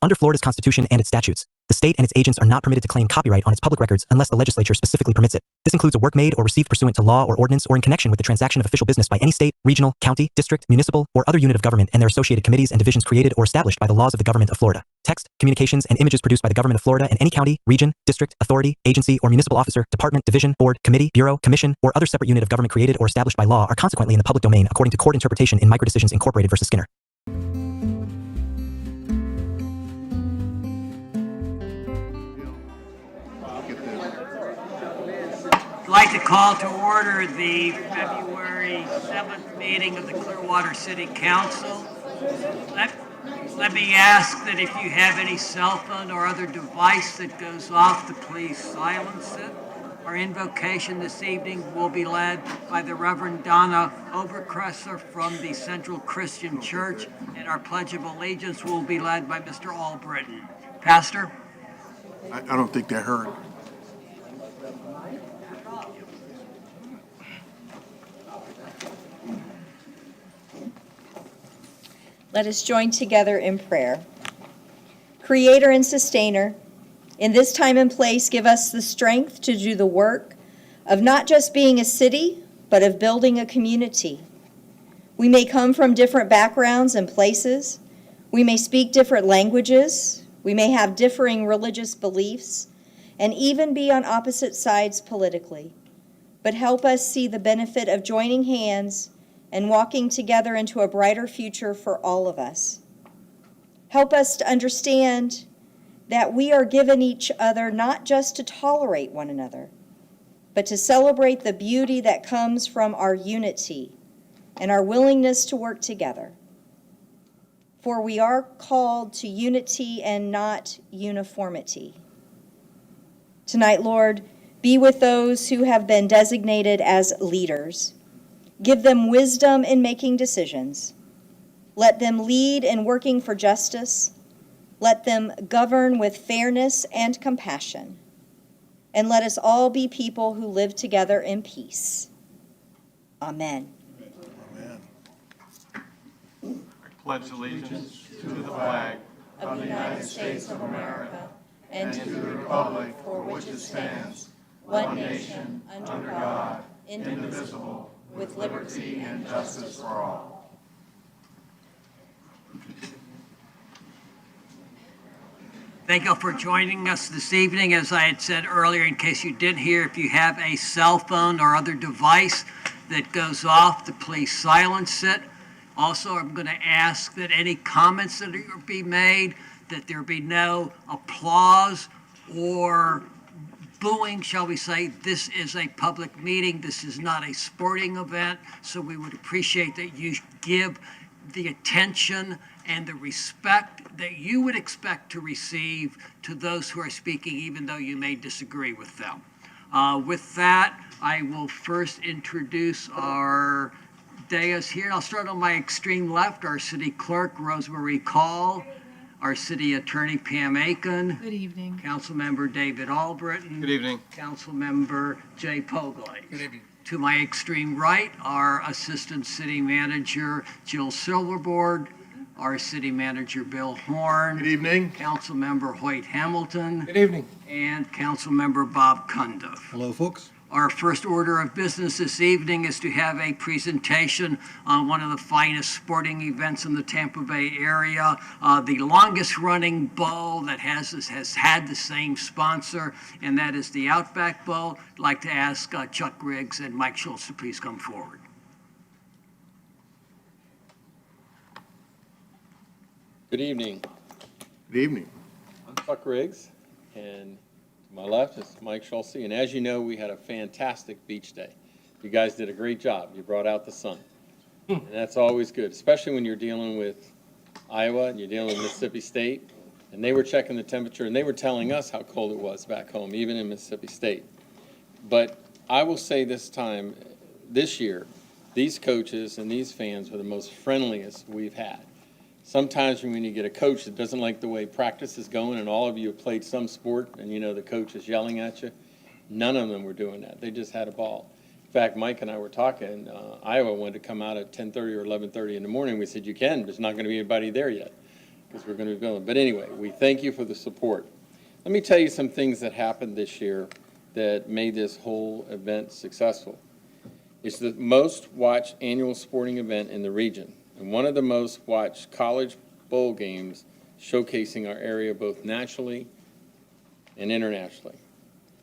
Under Florida's Constitution and its statutes, the state and its agents are not permitted to claim copyright on its public records unless the legislature specifically permits it. This includes a work made or received pursuant to law or ordinance or in connection with the transaction of official business by any state, regional, county, district, municipal, or other unit of government and their associated committees and divisions created or established by the laws of the government of Florida. Text, communications, and images produced by the government of Florida and any county, region, district, authority, agency, or municipal officer, department, division, board, committee, bureau, commission, or other separate unit of government created or established by law are consequently in the public domain according to court interpretation in Microdecisions Incorporated versus Skinner. I'd like to call to order the February 7th meeting of the Clearwater City Council. Let me ask that if you have any cell phone or other device that goes off, to please silence it. Our invocation this evening will be led by the Reverend Donna Oberkresser from the Central Christian Church, and our Pledge of Allegiance will be led by Mr. Albritton. Pastor? I don't think they heard. Let us join together in prayer. Creator and sustainer, in this time and place, give us the strength to do the work of not just being a city, but of building a community. We may come from different backgrounds and places. We may speak different languages. We may have differing religious beliefs, and even be on opposite sides politically. But help us see the benefit of joining hands and walking together into a brighter future for all of us. Help us to understand that we are given each other not just to tolerate one another, but to celebrate the beauty that comes from our unity and our willingness to work together. For we are called to unity and not uniformity. Tonight, Lord, be with those who have been designated as leaders. Give them wisdom in making decisions. Let them lead in working for justice. Let them govern with fairness and compassion. And let us all be people who live together in peace. Amen. Amen. Pledge allegiance to the flag Of the United States of America and to the republic for which it stands, one nation, under God, indivisible, with liberty and justice for all. Thank you for joining us this evening. As I had said earlier, in case you didn't hear, if you have a cell phone or other device that goes off, to please silence it. Also, I'm going to ask that any comments that are be made, that there be no applause or booing, shall we say. This is a public meeting. This is not a sporting event, so we would appreciate that you give the attention and the respect that you would expect to receive to those who are speaking, even though you may disagree with them. With that, I will first introduce our dais here. I'll start on my extreme left, our city clerk, Rosemary Call, our city attorney, Pam Aiken. Good evening. Councilmember David Albritton. Good evening. Councilmember Jay Pogler. Good evening. To my extreme right, our assistant city manager, Jill Silverboard, our city manager, Bill Horn. Good evening. Councilmember Hoyt Hamilton. Good evening. And Councilmember Bob Cundiff. Hello, folks. Our first order of business this evening is to have a presentation on one of the finest sporting events in the Tampa Bay area, the longest running bowl that has had the same sponsor, and that is the Outback Bowl. I'd like to ask Chuck Griggs and Mike Schultz to please come forward. Good evening. Good evening. I'm Chuck Riggs, and to my left is Mike Schultz. And as you know, we had a fantastic beach day. You guys did a great job. You brought out the sun. And that's always good, especially when you're dealing with Iowa and you're dealing with Mississippi State. And they were checking the temperature, and they were telling us how cold it was back home, even in Mississippi State. But I will say this year, these coaches and these fans were the most friendliest we've had. Sometimes when you get a coach that doesn't like the way practice is going, and all of you have played some sport and you know the coach is yelling at you, none of them were doing that. They just had a ball. In fact, Mike and I were talking, Iowa wanted to come out at 10:30 or 11:30 in the morning. We said, you can, but there's not going to be anybody there yet. because we're going to be going. But anyway, we thank you for the support. Let me tell you some things that happened this year that made this whole event successful. It's the most watched annual sporting event in the region, and one of the most watched college bowl games showcasing our area both nationally and internationally.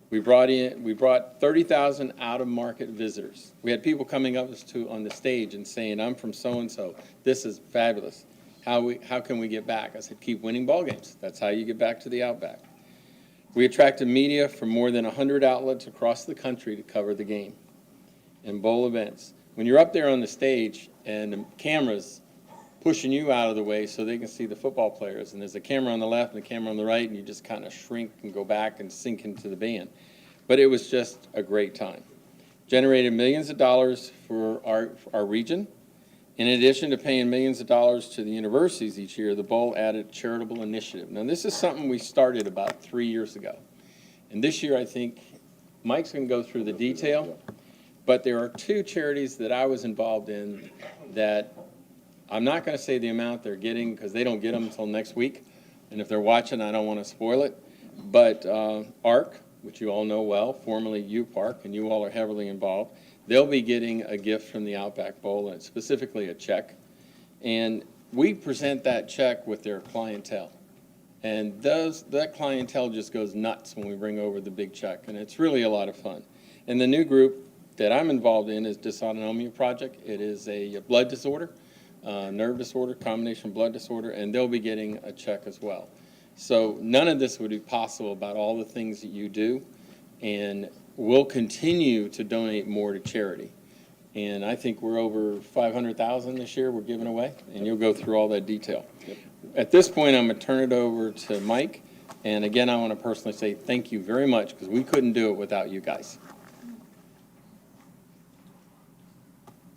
We brought 30,000 out-of-market visitors. We had people coming up to on the stage and saying, "I'm from so-and-so. This is fabulous. How can we get back?" I said, "Keep winning ball games. That's how you get back to the Outback." We attracted media from more than 100 outlets across the country to cover the game and bowl events. When you're up there on the stage and the camera's pushing you out of the way so they can see the football players, and there's a camera on the left and a camera on the right, and you just kind of shrink and go back and sink into the band. But it was just a great time. Generated millions of dollars for our region. In addition to paying millions of dollars to the universities each year, the bowl added charitable initiative. Now, this is something we started about 3 years ago. And this year, I think Mike's going to go through the detail, but there are 2 charities that I was involved in that I'm not going to say the amount they're getting because they don't get them until next week. And if they're watching, I don't want to spoil it. But ARC, which you all know well, formerly U Park, and you all are heavily involved, they'll be getting a gift from the Outback Bowl, and specifically a check. And we present that check with their clientele. And that clientele just goes nuts when we bring over the big check, and it's really a lot of fun. And the new group that I'm involved in is Dysautonomia Project. It is a blood disorder. Nerve disorder, combination blood disorder, and they'll be getting a check as well. So none of this would be possible about all the things that you do, and we'll continue to donate more to charity. And I think we're over 500,000 this year we're giving away, and you'll go through all that detail. Yep. At this point, I'm going to turn it over to Mike, and again, I want to personally say thank you very much because we couldn't do it without you guys.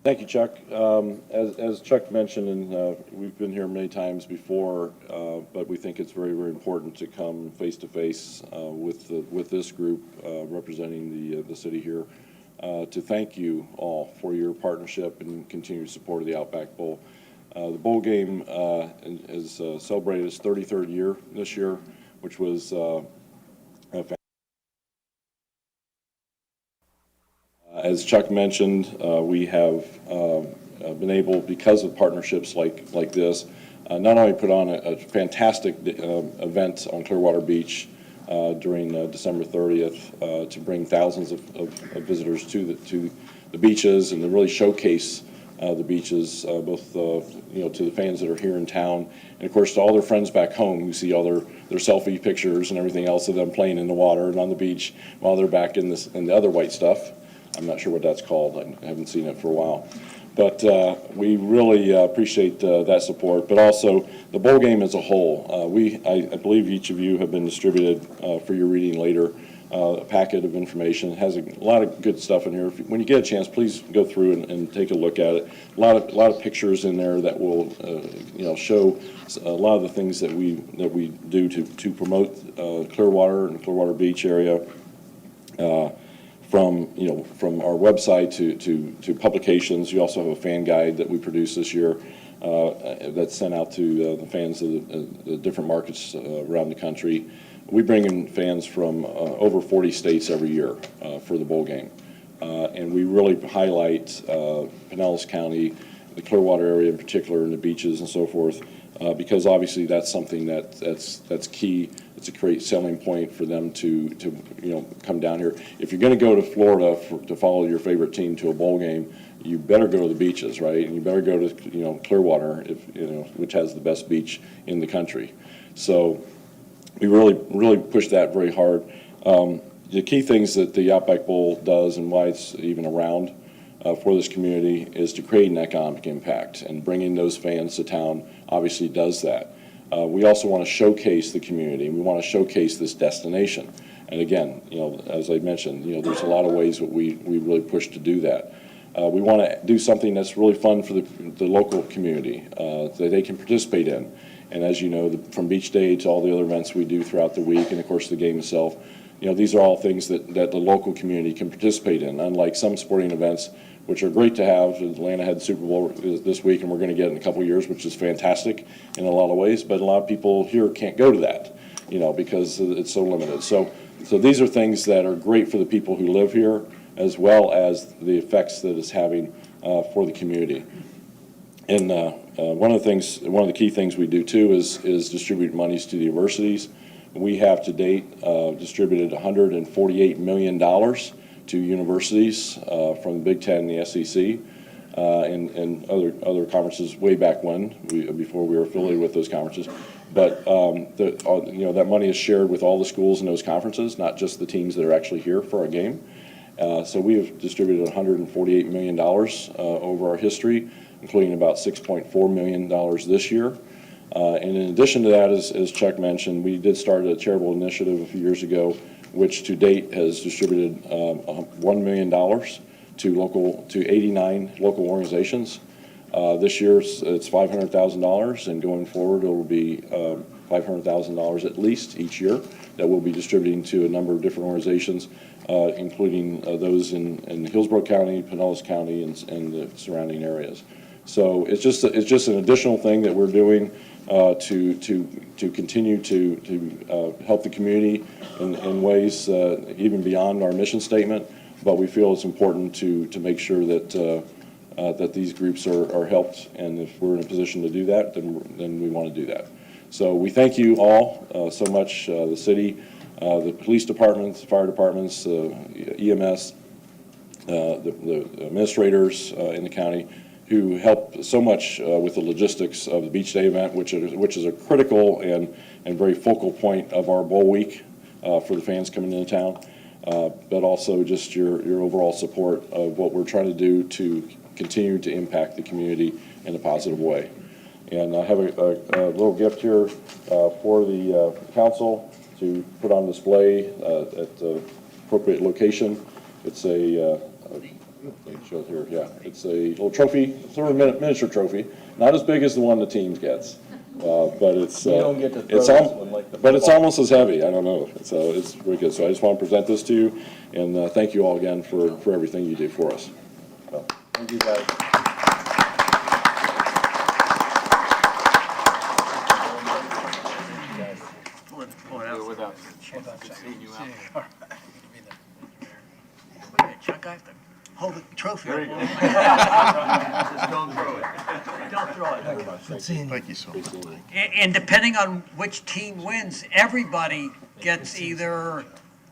Thank you, Chuck. As Chuck mentioned, and we've been here many times before, but we think it's very, very important to come face to face with this group representing the city here to thank you all for your partnership and continued support of the Outback Bowl. The bowl game is celebrated its 33rd year this year, which was as Chuck mentioned, we have been able, because of partnerships like this, not only put on a fantastic event on Clearwater Beach during December 30th to bring thousands of visitors to the beaches and to really showcase the beaches, both to the fans that are here in town, and of course to all their friends back home who see all their selfie pictures and everything else of them playing in the water and on the beach while they're back in the other white stuff. I'm not sure what that's called. I haven't seen it for a while. But we really appreciate that support, but also the bowl game as a whole. I believe each of you have been distributed for your reading later a packet of information. It has a lot of good stuff in here. When you get a chance, please go through and take a look at it. A lot of pictures in there that will show a lot of the things that we do to promote Clearwater and Clearwater Beach area. From our website to publications. You also have a fan guide that we produced this year that's sent out to the fans of the different markets around the country. We bring in fans from over 40 states every year for the bowl game. And we really highlight Pinellas County, the Clearwater area in particular, and the beaches and so forth, because obviously that's something that's key. It's a great selling point for them to come down here. If you're going to go to Florida to follow your favorite team to a bowl game, you better go to the beaches, right? And you better go to Clearwater, which has the best beach in the country. So we really push that very hard. The key things that the Outback Bowl does and why it's even around for this community is to create an economic impact, and bringing those fans to town obviously does that. We also want to showcase the community. We want to showcase this destination. And again, as I mentioned, there's a lot of ways that we really push to do that. We want to do something that's really fun for the local community that they can participate in. And as you know, from beach day to all the other events we do throughout the week, and of course the game itself, these are all things that the local community can participate in. Unlike some sporting events which are great to have. Atlanta had the Super Bowl this week, and we're going to get it in a couple of years, which is fantastic in a lot of ways. But a lot of people here can't go to that, because it's so limited. So these are things that are great for the people who live here, as well as the effects that it's having for the community. And one of the key things we do too is distribute monies to the universities. We have to date distributed $148 million to universities from the Big Ten and the SEC and other conferences way back when, before we were affiliated with those conferences. But that money is shared with all the schools in those conferences, not just the teams that are actually here for our game. So we have distributed $148 million over our history, including about $6.4 million this year. And in addition to that, as Chuck mentioned, we did start a charitable initiative a few years ago, which to date has distributed $1 million to 89 local organizations. This year it's $500,000, and going forward it will be $500,000 at least each year that we'll be distributing to a number of different organizations, including those in Hillsborough County, Pinellas County, and the surrounding areas. So it's just an additional thing that we're doing to continue to help the community in ways even beyond our mission statement. But we feel it's important to make sure that these groups are helped, and if we're in a position to do that, then we want to do that. So we thank you all so much, the city, the police departments, fire departments, EMS, the administrators in the county, who help so much with the logistics of the Beach Day event, which is a critical and very focal point of our bowl week for the fans coming into town, but also just your overall support of what we're trying to do to continue to impact the community in a positive way. And I have a little gift here for the council to put on display at the appropriate location. It's a show it here. Yeah, it's a little trophy, sort of miniature trophy, not as big as the one the teams gets, but it's it's almost as heavy. I don't know, so it's very good. So I just want to present this to you, and thank you all again for everything you do for us. So, thank you guys. Chuck, I have to hold the trophy. Just don't throw it. Don't throw it. Thank you so much. And depending on which team wins, everybody gets either,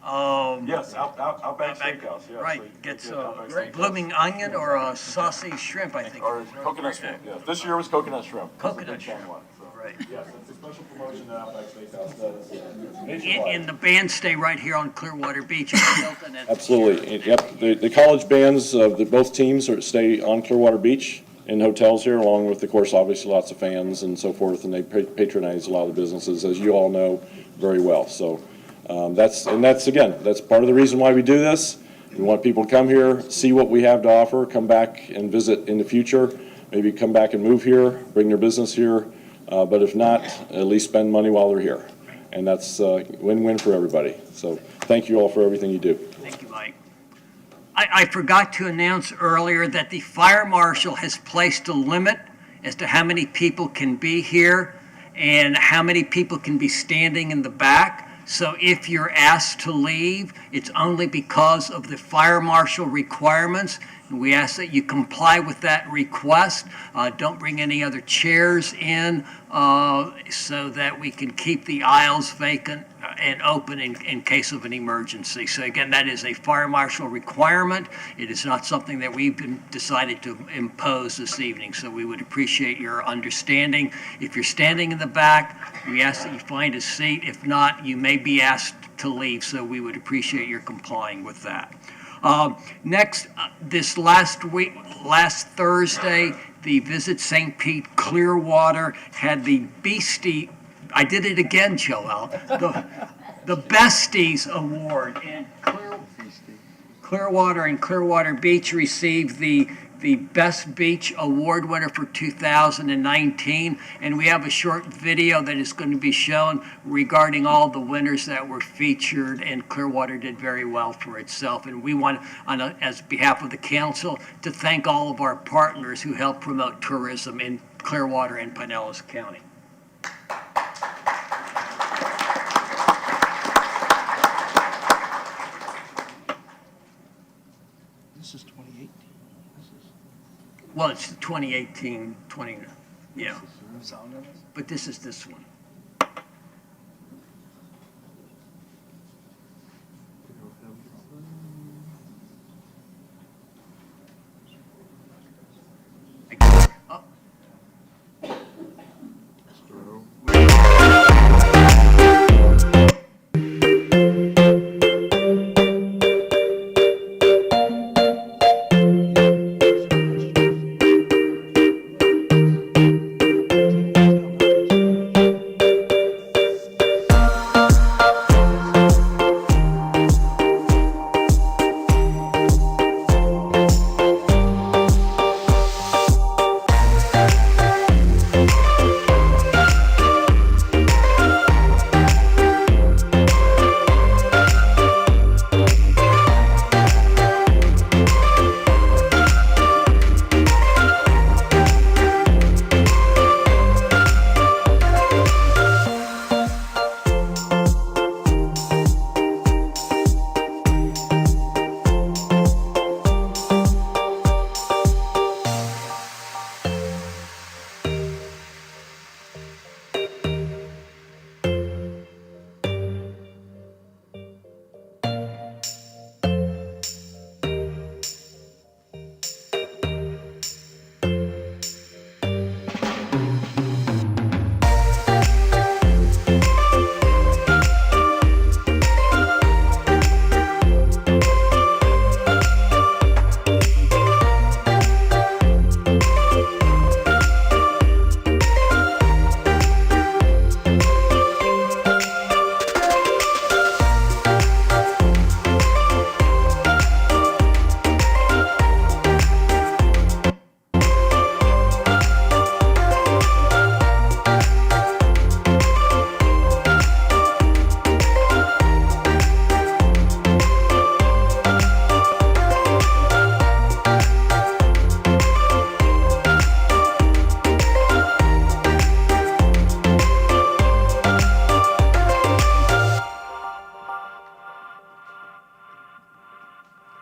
Yes, Outback Steakhouse, yeah. right, gets a blooming onion or a saucy shrimp, I think. Or coconut shrimp, yeah. This year was coconut shrimp. Coconut shrimp. Right. Yes, it's a special promotion that Outback Steakhouse does. And the bands stay right here on Clearwater Beach. Absolutely. Yep. The college bands of both teams stay on Clearwater Beach in hotels here, along with, of course, obviously lots of fans and so forth, and they patronize a lot of the businesses, as you all know very well. So that's part of the reason why we do this. We want people to come here, see what we have to offer, come back and visit in the future, maybe come back and move here, bring their business here. But if not, at least spend money while they're here. And that's win-win for everybody. So thank you all for everything you do. Thank you, Mike. I forgot to announce earlier that the fire marshal has placed a limit as to how many people can be here and how many people can be standing in the back. So if you're asked to leave, it's only because of the fire marshal requirements. And we ask that you comply with that request. Don't bring any other chairs in so that we can keep the aisles vacant and open in case of an emergency. So again, that is a fire marshal requirement. It is not something that we've decided to impose this evening. So we would appreciate your understanding. If you're standing in the back, we ask that you find a seat. If not, you may be asked to leave. So we would appreciate your complying with that. Next, this last Thursday, the Visit St. Pete Clearwater had the Beastie, I did it again, Joel, the Besties Award. And Clearwater and Clearwater Beach received the the Best Beach Award winner for 2019. And we have a short video that is going to be shown regarding all the winners that were featured, and Clearwater did very well for itself. And we want, as behalf of the council, to thank all of our partners who help promote tourism in Clearwater and Pinellas County. This is 2018. Well, it's the 2018, yeah. But this is this one. Oh.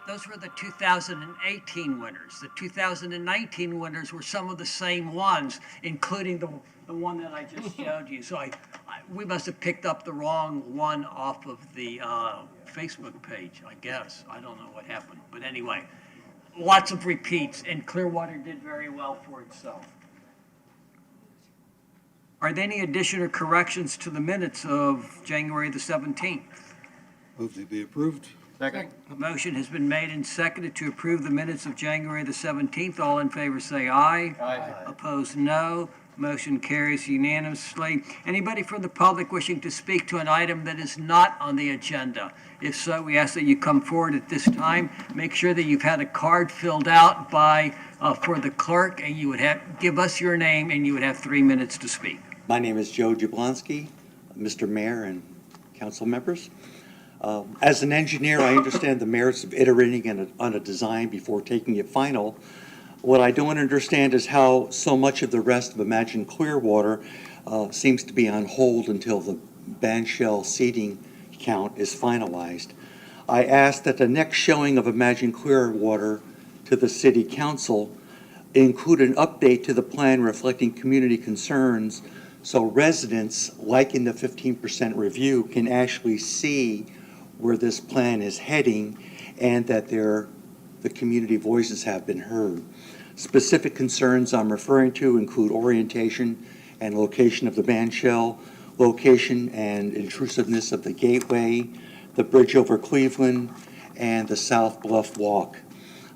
Those were the 2018 winners. The 2019 winners were some of the same ones, including the one that I just showed you. So we must have picked up the wrong one off of the Facebook page, I guess. I don't know what happened. But anyway, lots of repeats, and Clearwater did very well for itself. Are there any addition or corrections to the minutes of January the 17th? Move to be approved. Second. A motion has been made and seconded to approve the minutes of January the 17th. All in favor say aye. Aye. Opposed, no. Motion carries unanimously. Anybody from the public wishing to speak to an item that is not on the agenda? If so, we ask that you come forward at this time. Make sure that you've had a card filled out for the clerk, and you would give us your name, and you would have 3 minutes to speak. My name is Joe Jablonski, Mr. Mayor and council members. As an engineer, I understand the merits of iterating on a design before taking it final. What I don't understand is how so much of the rest of Imagine Clearwater seems to be on hold until the bandshell seating count is finalized. I ask that the next showing of Imagine Clearwater to the City Council include an update to the plan reflecting community concerns so residents, like in the 15% review, can actually see where this plan is heading and that the community voices have been heard. Specific concerns I'm referring to include orientation and location of the bandshell, location and intrusiveness of the gateway, the bridge over Cleveland, and the South Bluff Walk.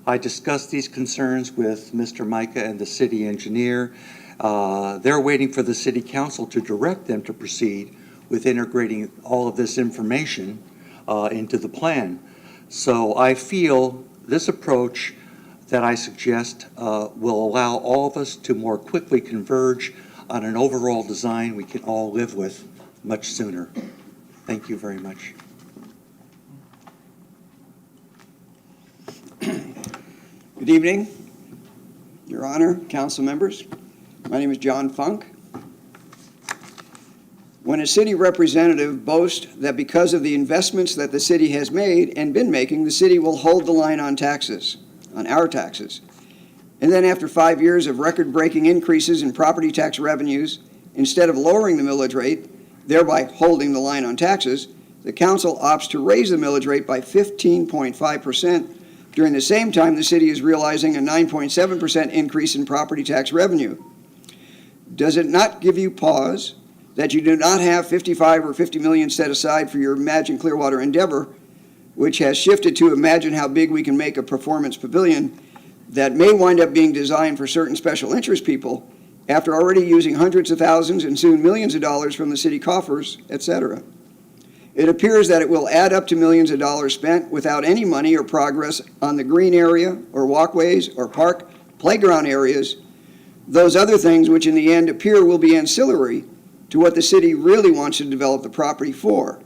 I discussed these concerns with Mr. Micah and the city engineer. They're waiting for the city council to direct them to proceed with integrating all of this information into the plan. So I feel this approach that I suggest will allow all of us to more quickly converge on an overall design we can all live with much sooner. Thank you very much. Good evening, Your Honor, council members. My name is John Funk. When a city representative boasts that because of the investments that the city has made and been making, the city will hold the line on taxes, on our taxes, and then after 5 years of record-breaking increases in property tax revenues, instead of lowering the millage rate, thereby holding the line on taxes, the council opts to raise the millage rate by 15.5%. During the same time, the city is realizing a 9.7% increase in property tax revenue. Does it not give you pause that you do not have 55 or 50 million set aside for your Imagine Clearwater endeavor, which has shifted to imagine how big we can make a performance pavilion that may wind up being designed for certain special interest people after already using hundreds of thousands and soon millions of dollars from the city coffers, etc.? It appears that it will add up to millions of dollars spent without any money or progress on the green area or walkways or park playground areas, those other things which in the end appear will be ancillary to what the city really wants to develop the property for,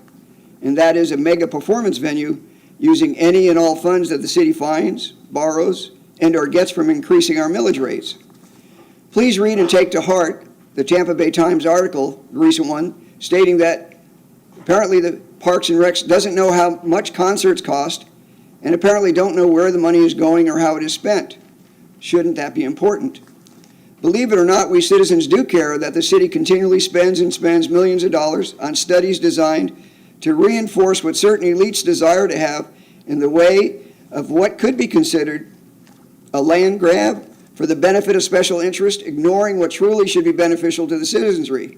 and that is a mega performance venue using any and all funds that the city finds, borrows, and or gets from increasing our millage rates. Please read and take to heart the Tampa Bay Times article, the recent one, stating that apparently the Parks and Recs doesn't know how much concerts cost and apparently don't know where the money is going or how it is spent. Shouldn't that be important? Believe it or not, we citizens do care that the city continually spends and spends millions of dollars on studies designed to reinforce what certain elites desire to have in the way of what could be considered a land grab for the benefit of special interest, ignoring what truly should be beneficial to the citizenry.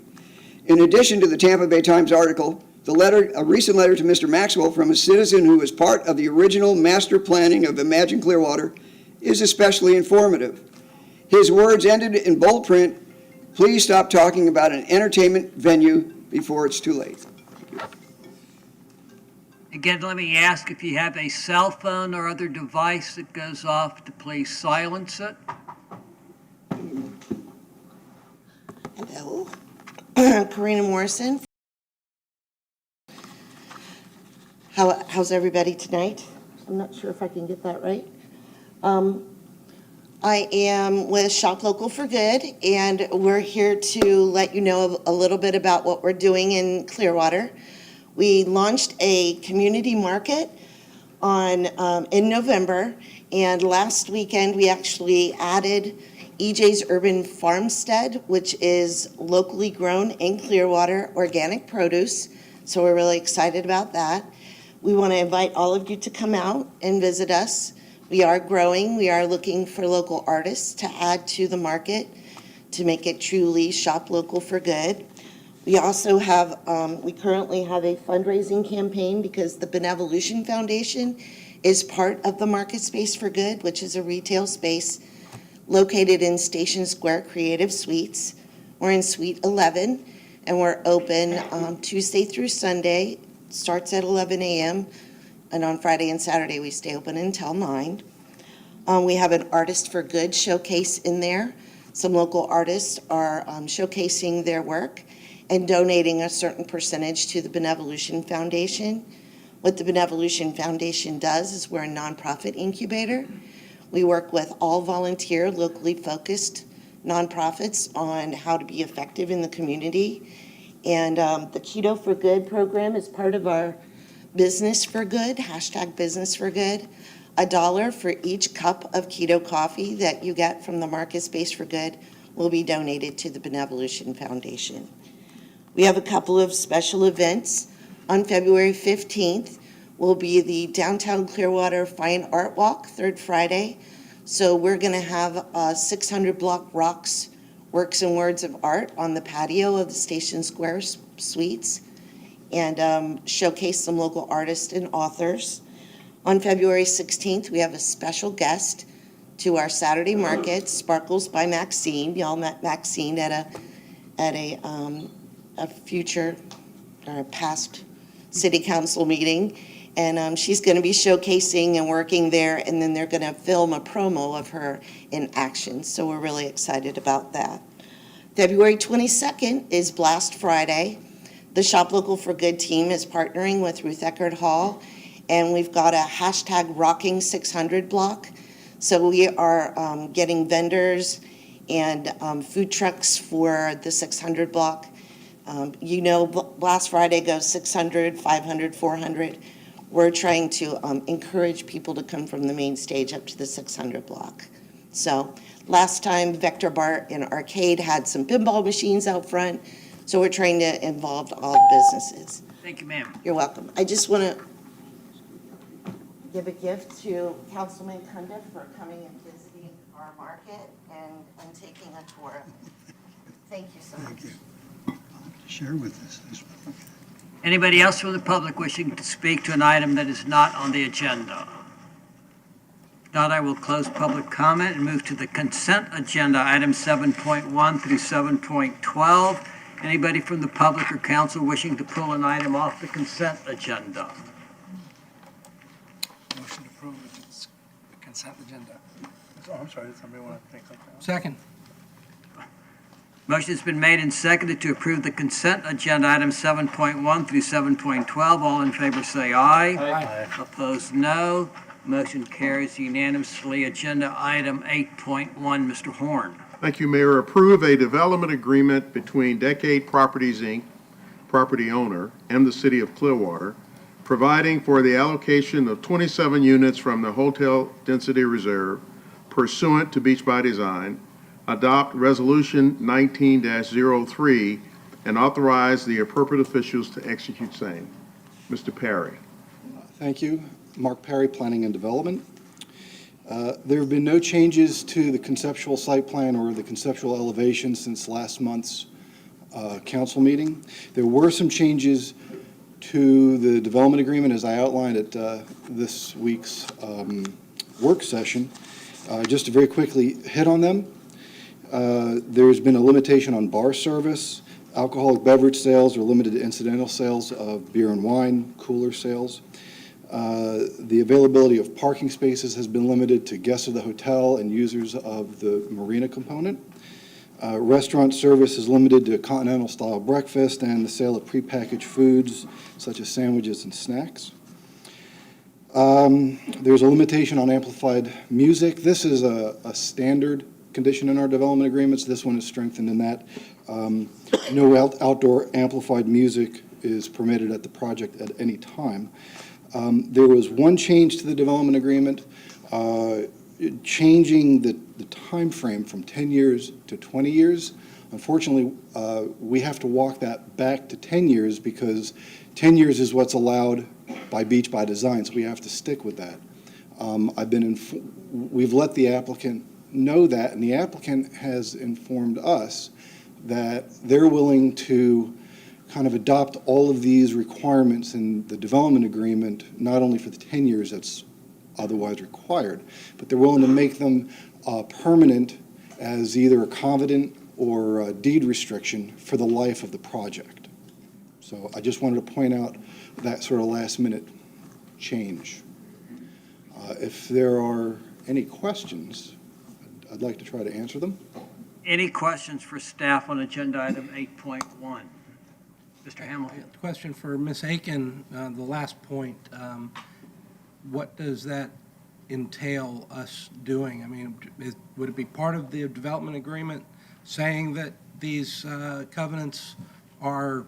In addition to the Tampa Bay Times article, a recent letter to Mr. Maxwell from a citizen who was part of the original master planning of Imagine Clearwater is especially informative. His words ended in bold print, "Please stop talking about an entertainment venue before it's too late." Again, let me ask if you have a cell phone or other device that goes off to please silence it. Hello, Karina Morrison. How's everybody tonight? I'm not sure if I can get that right. I am with Shop Local for Good, and we're here to let you know a little bit about what we're doing in Clearwater. We launched a community market in November, and last weekend we actually added EJ's Urban Farmstead, which is locally grown in Clearwater organic produce. So we're really excited about that. We want to invite all of you to come out and visit us. We are growing. We are looking for local artists to add to the market to make it truly Shop Local for Good. We also have, we currently have a fundraising campaign because the Benevolution Foundation is part of the Market Space for Good, which is a retail space located in Station Square Creative Suites. We're in Suite 11, and we're open Tuesday through Sunday. Starts at 11 a.m., and on Friday and Saturday, we stay open until 9. We have an Artist for Good showcase in there. Some local artists are showcasing their work and donating a certain percentage to the Benevolution Foundation. What the Benevolution Foundation does is we're a nonprofit incubator. We work with all volunteer, locally focused nonprofits on how to be effective in the community. And the Keto for Good program is part of our Business for Good, hashtag Business for Good. $1 for each cup of keto coffee that you get from the Market Space for Good will be donated to the Benevolution Foundation. We have a couple of special events. On February 15th will be the Downtown Clearwater Fine Art Walk, third Friday. So we're going to have 600 Block Rocks Works and Words of Art on the patio of the Station Square Suites and showcase some local artists and authors. On February 16th, we have a special guest to our Saturday market, Sparkles by Maxine. Y'all met Maxine at a future or past city council meeting. And she's going to be showcasing and working there, and then they're going to film a promo of her in action. So we're really excited about that. February 22nd is Blast Friday. The Shop Local for Good team is partnering with Ruth Eckerd Hall, and we've got a hashtag Rocking 600 block. So we are getting vendors and food trucks for the 600 block. Blast Friday goes 600, 500, 400. We're trying to encourage people to come from the main stage up to the 600 block. So last time, Vector Bar in Arcade had some pinball machines out front. So we're trying to involve all businesses. Thank you, ma'am. You're welcome. I just want to give a gift to Councilman Cundiff for coming and visiting our market and taking a tour. Thank you so much. Thank you. Share with us. Anybody else from the public wishing to speak to an item that is not on the agenda? If not, I will close public comment and move to the consent agenda, items 7.1 through 7.12. Anybody from the public or council wishing to pull an item off the consent agenda? Motion to approve the consent agenda. Oh, I'm sorry, did somebody want to take something else? Second. Motion's been made and seconded to approve the consent agenda, items 7.1 through 7.12. All in favor say aye. Aye. Opposed, no. Motion carries unanimously. Agenda item 8.1, Mr. Horn. Thank you, Mayor. Approve a development agreement between Decade Properties, Inc., property owner, and the City of Clearwater, providing for the allocation of 27 units from the Hotel Density Reserve pursuant to Beach by Design, adopt Resolution 19-03, and authorize the appropriate officials to execute same. Mr. Perry. Thank you. Mark Perry, Planning and Development. There have been no changes to the conceptual site plan or the conceptual elevation since last month's council meeting. There were some changes to the development agreement as I outlined at this week's work session. Just to very quickly hit on them. There's been a limitation on bar service. Alcoholic beverage sales are limited to incidental sales of beer and wine, cooler sales. The availability of parking spaces has been limited to guests of the hotel and users of the marina component. Restaurant service is limited to continental-style breakfast and the sale of prepackaged foods such as sandwiches and snacks. There's a limitation on amplified music. This is a standard condition in our development agreements. This one is strengthened in that no outdoor amplified music is permitted at the project at any time. There was one change to the development agreement, changing the time frame from 10 years to 20 years. Unfortunately, we have to walk that back to 10 years because 10 years is what's allowed by Beach by Design, so we have to stick with that. We've let the applicant know that, and the applicant has informed us that they're willing to kind of adopt all of these requirements in the development agreement, not only for the 10 years that's otherwise required, but they're willing to make them permanent as either a covenant or a deed restriction for the life of the project. So I just wanted to point out that sort of last minute change. If there are any questions, I'd like to try to answer them. Any questions for staff on agenda item 8.1? Mr. Hamilton. Question for Ms. Aiken, the last point. What does that entail us doing? I mean, would it be part of the development agreement saying that these covenants are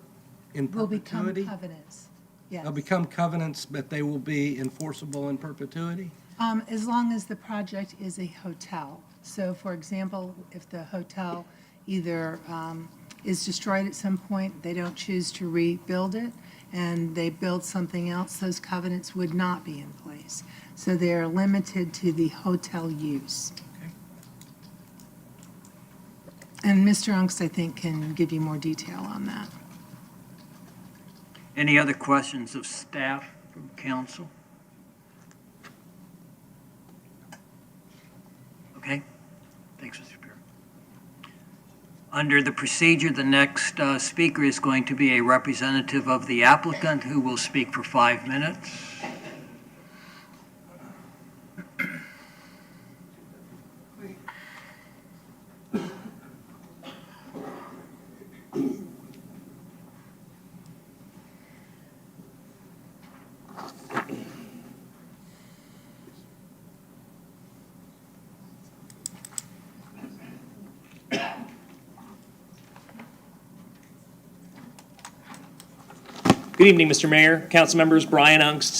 in perpetuity? Will become covenants, yes. They'll become covenants, but they will be enforceable in perpetuity? As long as the project is a hotel. So, for example, if the hotel either is destroyed at some point, they don't choose to rebuild it, and they build something else, those covenants would not be in place. So they're limited to the hotel use. Okay. And Mr. Ungst, I think, can give you more detail on that. Any other questions of staff from council? Okay. Thanks, Mr. Spear. Under the procedure, the next speaker is going to be a representative of the applicant who will speak for 5 minutes. Good evening, Mr. Mayor, council members. Brian Ungst,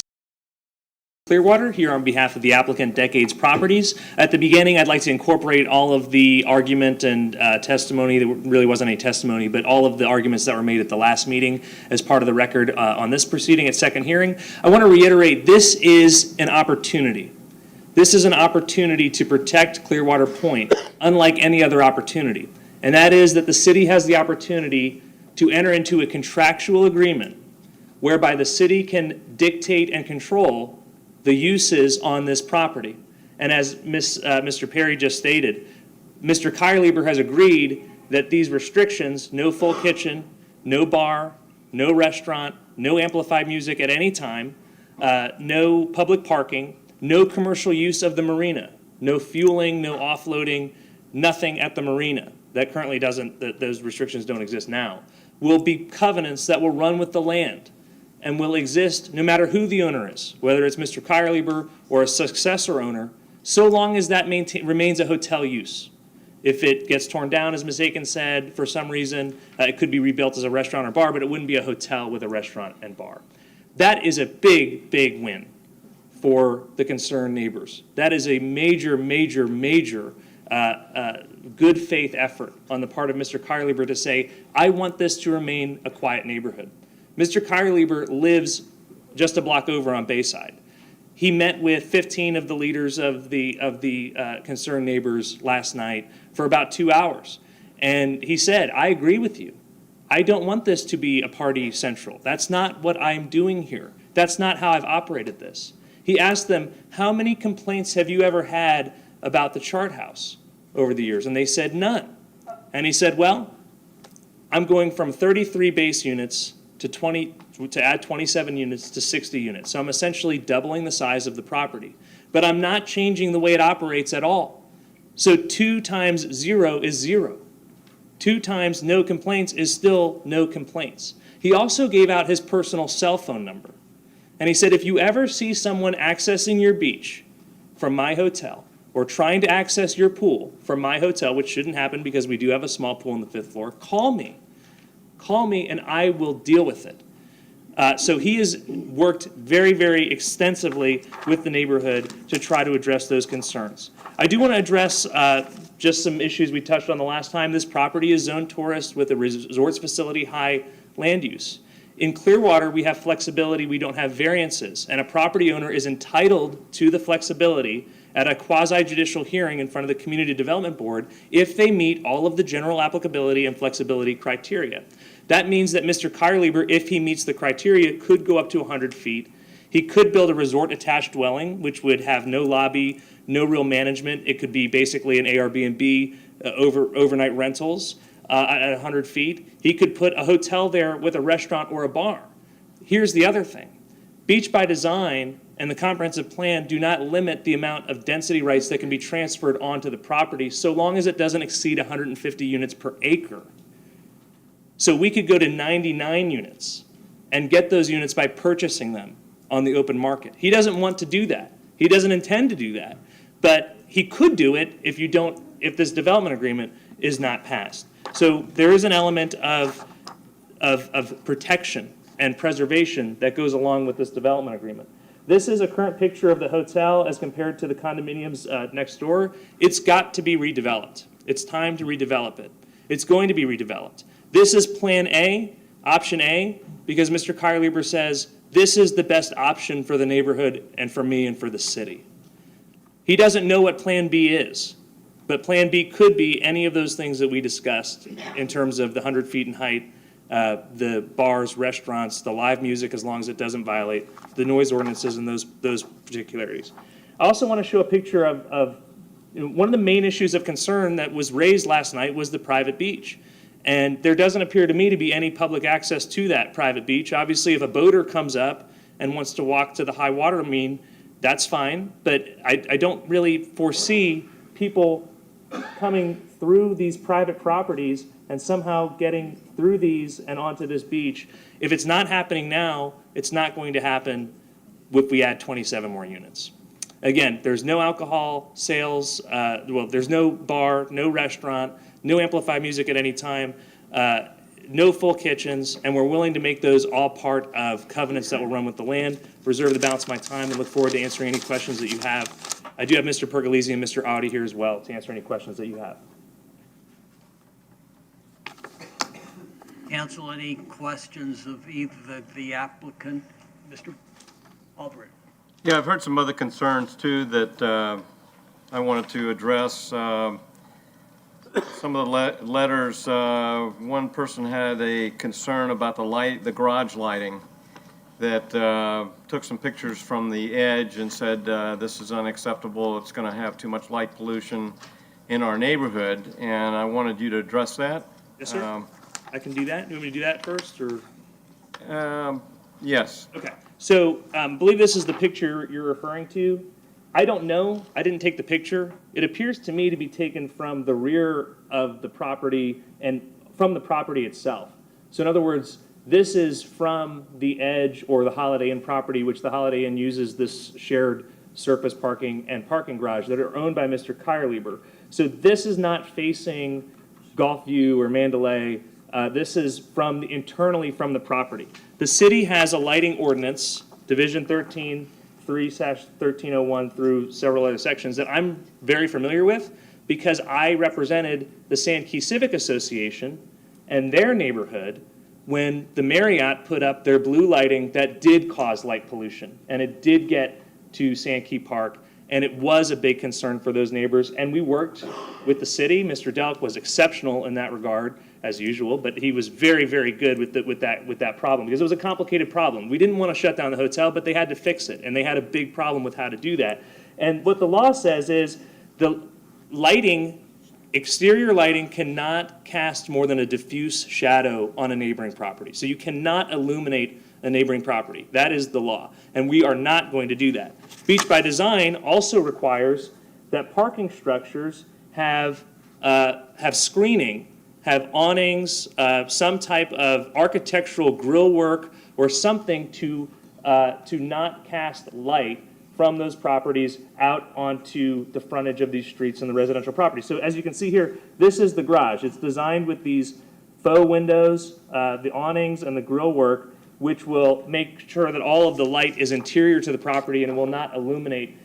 Clearwater, here on behalf of the applicant Decades Properties. At the beginning, I'd like to incorporate all of the argument and testimony. There really wasn't any testimony, but all of the arguments that were made at the last meeting as part of the record on this proceeding at second hearing. I want to reiterate, this is an opportunity. This is an opportunity to protect Clearwater Point, unlike any other opportunity. And that is that the city has the opportunity to enter into a contractual agreement whereby the city can dictate and control the uses on this property. And as Mr. Perry just stated, Mr. Kyrlieber has agreed that these restrictions, no full kitchen, no bar, no restaurant, no amplified music at any time, no public parking, no commercial use of the marina, no fueling, no offloading, nothing at the marina. That currently doesn't, those restrictions don't exist now, will be covenants that will run with the land and will exist no matter who the owner is, whether it's Mr. Kyrlieber or a successor owner, so long as that remains a hotel use. If it gets torn down, as Ms. Aiken said, for some reason, it could be rebuilt as a restaurant or bar, but it wouldn't be a hotel with a restaurant and bar. That is a big, big win for the concerned neighbors. That is a major, major, major good faith effort on the part of Mr. Kyrlieber to say, I want this to remain a quiet neighborhood. Mr. Kyrlieber lives just a block over on Bayside. He met with 15 of the leaders of the concerned neighbors last night for about 2 hours. And he said, I agree with you. I don't want this to be a party central. That's not what I'm doing here. That's not how I've operated this. He asked them, how many complaints have you ever had about the chart house over the years? And they said, none. And he said, well, I'm going from 33 base units to add 27 units to 60 units. So I'm essentially doubling the size of the property. But I'm not changing the way it operates at all. So 2 times 0 is 0. 2 times no complaints is still no complaints. He also gave out his personal cell phone number. And he said, if you ever see someone accessing your beach from my hotel or trying to access your pool from my hotel, which shouldn't happen because we do have a small pool on the 5th floor, call me. Call me and I will deal with it. So he has worked very, very extensively with the neighborhood to try to address those concerns. I do want to address just some issues we touched on the last time. This property is zoned tourist with a resorts facility high land use. In Clearwater, we have flexibility, we don't have variances, and a property owner is entitled to the flexibility at a quasi-judicial hearing in front of the Community Development Board if they meet all of the general applicability and flexibility criteria. That means that Mr. Kyrlieber, if he meets the criteria, could go up to 100 feet. He could build a resort-attached dwelling, which would have no lobby, no real management. It could be basically an Airbnb, overnight rentals at 100 feet. He could put a hotel there with a restaurant or a bar. Here's the other thing. Beach by Design and the comprehensive plan do not limit the amount of density rights that can be transferred onto the property so long as it doesn't exceed 150 units per acre. So we could go to 99 units and get those units by purchasing them on the open market. He doesn't want to do that. He doesn't intend to do that. But he could do it if this development agreement is not passed. So there is an element of protection and preservation that goes along with this development agreement. This is a current picture of the hotel as compared to the condominiums next door. It's got to be redeveloped. It's time to redevelop it. It's going to be redeveloped. This is Plan A, Option A, because Mr. Kyrlieber says this is the best option for the neighborhood and for me and for the city. He doesn't know what Plan B is, but Plan B could be any of those things that we discussed in terms of the 100 feet in height, the bars, restaurants, the live music as long as it doesn't violate the noise ordinances and those particularities. I also want to show a picture of one of the main issues of concern that was raised last night was the private beach. And there doesn't appear to me to be any public access to that private beach. Obviously, if a boater comes up and wants to walk to the high water mean, that's fine. But I don't really foresee people coming through these private properties and somehow getting through these and onto this beach. If it's not happening now, it's not going to happen if we add 27 more units. Again, there's no alcohol sales, there's no bar, no restaurant, no amplified music at any time. no full kitchens, and we're willing to make those all part of covenants that will run with the land. Reserve the balance of my time and look forward to answering any questions that you have. I do have Mr. Pergolesi and Mr. Audi here as well to answer any questions that you have. Council, any questions of either the applicant? Mr. Albrecht? Yeah, I've heard some other concerns too that I wanted to address. Some of the letters, one person had a concern about the garage lighting, that took some pictures from the edge and said this is unacceptable, it's going to have too much light pollution in our neighborhood, and I wanted you to address that. Yes, sir. I can do that. Do you want me to do that first, or? Yes. Okay. So, believe this is the picture you're referring to. I don't know. I didn't take the picture. It appears to me to be taken from the rear of the property and from the property itself. So, in other words, this is from the edge or the Holiday Inn property, which the Holiday Inn uses this shared surface parking and parking garage that are owned by Mr. Kierlieber. So, this is not facing Gulfview or Mandalay. This is internally from the property. The city has a lighting ordinance, Division 13-3/1301 through several other sections that I'm very familiar with because I represented the Sand Key Civic Association and their neighborhood when the Marriott put up their blue lighting that did cause light pollution, and it did get to Sand Key Park, and it was a big concern for those neighbors, and we worked with the city. Mr. Delk was exceptional in that regard, as usual, but he was very, very good with that problem because it was a complicated problem. We didn't want to shut down the hotel, but they had to fix it, and they had a big problem with how to do that. And what the law says is the lighting, exterior lighting, cannot cast more than a diffuse shadow on a neighboring property. So you cannot illuminate a neighboring property. That is the law, and we are not going to do that. Beach by Design also requires that parking structures have screening, have awnings, some type of architectural grill work or something to not cast light from those properties out onto the frontage of these streets and the residential properties. So as you can see here, this is the garage. It's designed with these faux windows, the awnings and the grill work, which will make sure that all of the light is interior to the property and will not illuminate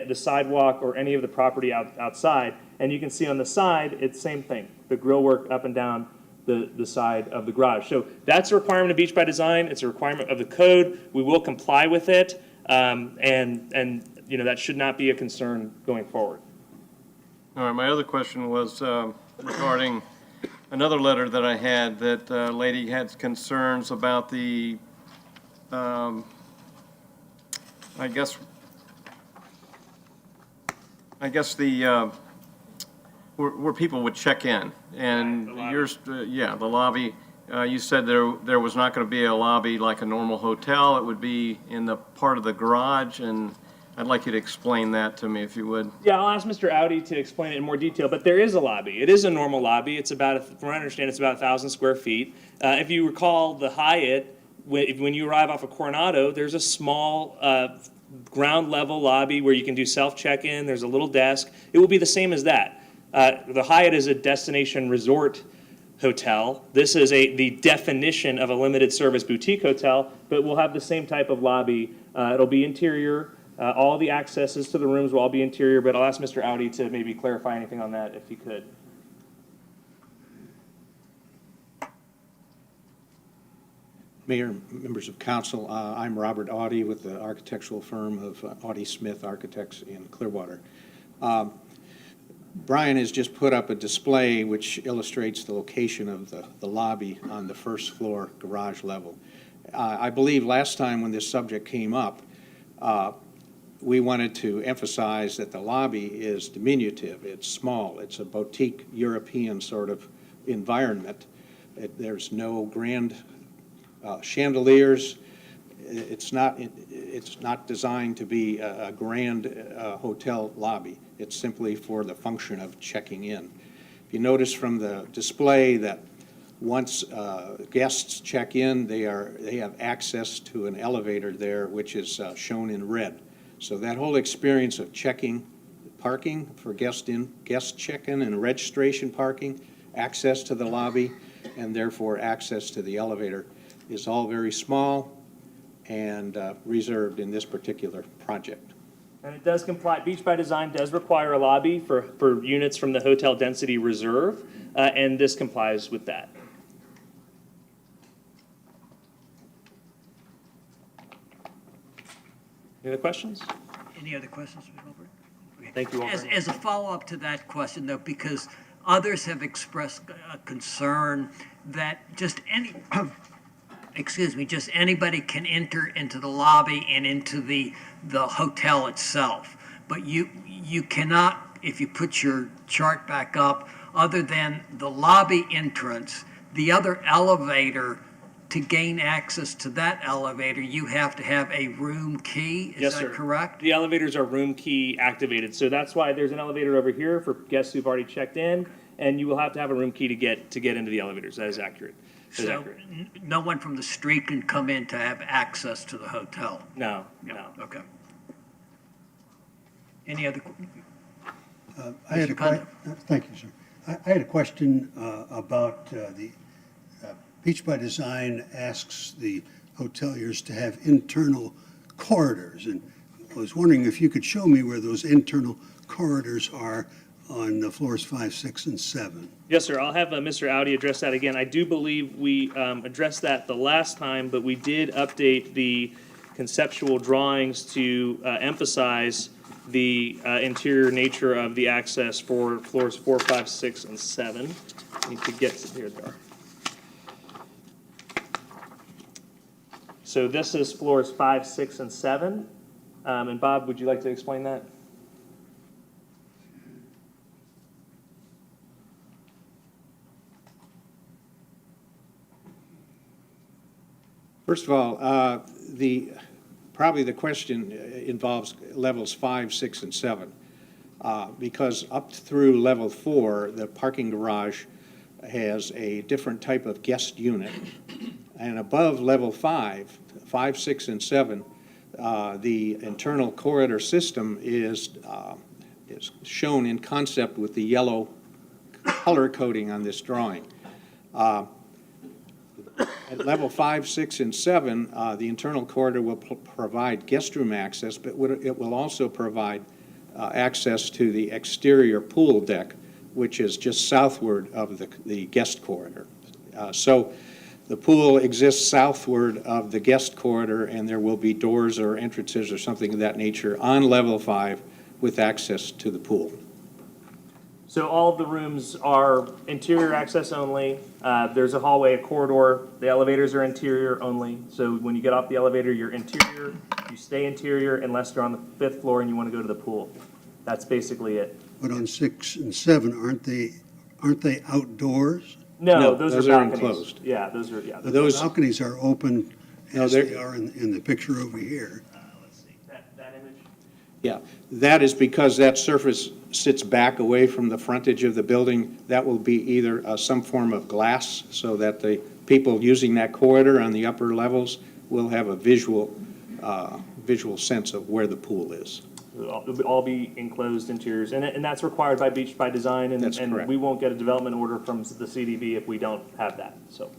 the sidewalk or any of the property outside. And you can see on the side, it's the same thing, the grill work up and down the side of the garage. So that's a requirement of Beach by Design. It's a requirement of the code. We will comply with it, and you know, that should not be a concern going forward. All right, my other question was regarding another letter that I had that a lady had concerns about the, I guess the, where people would check in, and yours, yeah, the lobby. You said there was not going to be a lobby like a normal hotel. It would be in the part of the garage, and I'd like you to explain that to me if you would. Yeah, I'll ask Mr. Audi to explain it in more detail, but there is a lobby. It is a normal lobby. It's about, from what I understand, it's about 1,000 square feet. If you recall the Hyatt, when you arrive off of Coronado, there's a small ground level lobby where you can do self check-in. There's a little desk. It will be the same as that. The Hyatt is a destination resort hotel. This is the definition of a limited service boutique hotel, but we'll have the same type of lobby. It'll be interior. All the accesses to the rooms will all be interior, but I'll ask Mr. Audi to maybe clarify anything on that if he could. Mayor, members of council, I'm Robert Audi with the architectural firm of Audi Smith Architects in Clearwater. Brian has just put up a display which illustrates the location of the lobby on the first floor garage level. I believe last time when this subject came up, we wanted to emphasize that the lobby is diminutive. It's small. It's a boutique European sort of environment. There's no grand chandeliers. It's not designed to be a grand hotel lobby. It's simply for the function of checking in. If you notice from the display that once guests check in, they have access to an elevator there, which is shown in red. So that whole experience of parking for guest check-in and registration parking, access to the lobby, and therefore access to the elevator is all very small and reserved in this particular project. And it does comply, Beach by Design does require a lobby for units from the hotel density reserve, and this complies with that. Any other questions? Any other questions, Mr. Goldberg? Okay. Thank you all very much. As a follow-up to that question, though, because others have expressed a concern that just just anybody can enter into the lobby and into the hotel itself. But you cannot, if you put your chart back up, other than the lobby entrance, the other elevator, to gain access to that elevator, you have to have a room key. Yes, Is sir. that correct? The elevators are room key activated, so that's why there's an elevator over here for guests who've already checked in, and you will have to have a room key to get into the elevators. That is accurate. So no one from the street can come in to have access to the hotel? No. Okay. Any other? I had thank you, sir. I had a question about the Beach by Design asks the hoteliers to have internal corridors, and I was wondering if you could show me where those internal corridors are on the floors 5, 6, and 7. Yes, sir. I'll have Mr. Audi address that again. I do believe we addressed that the last time, but we did update the conceptual drawings to emphasize the interior nature of the access for floors 4, 5, 6, and 7. I need to get to here, though. So this is floors 5, 6, and 7. And Bob, would you like to explain that? First of all, probably the question involves levels 5, 6, and 7, because up through level 4, the parking garage has a different type of guest unit, and above level 5, 6, and 7, the internal corridor system is shown in concept with the yellow color coding on this drawing. At level 5, 6, and 7, the internal corridor will provide guest room access, but it will also provide access to the exterior pool deck, which is just southward of the guest corridor. So the pool exists southward of the guest corridor, and there will be doors or entrances or something of that nature on level 5 with access to the pool. So all of the rooms are interior access only. There's a hallway, a corridor. The elevators are interior only. So when you get off the elevator, you're interior. You stay interior unless you're on the 5th floor and you want to go to the pool. That's basically it. But on 6 and 7, aren't they outdoors? No, those are balconies. Enclosed. Yeah, those are, yeah. But the balconies are open as they are in the picture over here. Let's see, that image? Yeah, that is because that surface sits back away from the frontage of the building. That will be either some form of glass so that the people using that corridor on the upper levels will have a visual sense of where the pool is. It'll all be enclosed interiors, and that's required by Beach by Design, and correct. we won't get a development order from the CDB if we don't have that, so.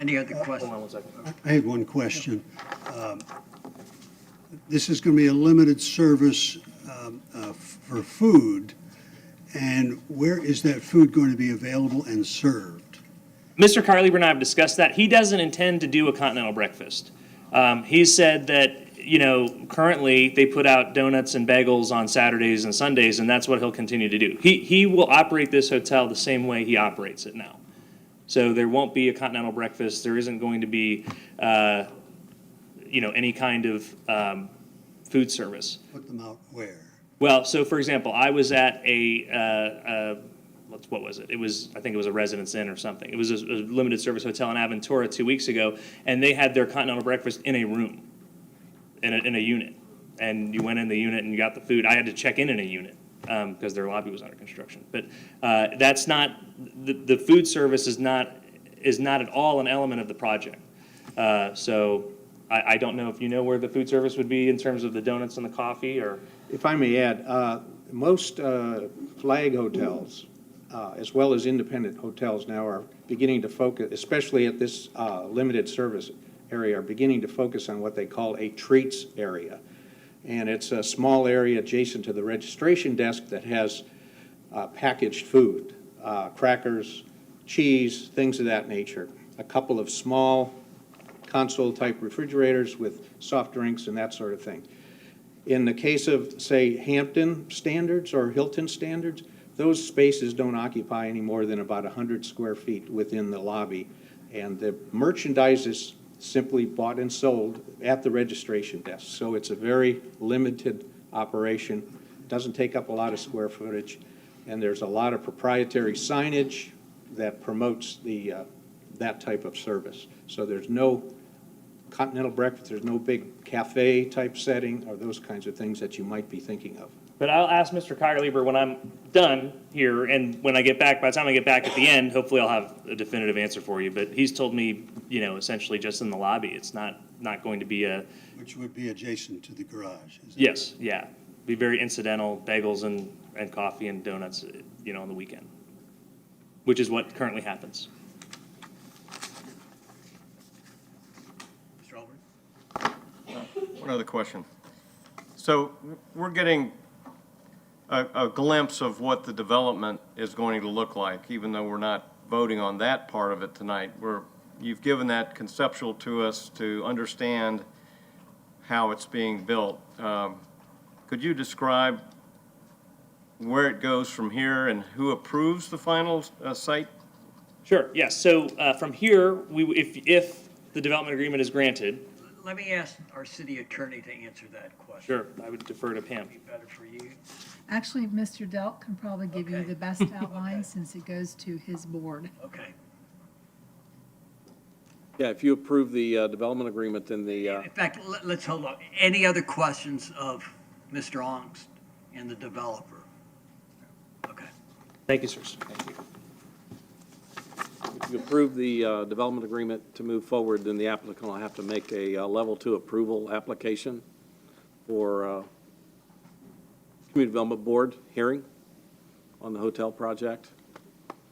Any other questions? Hold on one second. I had one question. This is going to be a limited service for food, and where is that food going to be available and served? Mr. Carlieber and I have discussed that. He doesn't intend to do a continental breakfast. He said that, currently they put out donuts and bagels on Saturdays and Sundays, and that's what he'll continue to do. He will operate this hotel the same way he operates it now. So there won't be a continental breakfast. There isn't going to be, any kind of food service. Put them out where? Well, so for example, I was at what was it? I think it was a Residence Inn or something. It was a limited service hotel in Aventura 2 weeks ago, and they had their continental breakfast in a room, in a unit. And you went in the unit and you got the food. I had to check in a unit because their lobby was under construction. But that's not, the food service is not at all an element of the project. So I don't know if you know where the food service would be in terms of the donuts and the coffee, or? If I may add, most flag hotels, as well as independent hotels now are beginning to focus, especially at this limited service area, are beginning to focus on what they call a treats area. And it's a small area adjacent to the registration desk that has packaged food, crackers, cheese, things of that nature. A couple of small console-type refrigerators with soft drinks and that sort of thing. In the case of, say, Hampton standards or Hilton standards, those spaces don't occupy any more than about 100 square feet within the lobby. And the merchandise is simply bought and sold at the registration desk. So it's a very limited operation, doesn't take up a lot of square footage, and there's a lot of proprietary signage that promotes the that type of service. So there's no continental breakfast, there's no big cafe type setting or those kinds of things that you might be thinking of. But I'll ask Mr. Kyrlieber when I'm done here, and when I get back, by the time I get back at the end, hopefully I'll have a definitive answer for you. But he's told me, you know, essentially just in the lobby. It's not going to be a... Which would be adjacent to the garage, is that Yes, yeah. Be very incidental, bagels and coffee and donuts, you know, on the weekend, which is what currently happens. Mr. Albert? One other question. So we're getting a glimpse of what the development is going to look like, even though we're not voting on that part of it tonight. You've given that conceptual to us to understand how it's being built. Could you describe where it goes from here and who approves the final site? Sure, yes. So from here, if the development agreement is granted... Let me ask our city attorney to answer that question. Sure, I would defer to Pam. Be better for you. Actually, Mr. Delk can probably give you the best outline since it goes to his board. Okay. Yeah, if you approve the development agreement, then the... In fact, let's hold on. Any other questions of Mr. Ongst and the developer? Okay. Thank you, sirs. Thank you. If you approve the development agreement to move forward, then the applicant will have to make a level 2 approval application for Community Development Board hearing on the hotel project.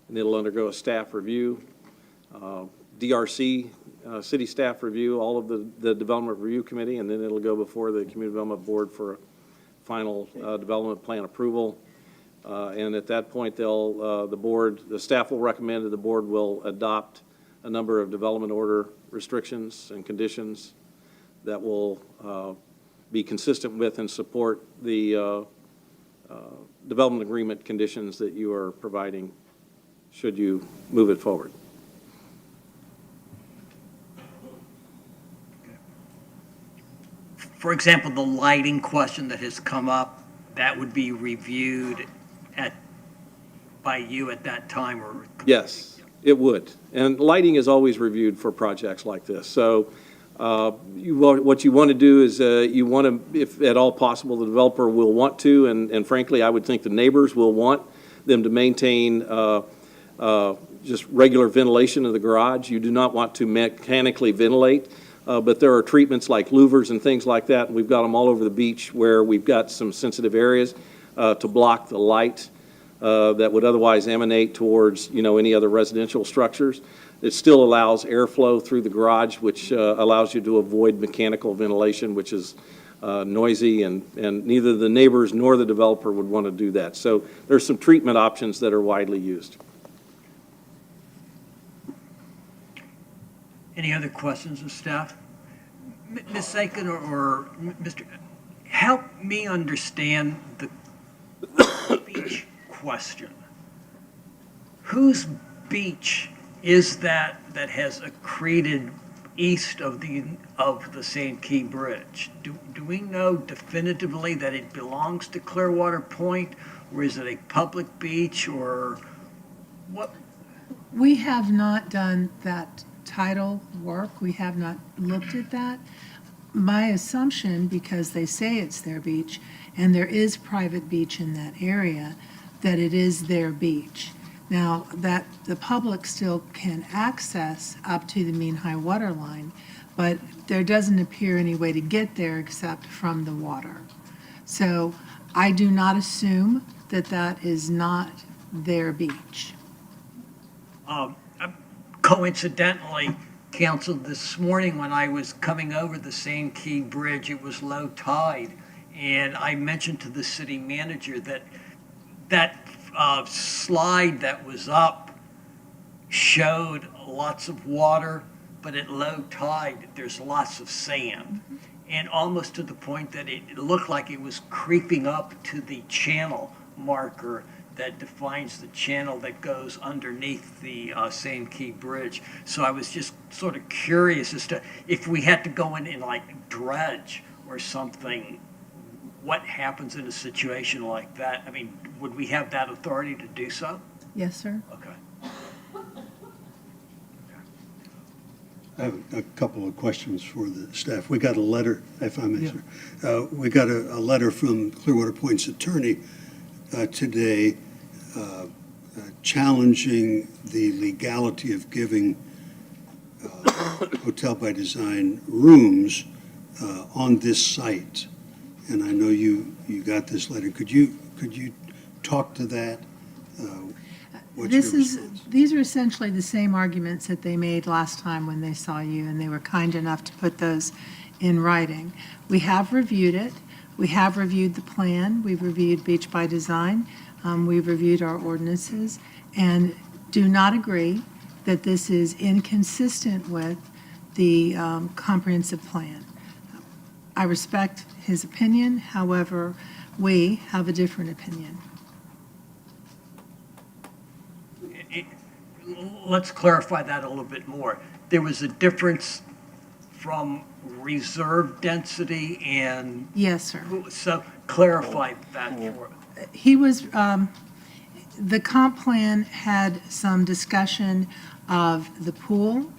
And it'll undergo a staff review, DRC, city staff review, all of the development review committee, and then it'll go before the Community Development Board for final development plan approval. And at that point, the staff will recommend that the board will adopt a number of development order restrictions and conditions that will be consistent with and support the development agreement conditions that you are providing should you move it forward. For example, the lighting question that has come up, that would be reviewed by you at that time, or? Yes, it would. And lighting is always reviewed for projects like this. So what you want to do is you want to, if at all possible, the developer will want to, and frankly, I would think the neighbors will want them to maintain just regular ventilation of the garage. You do not want to mechanically ventilate, but there are treatments like louvers and things like that, and we've got them all over the beach where we've got some sensitive areas to block the light that would otherwise emanate towards, any other residential structures. It still allows airflow through the garage, which allows you to avoid mechanical ventilation, which is noisy, and neither the neighbors nor the developer would want to do that. So there's some treatment options that are widely used. Any other questions of staff? Ms. Sakin or Mr., help me understand the beach question. Whose beach is that has accreted east of the Sand Key Bridge? Do we know definitively that it belongs to Clearwater Point, or is it a public beach, or what? We have not done that title work. We have not looked at that. My assumption, because they say it's their beach, and there is private beach in that area, that it is their beach. Now, that the public still can access up to the mean high water line, but there doesn't appear any way to get there except from the water. So I do not assume that that is not their beach. Coincidentally, Council, this morning when I was coming over the Sand Key Bridge, it was low tide, and I mentioned to the city manager that slide that was up showed lots of water, but at low tide, there's lots of sand. And almost to the point that it looked like it was creeping up to the channel marker that defines the channel that goes underneath the Sand Key Bridge. So I was just sort of curious as to if we had to go in and like dredge or something, what happens in a situation like that? I mean, would we have that authority to do so? Yes, sir. Okay. I have a couple of questions for the staff. We got a letter, if I may, sir. We got a letter from Clearwater Point's attorney today challenging the legality of giving Hotel by Design rooms on this site. And I know you got this letter. Could you talk to that? These are essentially the same arguments that they made last time when they saw you, and they were kind enough to put those in writing. We have reviewed it. We have reviewed the plan. We've reviewed Beach by Design. We've reviewed our ordinances and do not agree that this is inconsistent with the comprehensive plan. I respect his opinion. However, we have a different opinion. Let's clarify that a little bit more. There was a difference from reserve density and... Yes, sir. So clarify that for us. The comp plan had some discussion of the pool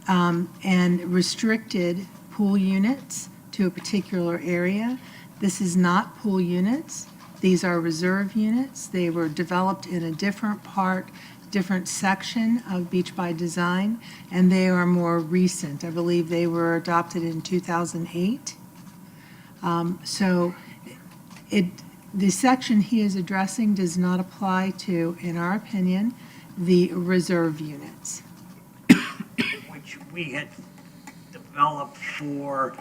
and restricted pool units to a particular area. This is not pool units. These are reserve units. They were developed in a different section of Beach by Design, and they are more recent. I believe they were adopted in 2008. The section he is addressing does not apply to, in our opinion, the reserve units. Which we had developed for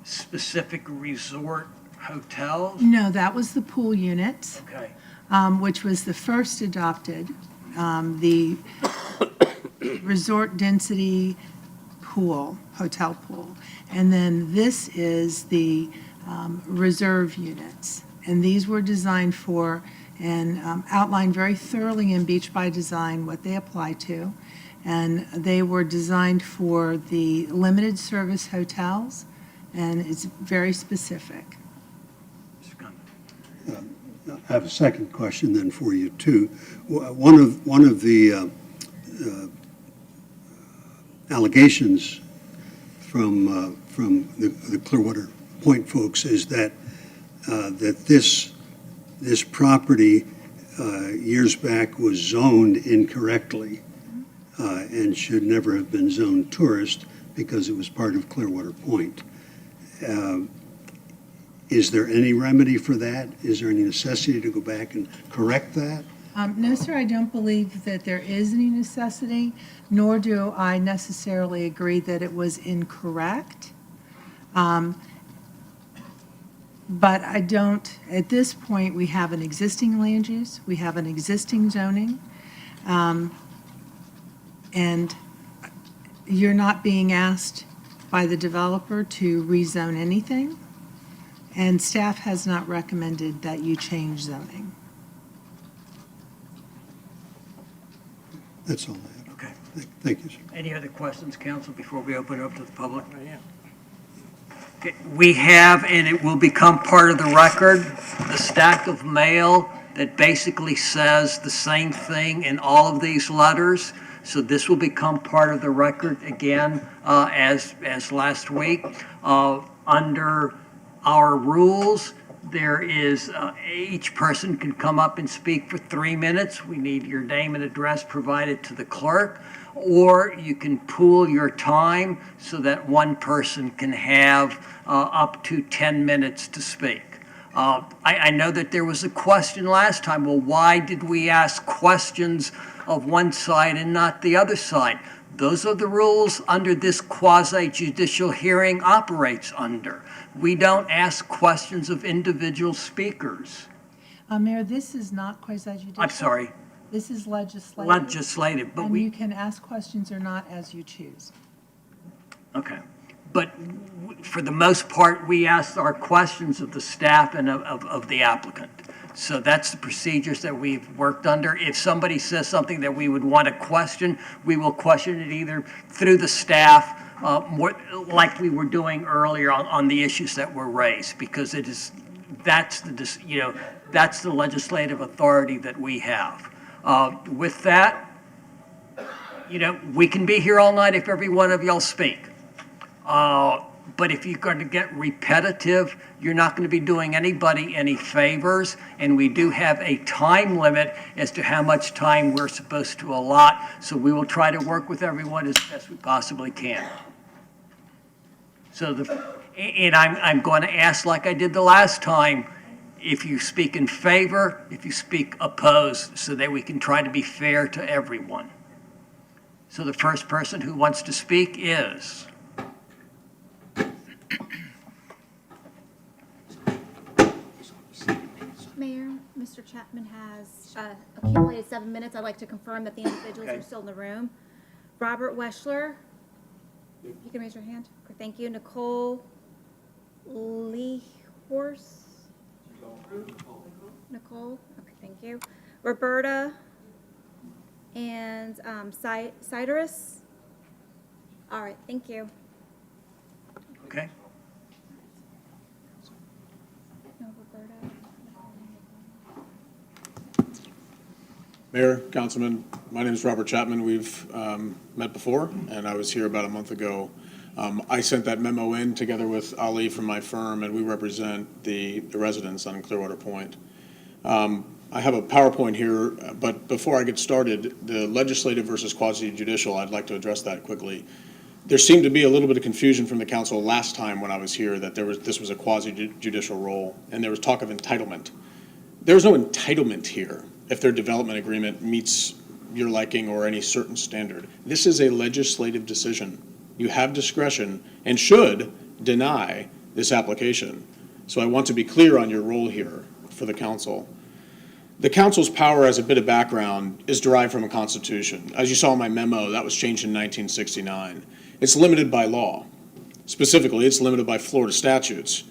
specific resort hotels? No, that was the pool units. Okay. Which was the first adopted, the resort density pool, hotel pool. And then this is the reserve units. And these were designed for and outlined very thoroughly in Beach by Design what they apply to. And they were designed for the limited service hotels, and it's very specific. I have a second question then for you too. One of the allegations from the Clearwater Point folks is that this property years back was zoned incorrectly and should never have been zoned tourist because it was part of Clearwater Point. Is there any remedy for that? Is there any necessity to go back and correct that? No, sir, I don't believe that there is any necessity, nor do I necessarily agree that it was incorrect. But I don't, at this point, we have an existing land use, we have an existing zoning, and you're not being asked by the developer to rezone anything, and staff has not recommended that you change zoning. That's all I have. Okay. Thank you, sir. Any other questions, council, before we open it up to the public? Okay, we have, and it will become part of the record, the stack of mail that basically says the same thing in all of these letters. So this will become part of the record again, as last week. Under our rules, there is, each person can come up and speak for 3 minutes. We need your name and address provided to the clerk. Or you can pool your time so that one person can have up to 10 minutes to speak. I know that there was a question last time, well, why did we ask questions of one side and not the other side? Those are the rules under this quasi-judicial hearing operates under. We don't ask questions of individual speakers. Mayor, this is not quasi-judicial. I'm sorry, This is legislative. legislative, but And you we, can ask questions or not as you choose. okay. But for the most part, we ask our questions of the staff and of the applicant. So that's the procedures that we've worked under. If somebody says something that we would want to question, we will question it either through the staff, more like we were doing earlier on the issues that were raised, because it is, that's the legislative authority that we have. With that, we can be here all night if every one of y'all speak. But if you're going to get repetitive, you're not going to be doing anybody any favors. And we do have a time limit as to how much time we're supposed to allot. So we will try to work with everyone as best we possibly can. So I'm going to ask, like I did the last time, if you speak in favor, if you speak opposed, so that we can try to be fair to everyone. So the first person who wants to speak is... Mayor, Mr. Chapman has accumulated 7 minutes. I'd like to confirm that the individuals Okay. are still in the room. Robert Weschler. You can raise your hand. Okay, thank you. Nicole Lehorst. Nicole. Okay, thank you. Roberta and Cideris. All right, thank you. Okay. No, Roberta. Mayor, Councilman, my name is Robert Chapman. We've met before, and I was here about a month ago. I sent that memo in together with Ali from my firm, and we represent the residents on Clearwater Point. I have a PowerPoint here, but before I get started, the legislative versus quasi-judicial, I'd like to address that quickly. There seemed to be a little bit of confusion from the council last time when I was here that this was a quasi-judicial role, and there was talk of entitlement. There's no entitlement here if their development agreement meets your liking or any certain standard. This is a legislative decision. You have discretion and should deny this application. So I want to be clear on your role here for the council. The council's power, as a bit of background, is derived from a constitution. As you saw in my memo, that was changed in 1969. It's limited by law. Specifically, it's limited by Florida statutes.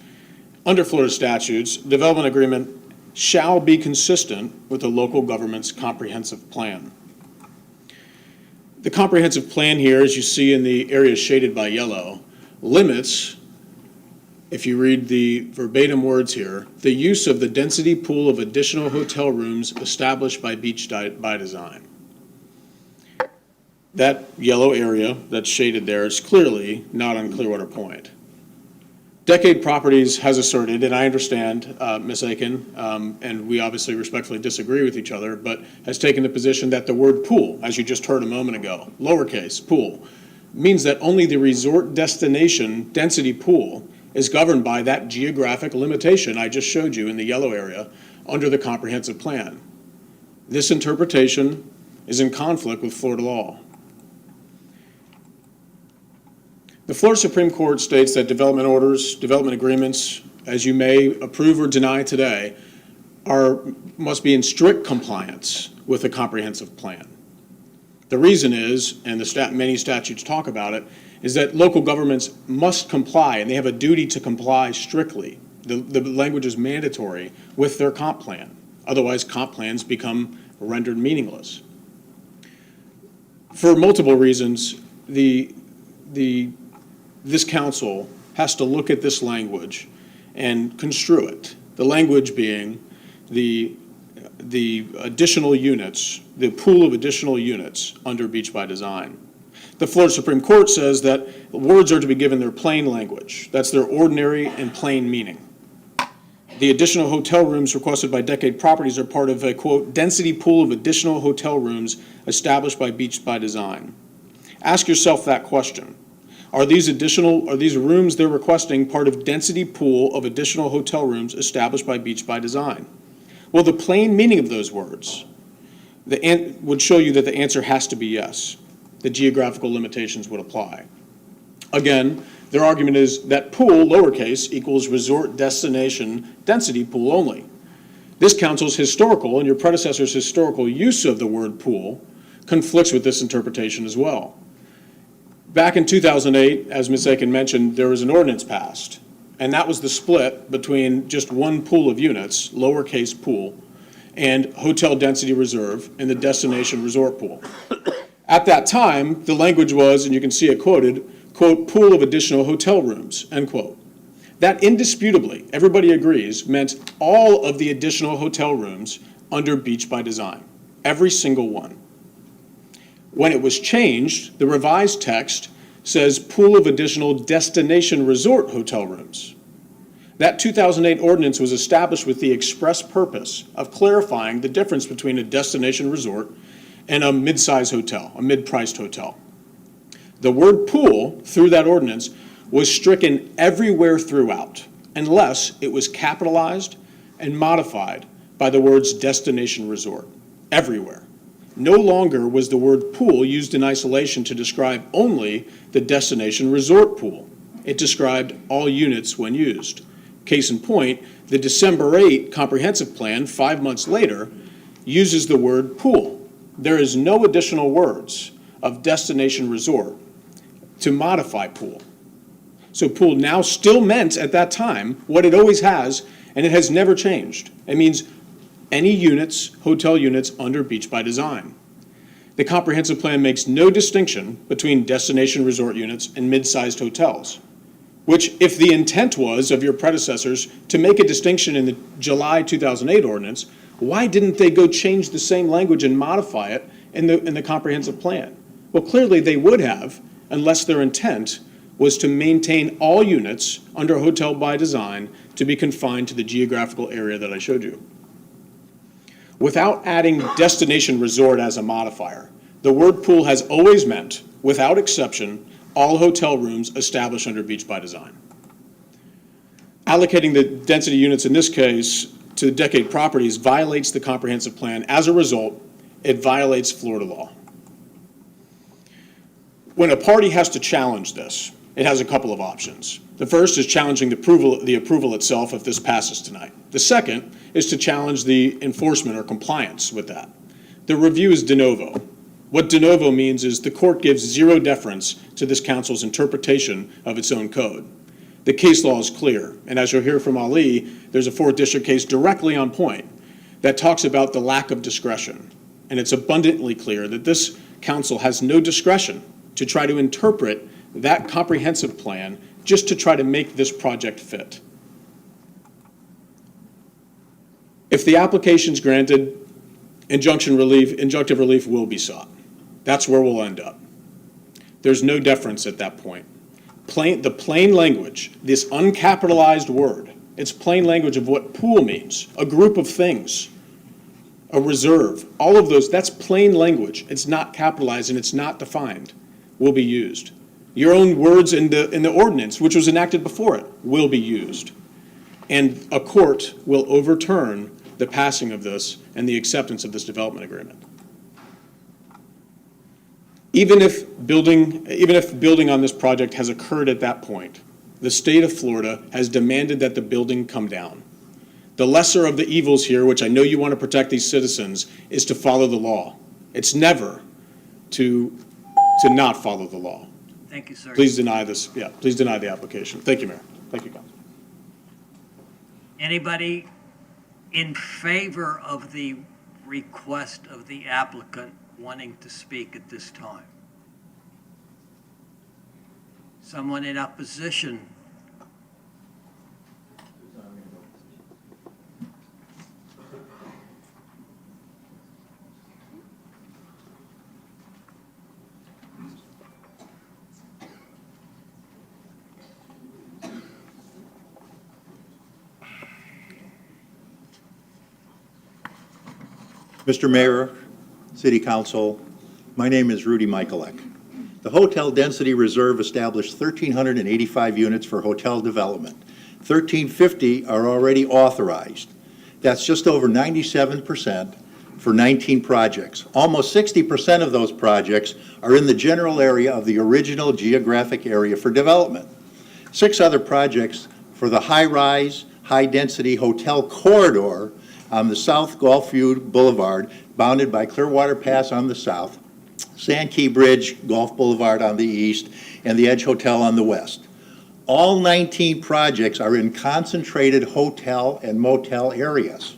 Under Florida statutes, development agreement shall be consistent with the local government's comprehensive plan. The comprehensive plan here, as you see in the areas shaded by yellow, limits, if you read the verbatim words here, the use of the density pool of additional hotel rooms established by Beach by Design. That yellow area that's shaded there is clearly not on Clearwater Point. Decade Properties has asserted, and I understand, Ms. Aiken, and we obviously respectfully disagree with each other, but has taken the position that the word pool, as you just heard a moment ago, lowercase pool, means that only the resort destination density pool is governed by that geographic limitation I just showed you in the yellow area under the comprehensive plan. This interpretation is in conflict with Florida law. The Florida Supreme Court states that development orders, development agreements, as you may approve or deny today, must be in strict compliance with the comprehensive plan. The reason is, and many statutes talk about it, is that local governments must comply, and they have a duty to comply strictly. The language is mandatory with their comp plan. Otherwise, comp plans become rendered meaningless. For multiple reasons, this council has to look at this language and construe it. The language being the additional units, the pool of additional units under Beach by Design. The Florida Supreme Court says that words are to be given their plain language. That's their ordinary and plain meaning. The additional hotel rooms requested by Decade Properties are part of a, quote, density pool of additional hotel rooms established by Beach by Design. Ask yourself that question. Are these rooms they're requesting part of density pool of additional hotel rooms established by Beach by Design? Well, the plain meaning of those words would show you that the answer has to be yes. The geographical limitations would apply. Again, their argument is that pool, lowercase, equals resort destination density pool only. This council's historical and your predecessor's historical use of the word pool conflicts with this interpretation as well. Back in 2008, as Ms. Aiken mentioned, there was an ordinance passed, and that was the split between just one pool of units, lowercase pool, and hotel density reserve and the destination resort pool. At that time, the language was, and you can see it quoted, quote, pool of additional hotel rooms, end quote. That indisputably, everybody agrees, meant all of the additional hotel rooms under Beach by Design, every single one. When it was changed, the revised text says pool of additional destination resort hotel rooms. That 2008 ordinance was established with the express purpose of clarifying the difference between a destination resort and a mid-size hotel, a mid-priced hotel. The word pool, through that ordinance, was stricken everywhere throughout, unless it was capitalized and modified by the words destination resort, everywhere. No longer was the word pool used in isolation to describe only the destination resort pool. It described all units when used. Case in point, the December 8 comprehensive plan, 5 months later, uses the word pool. There is no additional words of destination resort to modify pool. So pool now still meant at that time what it always has, and it has never changed. It means any units, hotel units under Beach by Design. The comprehensive plan makes no distinction between destination resort units and mid-sized hotels, which if the intent was of your predecessors to make a distinction in the July 2008 ordinance, why didn't they go change the same language and modify it in the comprehensive plan? Well, clearly they would have, unless their intent was to maintain all units under Hotel by Design to be confined to the geographical area that I showed you. Without adding destination resort as a modifier, the word pool has always meant, without exception, all hotel rooms established under Beach by Design. Allocating the density units in this case to decade properties violates the comprehensive plan. As a result, it violates Florida law. When a party has to challenge this, it has a couple of options. The first is challenging the approval itself if this passes tonight. The second is to challenge the enforcement or compliance with that. The review is de novo. What de novo means is the court gives zero deference to this council's interpretation of its own code. The case law is clear, and as you'll hear from Ali, there's a 4th District case directly on point that talks about the lack of discretion. And it's abundantly clear that this council has no discretion to try to interpret that comprehensive plan just to try to make this project fit. If the application's granted, injunctive relief will be sought. That's where we'll end up. There's no deference at that point. The plain language, this uncapitalized word, it's plain language of what pool means, a group of things, a reserve, all of those, that's plain language. It's not capitalized and it's not defined, will be used. Your own words in the ordinance, which was enacted before it, will be used. And a court will overturn the passing of this and the acceptance of this development agreement. Even if building on this project has occurred at that point, the state of Florida has demanded that the building come down. The lesser of the evils here, which I know you want to protect these citizens, is to follow the law. It's never to not follow the law. Thank you, sir. Please deny this. Yeah, please deny the application. Thank you, Mayor. Thank you, Council. Anybody in favor of the request of the applicant wanting to speak at this time? Someone in opposition? Mr. Mayor, City Council, my name is Rudy Michalek. The hotel density reserve established 1,385 units for hotel development. 1,350 are already authorized. That's just over 97% for 19 projects. Almost 60% of those projects are in the general area of the original geographic area for development. 6 other projects for the high-rise, high-density hotel corridor on the South Gulfview Boulevard, bounded by Clearwater Pass on the south, Sand Key Bridge, Gulf Boulevard on the east, and the Edge Hotel on the west. All 19 projects are in concentrated hotel and motel areas.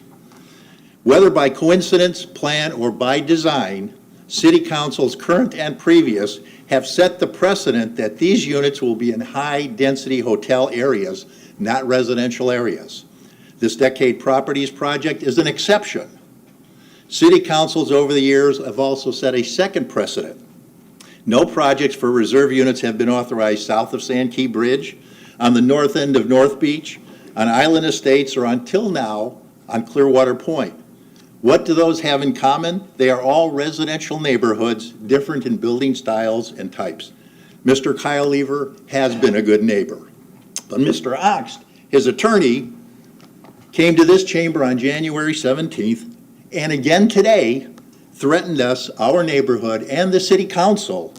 Whether by coincidence, plan, or by design, City Councils, current and previous, have set the precedent that these units will be in high-density hotel areas, not residential areas. This Decade Properties project is an exception. City councils over the years have also set a second precedent. No projects for reserve units have been authorized south of Sand Key Bridge, on the north end of North Beach, on Island Estates, or until now, on Clearwater Point. What do those have in common? They are all residential neighborhoods, different in building styles and types. Mr. Kyle Lever has been a good neighbor. But Mr. Oxt, his attorney, came to this chamber on January 17th and again today threatened us, our neighborhood, and the city council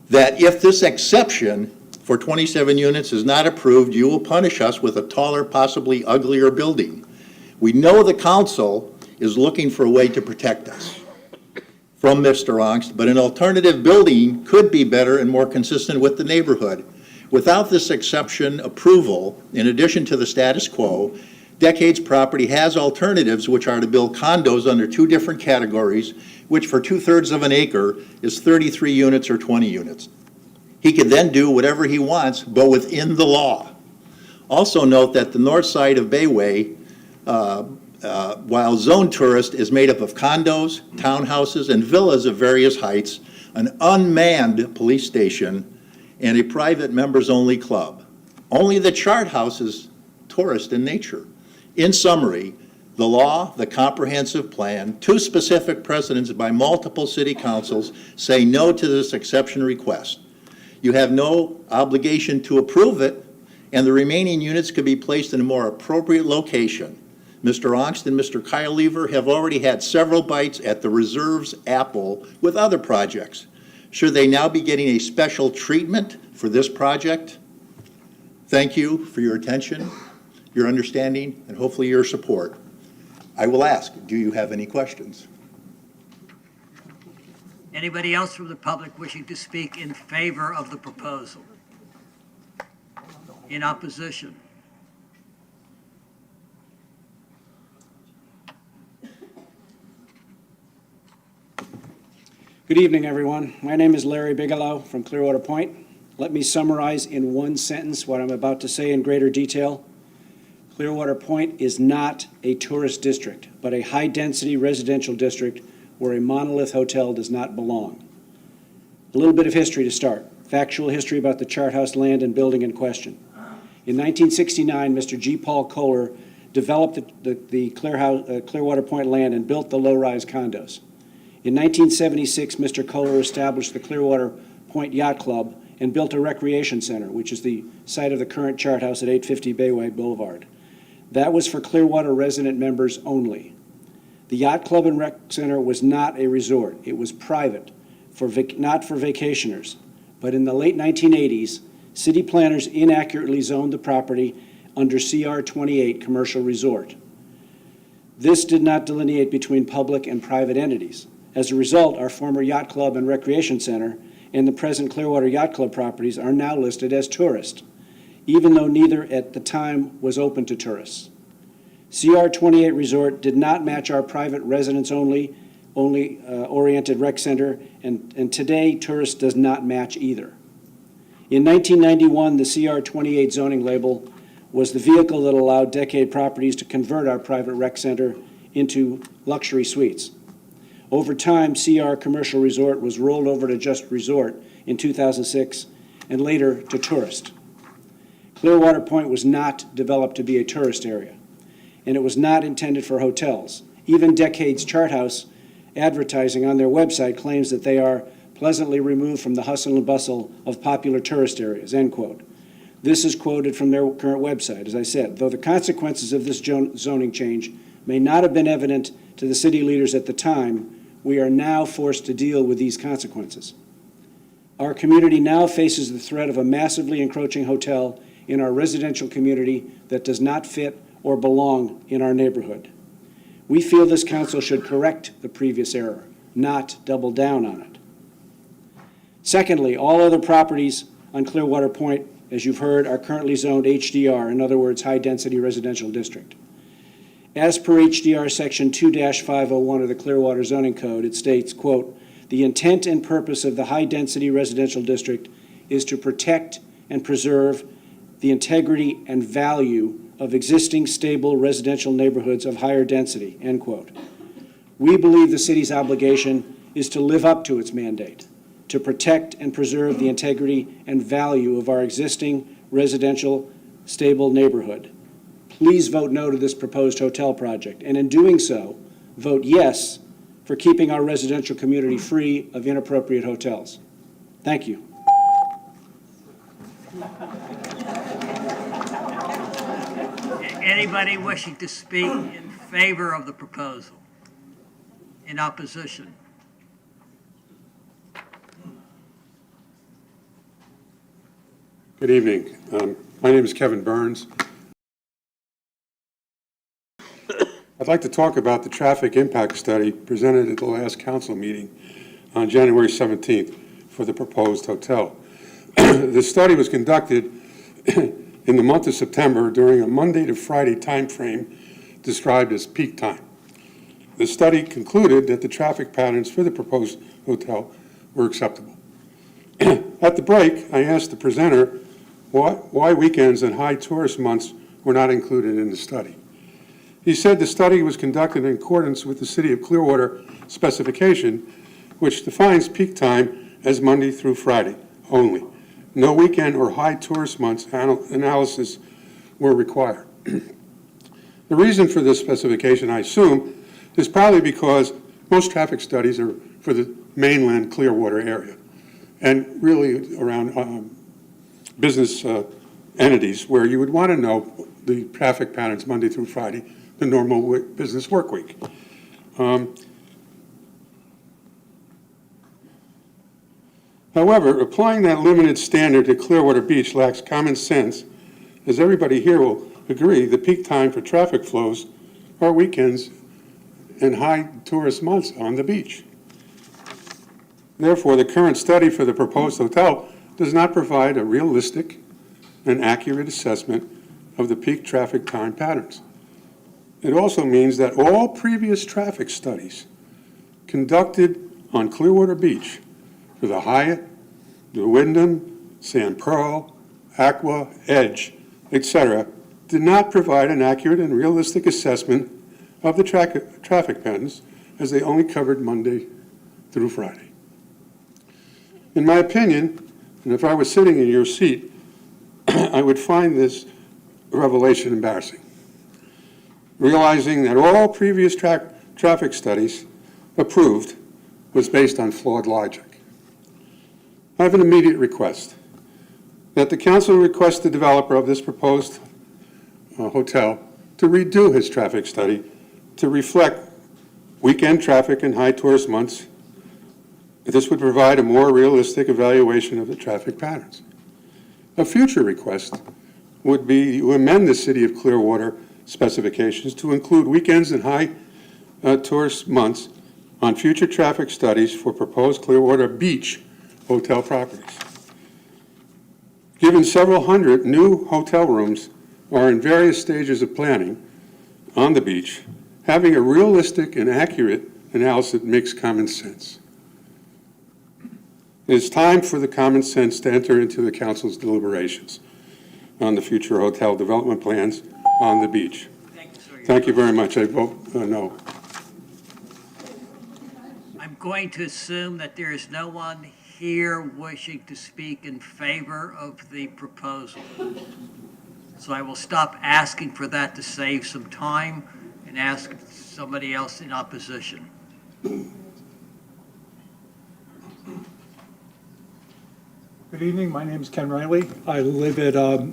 that if this exception for 27 units is not approved, you will punish us with a taller, possibly uglier building. We know the council is looking for a way to protect us from Mr. Oxt, but an alternative building could be better and more consistent with the neighborhood. Without this exception approval, in addition to the status quo, Decade's property has alternatives, which are to build condos under 2 different categories, which for 2/3 of an acre is 33 units or 20 units. He can then do whatever he wants, but within the law. Also note that the north side of Bayway, while zone tourist, is made up of condos, townhouses, and villas of various heights, an unmanned police station, and a private members-only club. Only the chart house is tourist in nature. In summary, the law, the comprehensive plan, 2 specific precedents by multiple city councils say no to this exception request. You have no obligation to approve it, and the remaining units could be placed in a more appropriate location. Mr. Oxt and Mr. Kyle Lever have already had several bites at the reserve's apple with other projects. Should they now be getting a special treatment for this project? Thank you for your attention, your understanding, and hopefully your support. I will ask, do you have any questions? Anybody else from the public wishing to speak in favor of the proposal? In opposition? Good evening, everyone. My name is Larry Bigelow from Clearwater Point. Let me summarize in one sentence what I'm about to say in greater detail. Clearwater Point is not a tourist district, but a high-density residential district where a monolith hotel does not belong. A little bit of history to start. Factual history about the chart house land and building in question. In 1969, Mr. G. Paul Kohler developed the Clearwater Point land and built the low-rise condos. In 1976, Mr. Kohler established the Clearwater Point Yacht Club and built a recreation center, which is the site of the current chart house at 850 Bayway Boulevard. That was for Clearwater resident members only. The Yacht Club and Rec Center was not a resort. It was private, not for vacationers. But in the late 1980s, city planners inaccurately zoned the property under CR 28 Commercial Resort. This did not delineate between public and private entities. As a result, our former Yacht Club and Recreation Center and the present Clearwater Yacht Club properties are now listed as tourist, even though neither at the time was open to tourists. CR 28 Resort did not match our private residents-only oriented rec center, and today tourist does not match either. In 1991, the CR 28 zoning label was the vehicle that allowed Decade Properties to convert our private rec center into luxury suites. Over time, CR Commercial Resort was rolled over to just Resort in 2006 and later to tourist. Clearwater Point was not developed to be a tourist area, and it was not intended for hotels. Even Decade's chart house advertising on their website claims that they are pleasantly removed from the hustle and bustle of popular tourist areas, end quote. This is quoted from their current website. As I said, though the consequences of this zoning change may not have been evident to the city leaders at the time, we are now forced to deal with these consequences. Our community now faces the threat of a massively encroaching hotel in our residential community that does not fit or belong in our neighborhood. We feel this council should correct the previous error, not double down on it. Secondly, all other properties on Clearwater Point, as you've heard, are currently zoned HDR, in other words, high-density residential district. As per HDR Section 2-501 of the Clearwater Zoning Code, it states, quote, "The intent and purpose of the high-density residential district is to protect and preserve the integrity and value of existing stable residential neighborhoods of higher density," end quote. We believe the city's obligation is to live up to its mandate, to protect and preserve the integrity and value of our existing residential stable neighborhood. Please vote no to this proposed hotel project, and in doing so, vote yes for keeping our residential community free of inappropriate hotels. Thank you. Anybody wishing to speak in favor of the proposal? In opposition? Good evening. My name is Kevin Burns. I'd like to talk about the traffic impact study presented at the last council meeting on January 17th for the proposed hotel. The study was conducted in the month of September during a Monday to Friday time frame described as peak time. The study concluded that the traffic patterns for the proposed hotel were acceptable. At the break, I asked the presenter why weekends and high tourist months were not included in the study. He said the study was conducted in accordance with the City of Clearwater specification, which defines peak time as Monday through Friday only. No weekend or high tourist months analysis were required. The reason for this specification, I assume, is probably because most traffic studies are for the mainland Clearwater area and really around business entities where you would want to know the traffic patterns Monday through Friday, the normal business work week. However, applying that limited standard to Clearwater Beach lacks common sense, as everybody here will agree the peak time for traffic flows are weekends and high tourist months on the beach. Therefore, the current study for the proposed hotel does not provide a realistic and accurate assessment of the peak traffic time patterns. It also means that all previous traffic studies conducted on Clearwater Beach for the Hyatt, the Wyndham, Sand Pearl, Aqua, Edge, etc., did not provide an accurate and realistic assessment of the traffic patterns, as they only covered Monday through Friday. In my opinion, and if I was sitting in your seat, I would find this revelation embarrassing. Realizing that all previous traffic studies approved was based on flawed logic. I have an immediate request that the council request the developer of this proposed hotel to redo his traffic study to reflect weekend traffic and high tourist months. This would provide a more realistic evaluation of the traffic patterns. A future request would be to amend the City of Clearwater specifications to include weekends and high tourist months on future traffic studies for proposed Clearwater Beach hotel properties. Given several hundred new hotel rooms are in various stages of planning on the beach, having a realistic and accurate analysis makes common sense. It is time for the common sense to enter into the council's deliberations on the future hotel development plans on the beach. Thank you very much. I vote no. I'm going to assume that there is no one here wishing to speak in favor of the proposal. So I will stop asking for that to save some time and ask somebody else in opposition. Good evening, my name is Ken Riley. I live at, I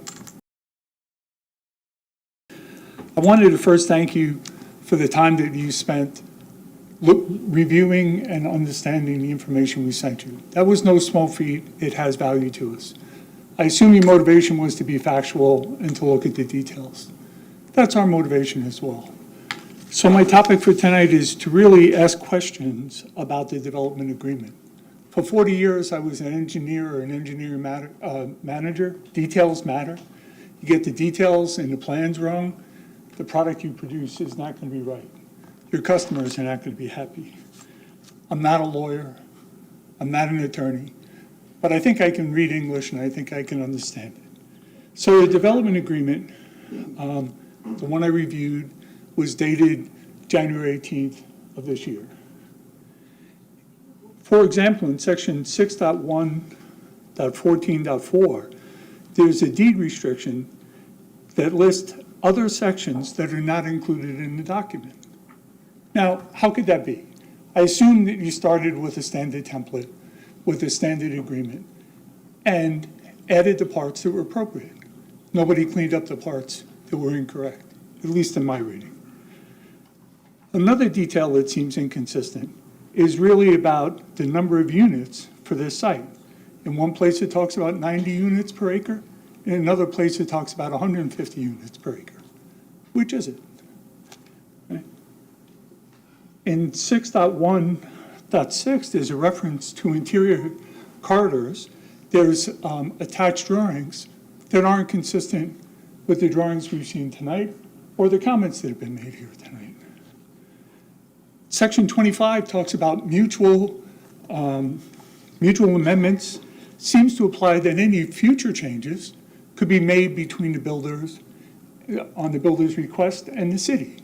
wanted to first thank you for the time that you spent reviewing and understanding the information we sent you. That was no small feat. It has value to us. I assume your motivation was to be factual and to look at the details. That's our motivation as well. So my topic for tonight is to really ask questions about the development agreement. For 40 years, I was an engineer or an engineering manager. Details matter. You get the details and the plans wrong, the product you produce is not going to be right. Your customers are not going to be happy. I'm not a lawyer. I'm not an attorney. But I think I can read English and I think I can understand it. So the development agreement, the one I reviewed, was dated January 18th of this year. For example, in section 6.1.14.4, there's a deed restriction that lists other sections that are not included in the document. Now, how could that be? I assume that you started with a standard template, with a standard agreement, and added the parts that were appropriate. Nobody cleaned up the parts that were incorrect, at least in my reading. Another detail that seems inconsistent is really about the number of units for this site. In one place, it talks about 90 units per acre. In another place, it talks about 150 units per acre. Which is it? Okay. In 6.1.6, there's a reference to interior corridors. There's attached drawings that aren't consistent with the drawings we've seen tonight or the comments that have been made here tonight. Section 25 talks about mutual amendments, seems to apply that any future changes could be made between the builders on the builder's request and the city.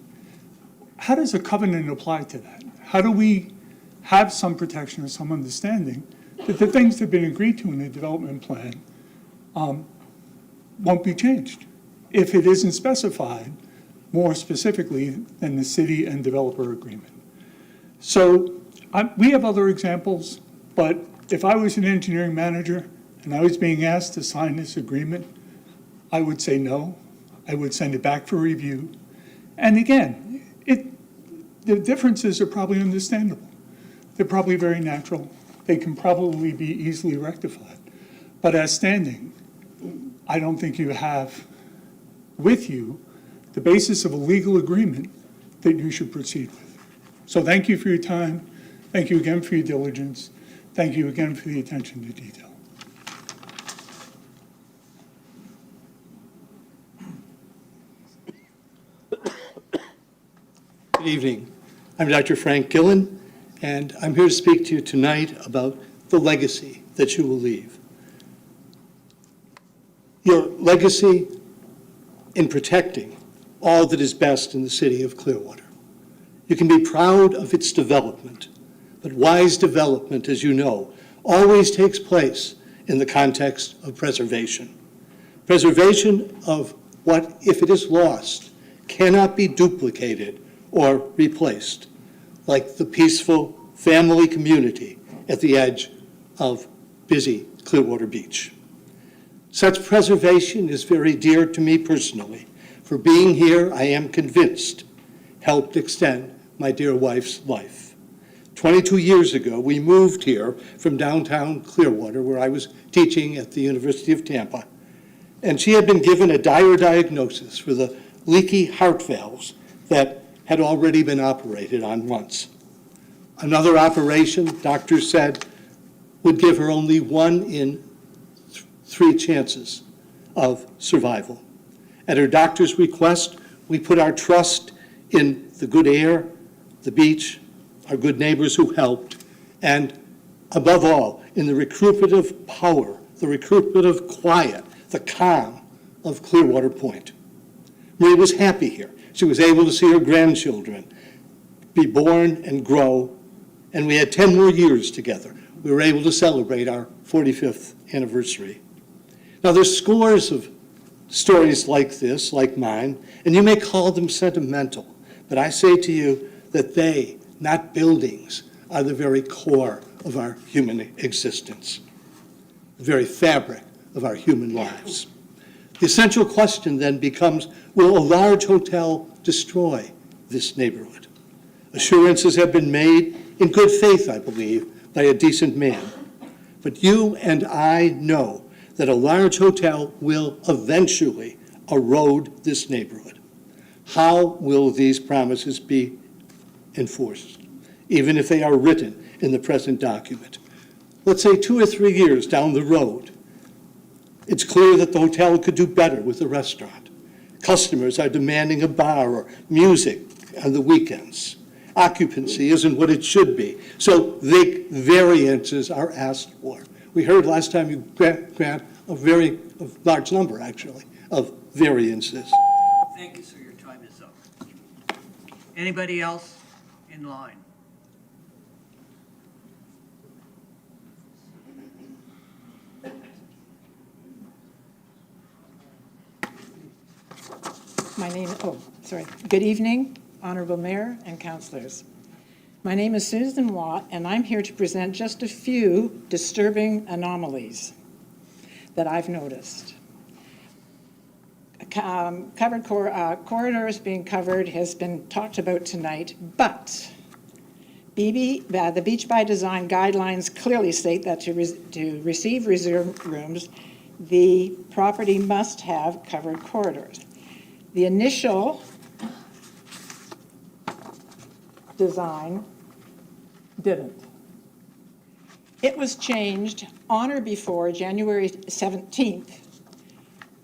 How does a covenant apply to that? How do we have some protection or some understanding that the things that have been agreed to in the development plan won't be changed if it isn't specified more specifically than the city and developer agreement? So we have other examples, but if I was an engineering manager and I was being asked to sign this agreement, I would say no. I would send it back for review. And again, the differences are probably understandable. They're probably very natural. They can probably be easily rectified. But as standing, I don't think you have with you the basis of a legal agreement that you should proceed with. So thank you for your time. Thank you again for your diligence. Thank you again for the attention to detail. Good evening. I'm Dr. Frank Gillen, and I'm here to speak to you tonight about the legacy that you will leave. Your legacy in protecting all that is best in the city of Clearwater. You can be proud of its development, but wise development, as you know, always takes place in the context of preservation. Preservation of what, if it is lost, cannot be duplicated or replaced, like the peaceful family community at the edge of busy Clearwater Beach. Such preservation is very dear to me personally. For being here, I am convinced, helped extend my dear wife's life. 22 years ago, we moved here from downtown Clearwater, where I was teaching at the University of Tampa, and she had been given a dire diagnosis for the leaky heart valves that had already been operated on once. Another operation, doctors said, would give her only 1 in 3 chances of survival. At her doctor's request, we put our trust in the good air, the beach, our good neighbors who helped, and above all, in the recuperative power, the recuperative quiet, the calm of Clearwater Point. Marie was happy here. She was able to see her grandchildren be born and grow, and we had 10 more years together. We were able to celebrate our 45th anniversary. Now, there's scores of stories like this, like mine, and you may call them sentimental, but I say to you that they, not buildings, are the very core of our human existence. the very fabric of our human lives. The essential question then becomes, will a large hotel destroy this neighborhood? Assurances have been made in good faith, I believe, by a decent man. But you and I know that a large hotel will eventually erode this neighborhood. How will these promises be enforced, even if they are written in the present document? Let's say 2 or 3 years down the road, it's clear that the hotel could do better with the restaurant. Customers are demanding a bar or music on the weekends. Occupancy isn't what it should be, so variances are asked for. We heard last time you grant a large number, actually, of variances. Thank you, sir. Your time is up. Anybody else in line? Good evening, Honorable Mayor and councilors. My name is Susan Watt, and I'm here to present just a few disturbing anomalies that I've noticed. Corridors being covered has been talked about tonight, but the Beach by Design guidelines clearly state that to receive reserved rooms, the property must have covered corridors. The initial design didn't. It was changed on or before January 17th,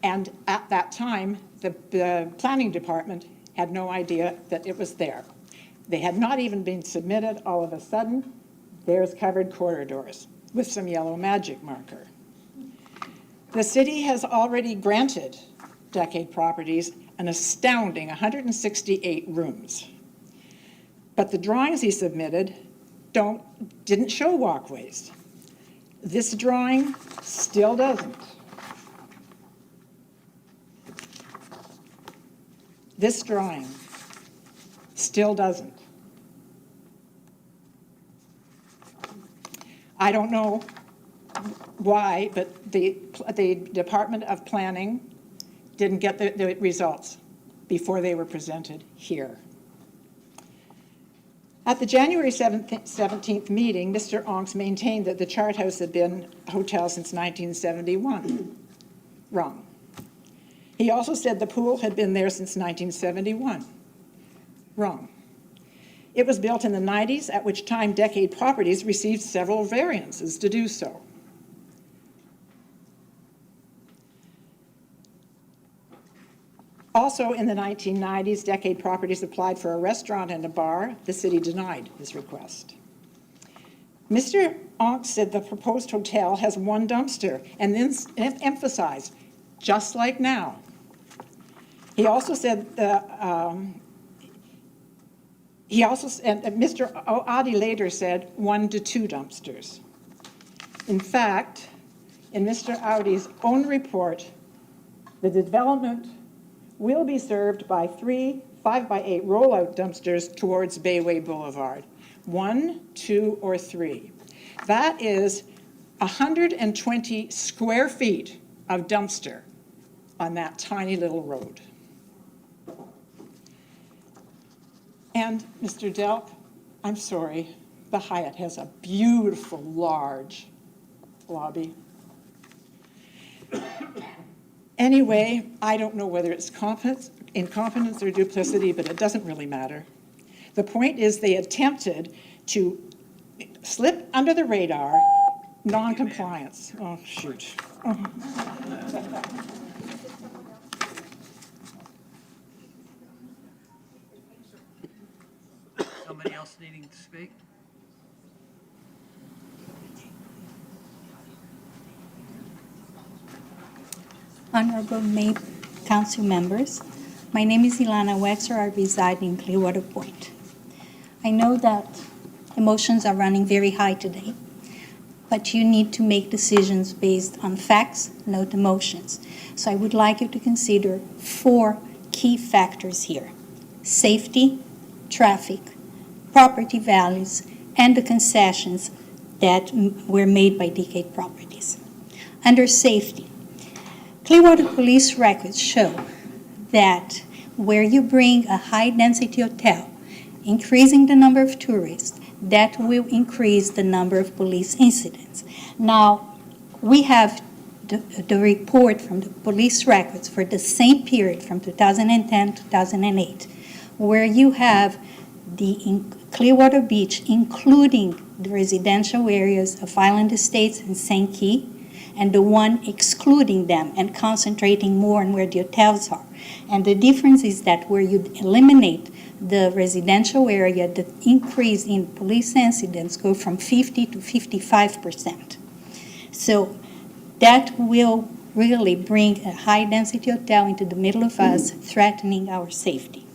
and at that time, the planning department had no idea that it was there. They had not even been submitted. All of a sudden, there's covered corridors with some yellow magic marker. The city has already granted Decade Properties an astounding 168 rooms. But the drawings he submitted didn't show walkways. This drawing still doesn't. This drawing still doesn't. I don't know why, but the Department of Planning didn't get the results before they were presented here. At the January 17th meeting, Mr. Onks maintained that the Chart House had been a hotel since 1971. Wrong. He also said the pool had been there since 1971. Wrong. It was built in the 90s, at which time Decade Properties received several variances to do so. Also in the 1990s, Decade Properties applied for a restaurant and a bar. The city denied his request. Mr. Onks said the proposed hotel has one dumpster and then emphasized, just like now. He also said, and Mr. Adi later said 1 to 2 dumpsters. In fact, in Mr. Audi's own report, the development will be served by 3 5x8 rollout dumpsters towards Bayway Boulevard. 1, 2, or 3. That is 120 square feet of dumpster on that tiny little road. And Mr. Delk, I'm sorry, the Hyatt has a beautiful, large lobby. Anyway, I don't know whether it's incompetence or duplicity, but it doesn't really matter. The point is they attempted to slip under the radar non-compliance. Oh, shoot. Oh. Somebody else needing to speak? Honorable Mayor, Council members, my name is Ilana Wexler. I reside in Clearwater Point. I know that emotions are running very high today, but you need to make decisions based on facts, not emotions. So I would like you to consider 4 key factors here: safety, traffic, property values, and the concessions that were made by Decade Properties. Under safety, Clearwater police records show that where you bring a high-density hotel, increasing the number of tourists, that will increase the number of police incidents. Now, we have the report from the police records for the same period from 2010 to 2008, where you have the Clearwater Beach, including the residential areas of Island Estates and St. Key, and the one excluding them and concentrating more on where the hotels are. And the difference is that where you eliminate the residential area, the increase in police incidents go from 50 to 55%. So that will really bring a high-density hotel into the middle of us, threatening our safety.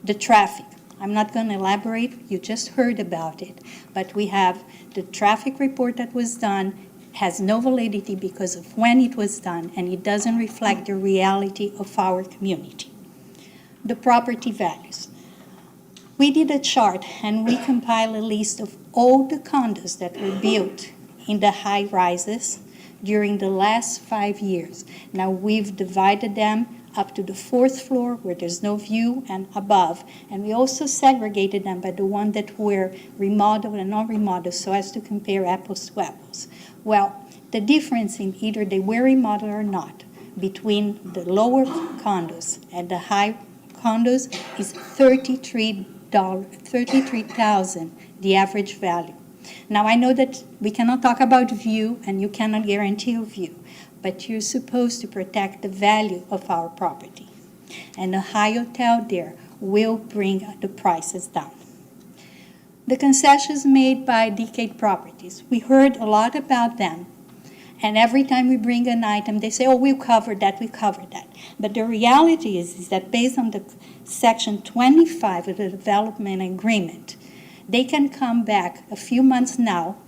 The traffic, I'm not going to elaborate, you just heard about it, but we have the traffic report that was done, has no validity because of when it was done, and it doesn't reflect the reality of our community. The property values. We did a chart and we compiled a list of all the condos that were built in the high rises during the last 5 years. Now we've divided them up to the 4th floor where there's no view and above. And we also segregated them by the one that were remodeled and non-remodeled so as to compare apples to apples. Well, the difference in either they were remodeled or not between the lower condos and the high condos is $33,000, the average value. Now, I know that we cannot talk about view and you cannot guarantee a view, but you're supposed to protect the value of our property. And a high hotel there will bring the prices down. The concessions made by Decade Properties, we heard a lot about them. And every time we bring an item, they say, oh, we'll cover that, we covered that. But the reality is that based on the Section 25 of the development agreement, they can come back a few months now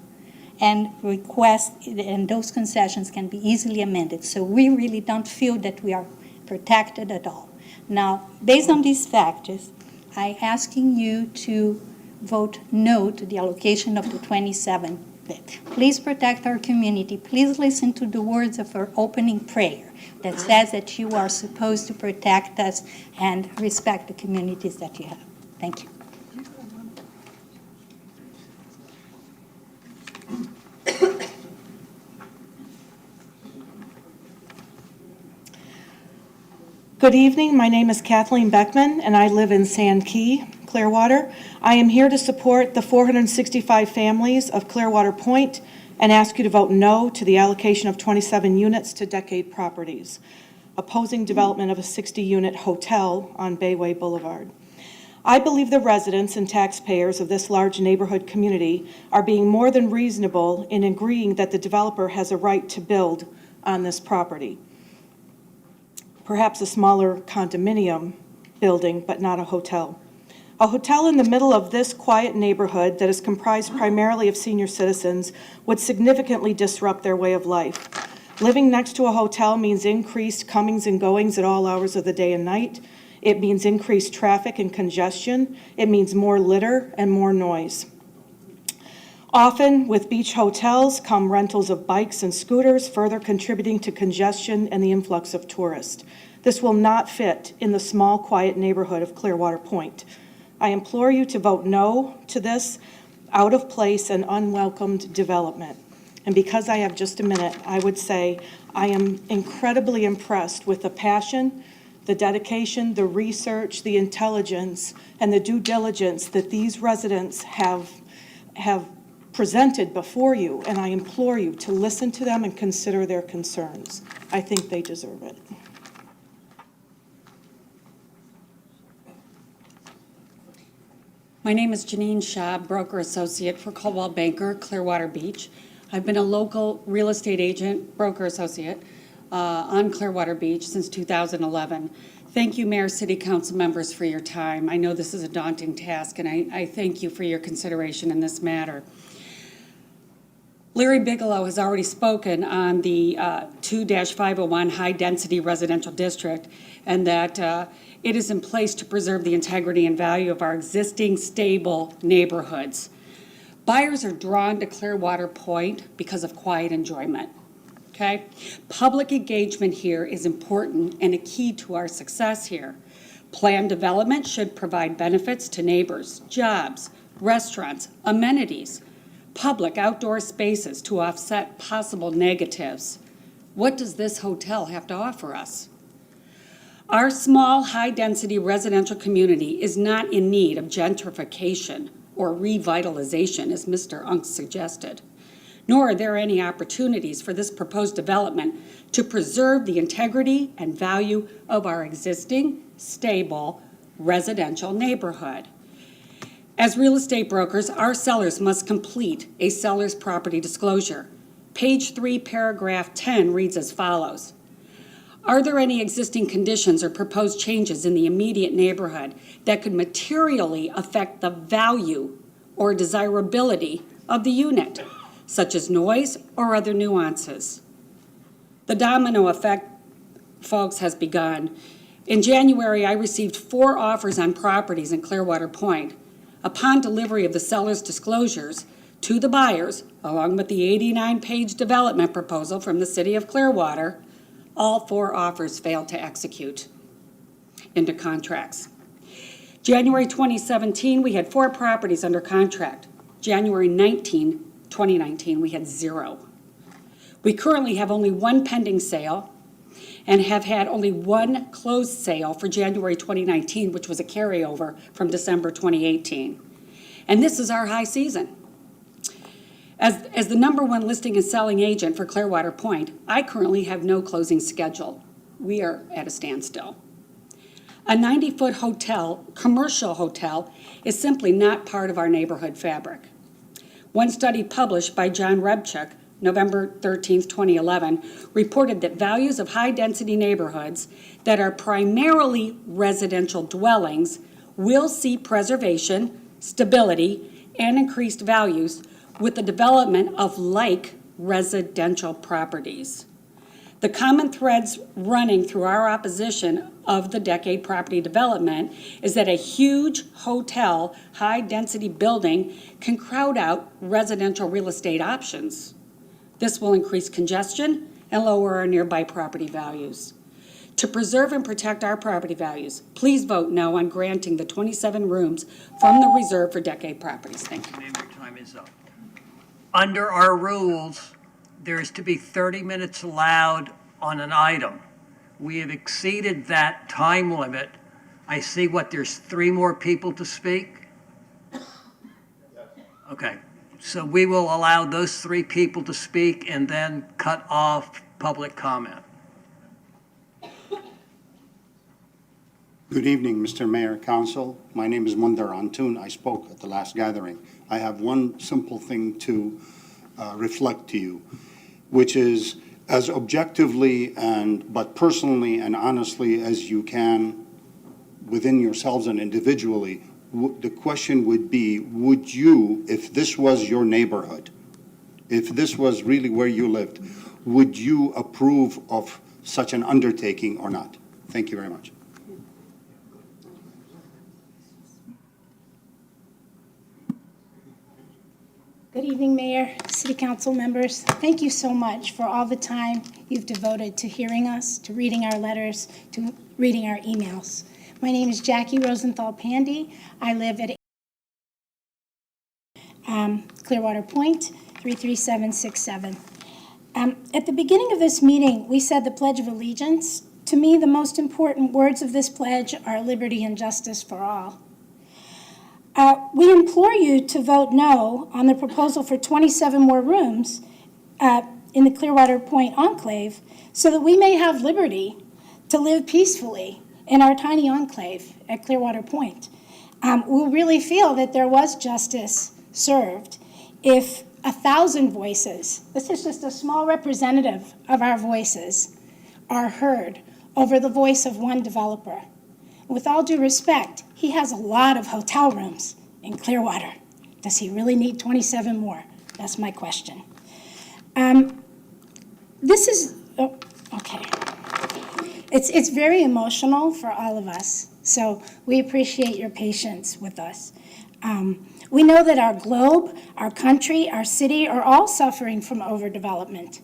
and request, and those concessions can be easily amended. So we really don't feel that we are protected at all. Now, based on these factors, I'm asking you to vote no to the allocation of the 27 bit. Please protect our community. Please listen to the words of our opening prayer that says that you are supposed to protect us and respect the communities that you have. Thank you. Good evening. My name is Kathleen Beckman, and I live in Sand Key, Clearwater. I am here to support the 465 families of Clearwater Point and ask you to vote no to the allocation of 27 units to Decade Properties, opposing development of a 60-unit hotel on Bayway Boulevard. I believe the residents and taxpayers of this large neighborhood community are being more than reasonable in agreeing that the developer has a right to build on this property. Perhaps a smaller condominium building, but not a hotel. A hotel in the middle of this quiet neighborhood that is comprised primarily of senior citizens would significantly disrupt their way of life. Living next to a hotel means increased comings and goings at all hours of the day and night. It means increased traffic and congestion. It means more litter and more noise. Often, with beach hotels come rentals of bikes and scooters, further contributing to congestion and the influx of tourists. This will not fit in the small, quiet neighborhood of Clearwater Point. I implore you to vote no to this out-of-place and unwelcomed development. And because I have just a minute, I would say I am incredibly impressed with the passion, the dedication, the research, the intelligence, and the due diligence that these residents have presented before you, and I implore you to listen to them and consider their concerns. I think they deserve it. My name is Janine Shaw, broker associate for Coldwell Banker, Clearwater Beach. I've been a local real estate agent, broker associate, on Clearwater Beach since 2011. Thank you, Mayor, City Council members, for your time. I know this is a daunting task, and I thank you for your consideration in this matter. Larry Bigelow has already spoken on the 2-501 high-density residential district, and that it is in place to preserve the integrity and value of our existing stable neighborhoods. Buyers are drawn to Clearwater Point because of quiet enjoyment. okay? Public engagement here is important and a key to our success here. Planned development should provide benefits to neighbors, jobs, restaurants, amenities, public outdoor spaces to offset possible negatives. What does this hotel have to offer us? Our small, high-density residential community is not in need of gentrification or revitalization, as Mr. Unk suggested, nor are there any opportunities for this proposed development to preserve the integrity and value of our existing, stable, residential neighborhood. As real estate brokers, our sellers must complete a seller's property disclosure. Page 3, paragraph 10 reads as follows. Are there any existing conditions or proposed changes in the immediate neighborhood that could materially affect the value or desirability of the unit, such as noise or other nuances? The domino effect, folks, has begun. In January, I received 4 offers on properties in Clearwater Point. Upon delivery of the seller's disclosures to the buyers, along with the 89-page development proposal from the City of Clearwater, all 4 offers failed to execute into contracts. January 2017, we had 4 properties under contract. January 2019, we had 0. We currently have only 1 pending sale and have had only 1 closed sale for January 2019, which was a carryover from December 2018. And this is our high season. As the #1 listing and selling agent for Clearwater Point, I currently have no closing schedule. We are at a standstill. A 90-foot hotel, commercial hotel, is simply not part of our neighborhood fabric. One study published by John Rebchuk, November 13, 2011, reported that values of high-density neighborhoods that are primarily residential dwellings will see preservation, stability, and increased values with the development of like residential properties. The common threads running through our opposition of the decade property development is that a huge hotel, high-density building can crowd out residential real estate options. This will increase congestion and lower our nearby property values. To preserve and protect our property values, please vote no on granting the 27 rooms from the reserve for decade properties. Thank you. Ma'am, your time is up. Under our rules, there is to be 30 minutes allowed on an item. We have exceeded that time limit. I see there's 3 more people to speak? Okay, so we will allow those 3 people to speak and then cut off public comment. Good evening, Mr. Mayor, Council. My name is Mundar Antoon. I spoke at the last gathering. I have one simple thing to reflect to you, which is as objectively but personally and honestly as you can within yourselves and individually, the question would be, would you, if this was your neighborhood, if this was really where you lived, would you approve of such an undertaking or not? Thank you very much. Good evening, Mayor, City Council members. Thank you so much for all the time you've devoted to hearing us, to reading our letters, to reading our emails. My name is Jackie Rosenthal Pandy. I live at Clearwater Point, 33767. At the beginning of this meeting, we said the Pledge of Allegiance. To me, the most important words of this pledge are liberty and justice for all. We implore you to vote no on the proposal for 27 more rooms in the Clearwater Point enclave so that we may have liberty to live peacefully in our tiny enclave at Clearwater Point. We really feel that there was justice served if 1,000 voices, this is just a small representative of our voices, are heard over the voice of one developer. With all due respect, he has a lot of hotel rooms in Clearwater. Does he really need 27 more? That's my question. It's very emotional for all of us, so we appreciate your patience with us. We know that our globe, our country, our city are all suffering from overdevelopment.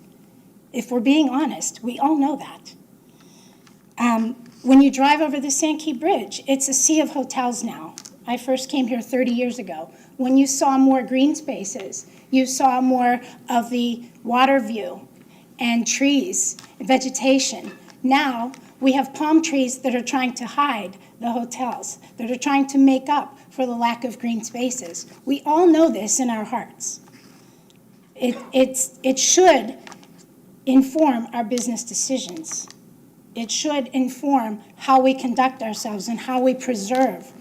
If we're being honest, we all know that. When you drive over the Sankey Bridge, it's a sea of hotels now. I first came here 30 years ago. When you saw more green spaces, you saw more of the water view and trees, vegetation. Now, we have palm trees that are trying to hide the hotels, that are trying to make up for the lack of green spaces. We all know this in our hearts. It should inform our business decisions. It should inform how we conduct ourselves and how we preserve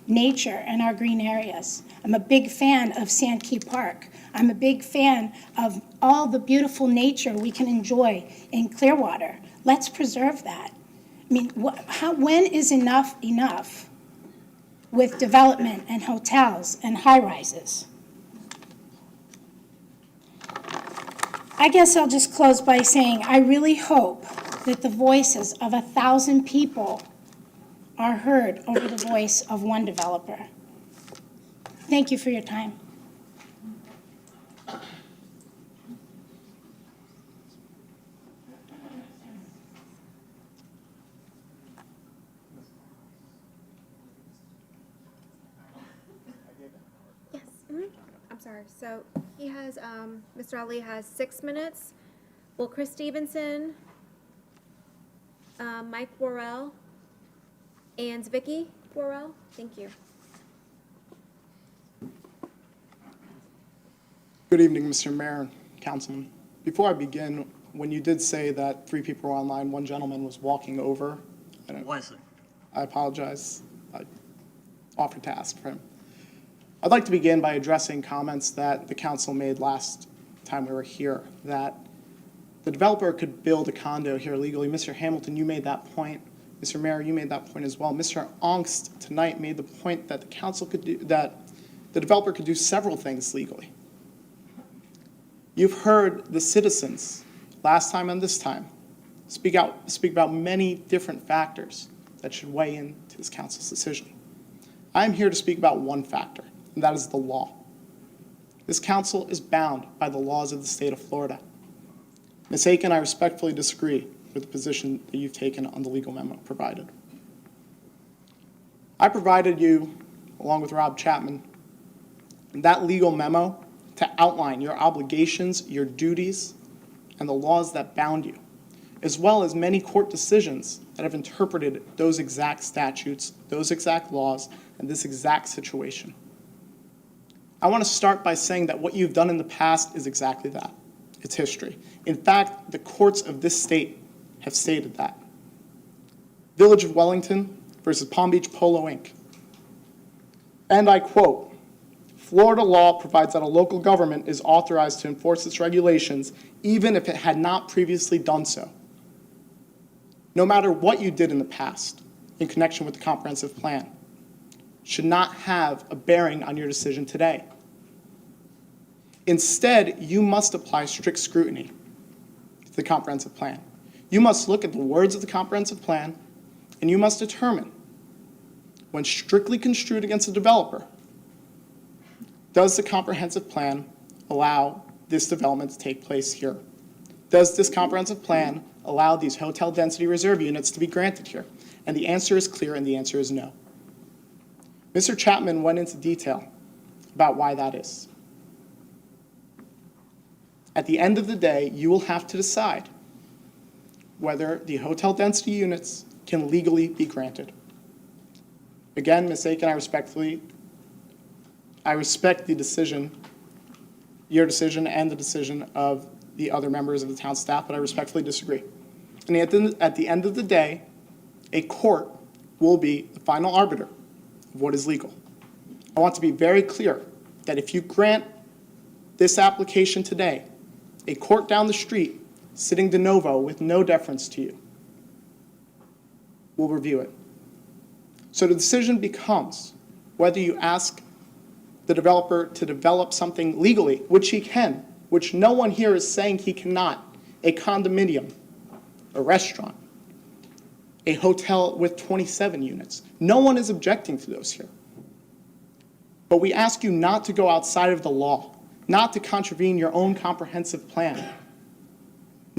nature and our green areas. I'm a big fan of Sankey Park. I'm a big fan of all the beautiful nature we can enjoy in Clearwater. Let's preserve that. I mean, when is enough enough with development and hotels and high-rises? I guess I'll just close by saying I really hope that the voices of 1,000 people are heard over the voice of one developer. Thank you for your time. Yes. I'm sorry. So he has, Mr. Ali has 6 minutes. Will Chris Stevenson, Mike Worrell, and Vicky Worrell? Thank you. Good evening, Mr. Mayor, Councilman. Before I begin, when you did say that 3 people were online, one gentleman was walking over. I apologize. I offered to ask for him. I'd like to begin by addressing comments that the council made last time we were here, that the developer could build a condo here legally. Mr. Hamilton, you made that point. Mr. Mayor, you made that point as well. Mr. Ongst tonight made the point that the council could do, that the developer could do several things legally. You've heard the citizens, last time and this time, speak about many different factors that should weigh into this council's decision. I'm here to speak about one factor, and that is the law. This council is bound by the laws of the state of Florida. Ms. Aiken, I respectfully disagree with the position that you've taken on the legal memo provided. I provided you, along with Rob Chapman, that legal memo to outline your obligations, your duties, and the laws that bound you, as well as many court decisions that have interpreted those exact statutes, those exact laws, and this exact situation. I want to start by saying that what you've done in the past is exactly that. It's history. In fact, the courts of this state have stated that. Village of Wellington versus Palm Beach Polo, Inc. And I quote, Florida law provides that a local government is authorized to enforce its regulations even if it had not previously done so. No matter what you did in the past in connection with the comprehensive plan, should not have a bearing on your decision today. Instead, you must apply strict scrutiny to the comprehensive plan. You must look at the words of the comprehensive plan, and you must determine, when strictly construed against a developer, does the comprehensive plan allow this development to take place here? Does this comprehensive plan allow these hotel density reserve units to be granted here? And the answer is clear, and the answer is no. Mr. Chapman went into detail about why that is. At the end of the day, you will have to decide whether the hotel density units can legally be granted. Again, Ms. Aiken, I respect the decision, your decision and the decision of the other members of the town staff, but I respectfully disagree. And at the end of the day, a court will be the final arbiter of what is legal. I want to be very clear that if you grant this application today, a court down the street, sitting de novo with no deference to you, will review it. So the decision becomes whether you ask the developer to develop something legally, which he can, which no one here is saying he cannot, a condominium, a restaurant, a hotel with 27 units. No one is objecting to those here. But we ask you not to go outside of the law, not to contravene your own comprehensive plan,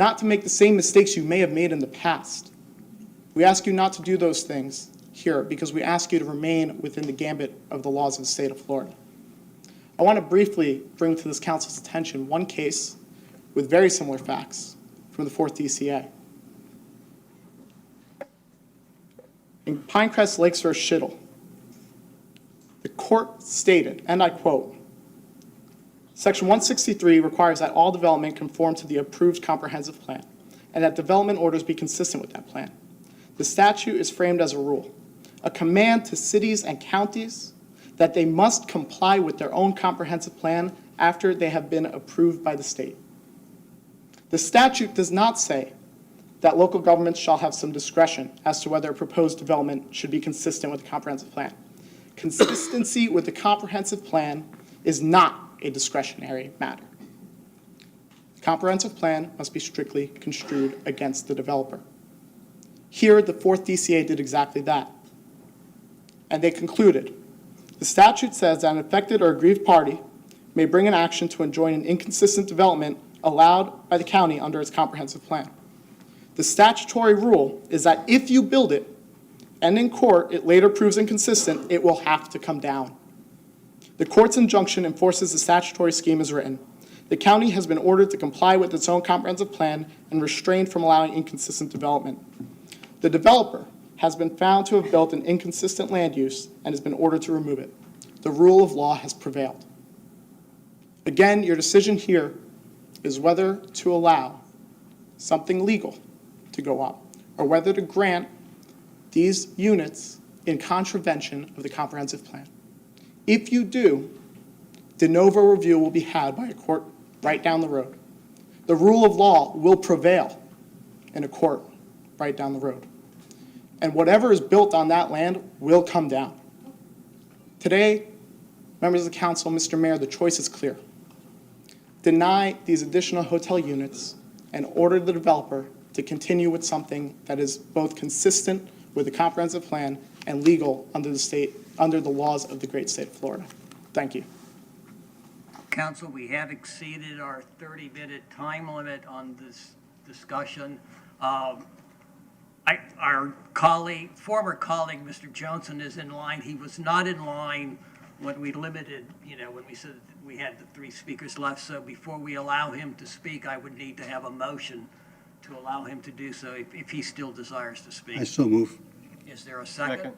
not to make the same mistakes you may have made in the past. We ask you not to do those things here because we ask you to remain within the gambit of the laws of the state of Florida. I want to briefly bring to this council's attention one case with very similar facts from the 4th DCA. In Pinecrest Lakes v. Schittle, the court stated, and I quote, Section 163 requires that all development conform to the approved comprehensive plan and that development orders be consistent with that plan. The statute is framed as a rule, a command to cities and counties that they must comply with their own comprehensive plan after they have been approved by the state. The statute does not say that local governments shall have some discretion as to whether a proposed development should be consistent with the comprehensive plan. Consistency with the comprehensive plan is not a discretionary matter. The comprehensive plan must be strictly construed against the developer. Here, the 4th DCA did exactly that. And they concluded, the statute says that an affected or aggrieved party may bring an action to enjoin an inconsistent development allowed by the county under its comprehensive plan. The statutory rule is that if you build it, and in court it later proves inconsistent, it will have to come down. The court's injunction enforces the statutory scheme as written. The county has been ordered to comply with its own comprehensive plan and restrained from allowing inconsistent development. The developer has been found to have built an inconsistent land use and has been ordered to remove it. The rule of law has prevailed. Again, your decision here is whether to allow something legal to go up or whether to grant these units in contravention of the comprehensive plan. If you do, de novo review will be had by a court right down the road. The rule of law will prevail in a court right down the road. And whatever is built on that land will come down. Today, members of the council, Mr. Mayor, the choice is clear. Deny these additional hotel units and order the developer to continue with something that is both consistent with the comprehensive plan and legal under the laws of the great state of Florida. Thank you. Council, we have exceeded our 30-minute time limit on this discussion. Our former colleague, Mr. Johnson, is in line. He was not in line when we limited, when we said that we had the 3 speakers left. So before we allow him to speak, I would need to have a motion to allow him to do so if he still desires to speak. I so move. Is there a second?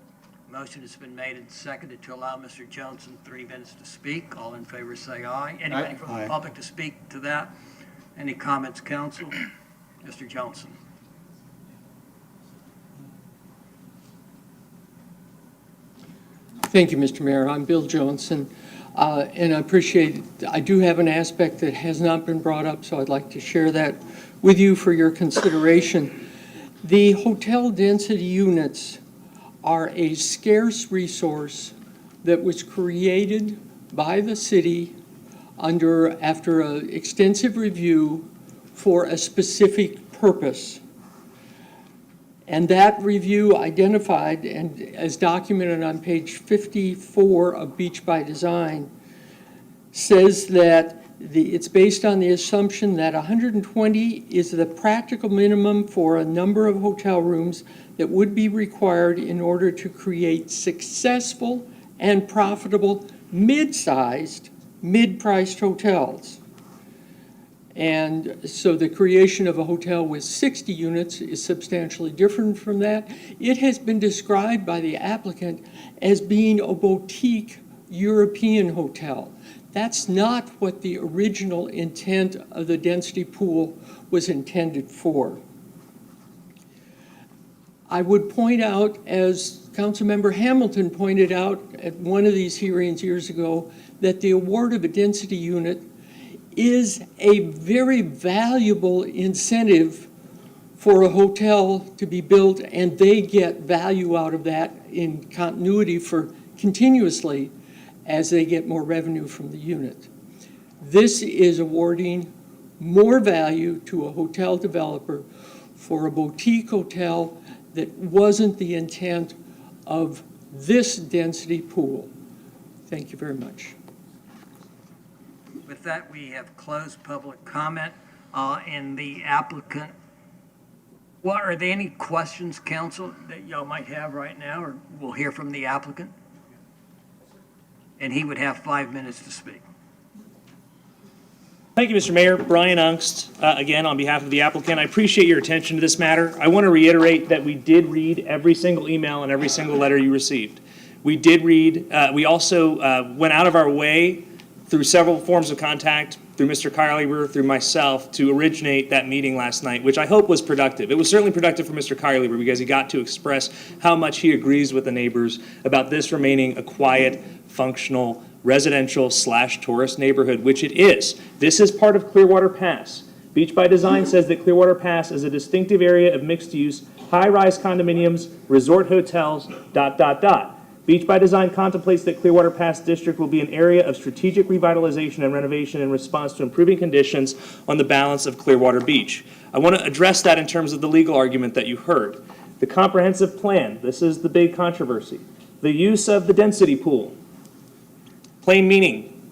Motion has been made and seconded to allow Mr. Johnson 3 minutes to speak. All in favor say aye. Anybody from the public to speak to that? Any comments, council? Mr. Johnson. Thank you, Mr. Mayor. I'm Bill Johnson, and I do have an aspect that has not been brought up, so I'd like to share that with you for your consideration. The hotel density units are a scarce resource that was created by the city after an extensive review for a specific purpose. And that review identified, and as documented on page 54 of Beach by Design, says that it's based on the assumption that 120 is the practical minimum for a number of hotel rooms that would be required in order to create successful and profitable mid-sized, mid-priced hotels. And so the creation of a hotel with 60 units is substantially different from that. It has been described by the applicant as being a boutique European hotel. That's not what the original intent of the density pool was intended for. I would point out, as Councilmember Hamilton pointed out at one of these hearings years ago, that the award of a density unit is a very valuable incentive for a hotel to be built, and they get value out of that in continuity for continuously as they get more revenue from the unit. This is awarding more value to a hotel developer for a boutique hotel that wasn't the intent of this density pool. Thank you very much. With that, we have closed public comment. and the applicant. Well, are there any questions, council, that y'all might have right now, or we'll hear from the applicant? And he would have 5 minutes to speak. Thank you, Mr. Mayor. Brian Ungst, again, on behalf of the applicant. I appreciate your attention to this matter. I want to reiterate that we did read every single email and every single letter you received. We did read, we also went out of our way through several forms of contact, through Mr. Kyrlieber, through myself, to originate that meeting last night, which I hope was productive. It was certainly productive for Mr. Kyrlieber because he got to express how much he agrees with the neighbors about this remaining a quiet, functional, residential/tourist neighborhood, which it is. This is part of Clearwater Pass. Beach by Design says that Clearwater Pass is a distinctive area of mixed-use, high-rise condominiums, resort hotels, ... Beach by Design contemplates that Clearwater Pass District will be an area of strategic revitalization and renovation in response to improving conditions on the balance of Clearwater Beach. I want to address that in terms of the legal argument that you heard. The comprehensive plan, this is the big controversy. The use of the density pool. Plain meaning,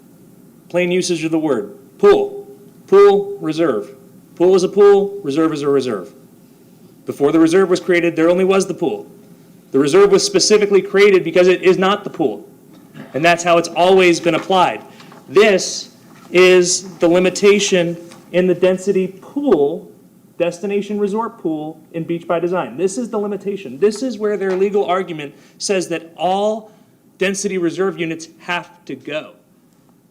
plain usage of the word. Pool, pool, reserve. Pool is a pool, reserve is a reserve. Before the reserve was created, there only was the pool. The reserve was specifically created because it is not the pool. And that's how it's always been applied. This is the limitation in the density pool, destination resort pool in Beach by Design. This is the limitation. This is where their legal argument says that all density reserve units have to go.